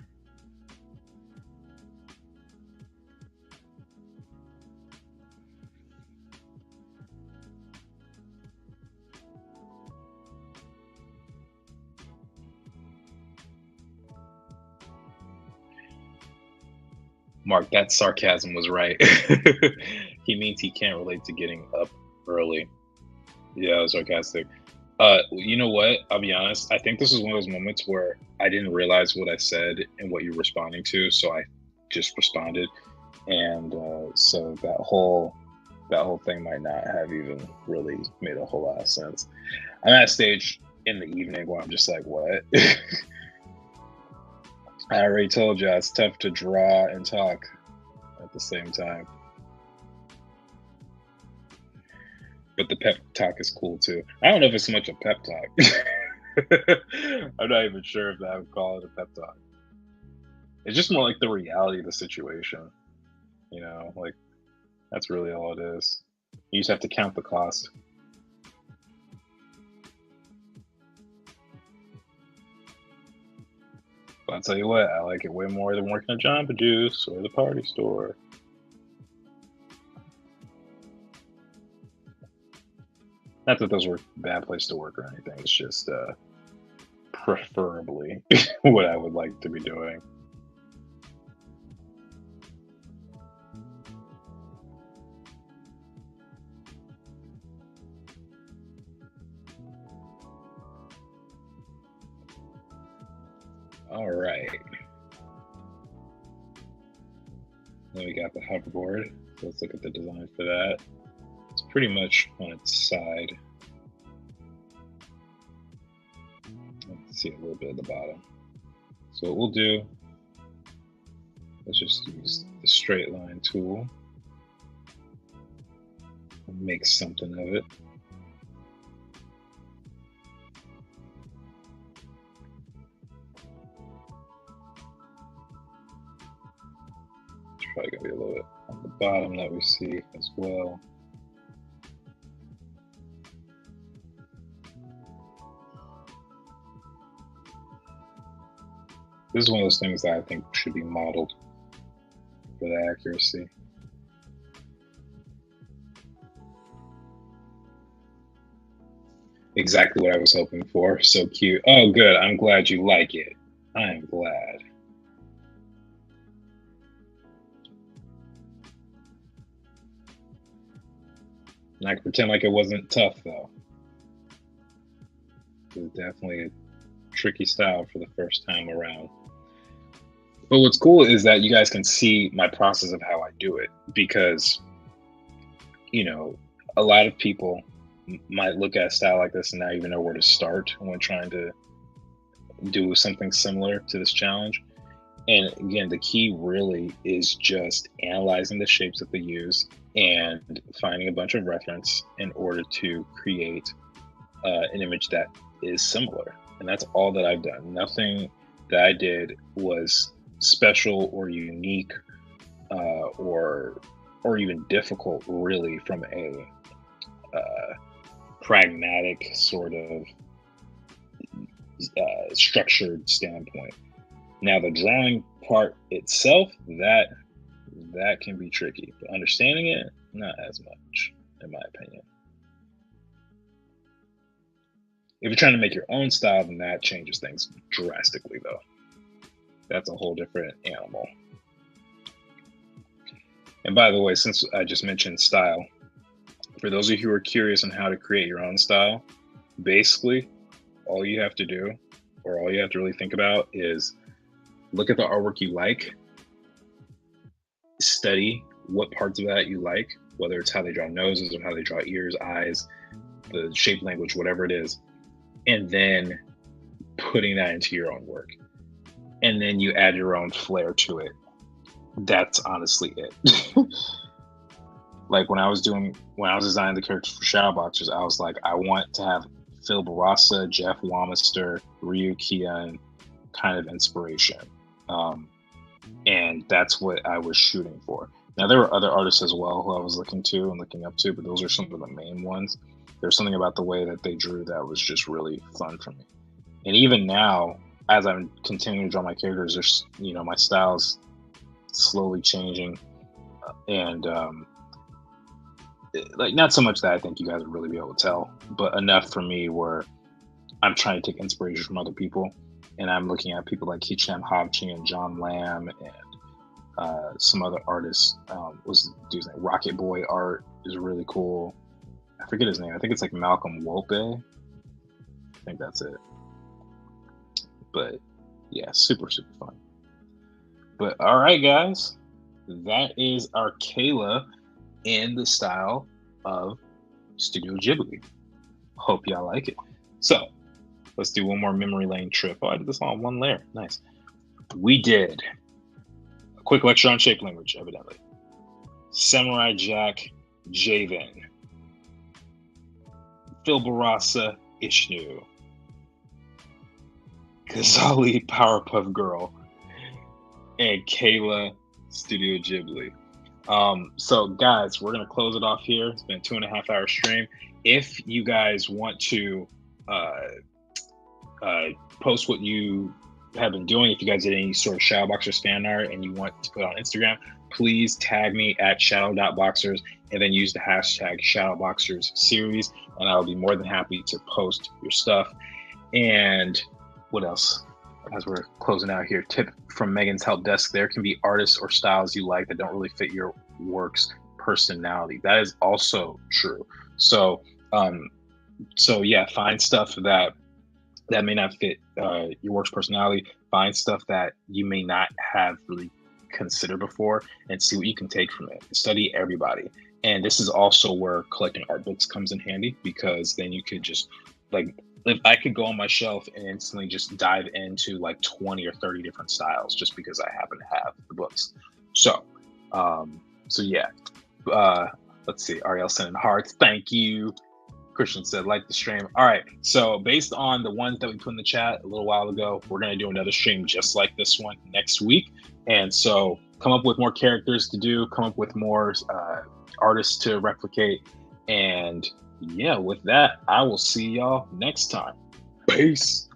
Mark, that sarcasm was right. He means he can't relate to getting up early. Yeah, I was sarcastic. You know what? I'll be honest. I think this is one of those moments where I didn't realize what I said and what you're responding to, so I just responded, and so that whole thing might not have even really made a whole lot of sense. I'm at a stage in the evening where I'm just like, what? I already told you it's tough to draw and talk at the same time. But the pep talk is cool too. I don't know if it's so much a pep talk. I'm not even sure if I would call it a pep talk. It's just more like the reality of the situation. You know, like that's really all it is. You just have to count the cost. But I'll tell you what, I like it way more than working at Jamba Juice or the party store. Not that those were a bad place to work or anything. It's just preferably what I would like to be doing. All right. Then we got the hoverboard. So let's look at the design for that. It's pretty much on its side. Let's see a little bit at the bottom. So what we'll do, let's just use the straight line tool. Make something of it. It's probably gonna be a little bit on the bottom that we see as well. This is one of those things that I think should be modeled for the accuracy. Exactly what I was hoping for. So cute. Oh, good. I'm glad you like it. I am glad. And I can pretend like it wasn't tough, though. It was definitely a tricky style for the first time around. But what's cool is that you guys can see my process of how I do it, because, you know, a lot of people might look at a style like this and not even know where to start when trying to do something similar to this challenge. And again, the key really is just analyzing the shapes that they use and finding a bunch of reference in order to create an image that is similar. And that's all that I've done. Nothing that I did was special or unique or even difficult, really, from a pragmatic sort of structured standpoint. Now, the drawing part itself, that can be tricky, but understanding it, not as much, in my opinion. If you're trying to make your own style, then that changes things drastically, though. That's a whole different animal. And by the way, since I just mentioned style, for those of you who are curious on how to create your own style, basically all you have to do, or all you have to really think about, is look at the artwork you like, study what parts of that you like, whether it's how they draw noses or how they draw ears, eyes, the shape language, whatever it is, and then putting that into your own work. And then you add your own flair to it. That's honestly it. Like when I was designing the characters for Shadowboxers, I was like, I want to have Phil Barassa, Jeff Wamister, Ryu Kian kind of inspiration. And that's what I was shooting for. Now, there were other artists as well who I was looking up to, but those are some of the main ones. There's something about the way that they drew that was just really fun for me. And even now, as I'm continuing to draw my characters, there's, my style's slowly changing. And like, not so much that I think you guys would really be able to tell, but enough for me where I'm trying to take inspiration from other people. And I'm looking at people like Hicham Habchi and John Lamb and some other artists. What's the dude's name? Rocket Boy art is really cool. I forget his name. I think it's like Malcolm Wolpe. I think that's it. But yeah, super, super fun. But all right, guys, that is our Kayla in the style of Studio Ghibli. Hope y'all like it. So let's do one more memory lane trip. Oh, I did this all in one layer. Nice. We did a quick lecture on shape language, evidently. Samurai Jack, Javen. Phil Barassa, Ishnu. Ghazali, Powerpuff Girl. And Kayla, Studio Ghibli. So guys, we're going to close it off here. It's been a 2.5 hour stream. If you guys want to post what you have been doing, if you guys did any sort of Shadowboxers fan art and you want to put it on Instagram, please tag me at shadow.boxers and then use the hashtag Shadowboxers series, and I'll be more than happy to post your stuff. And what else? As we're closing out here, tip from Megan's help desk: there can be artists or styles you like that don't really fit your work's personality. That is also true. So yeah, find stuff that may not fit your work's personality. find stuff that you may not have really considered before, and see what you can take from it. Study everybody. And this is also where collecting art books comes in handy, because then you could just, like, if I could go on my shelf and instantly just dive into like 20 or 30 different styles just because I happen to have the books. So, yeah. Let's see. Ariel sending hearts. Thank you. Christian said, like the stream. All right. So based on the ones that we put in the chat a little while ago, we're going to do another stream just like this one next week. And so come up with more characters to do, come up with more artists to replicate. And yeah, with that, I will see y'all next time. Peace.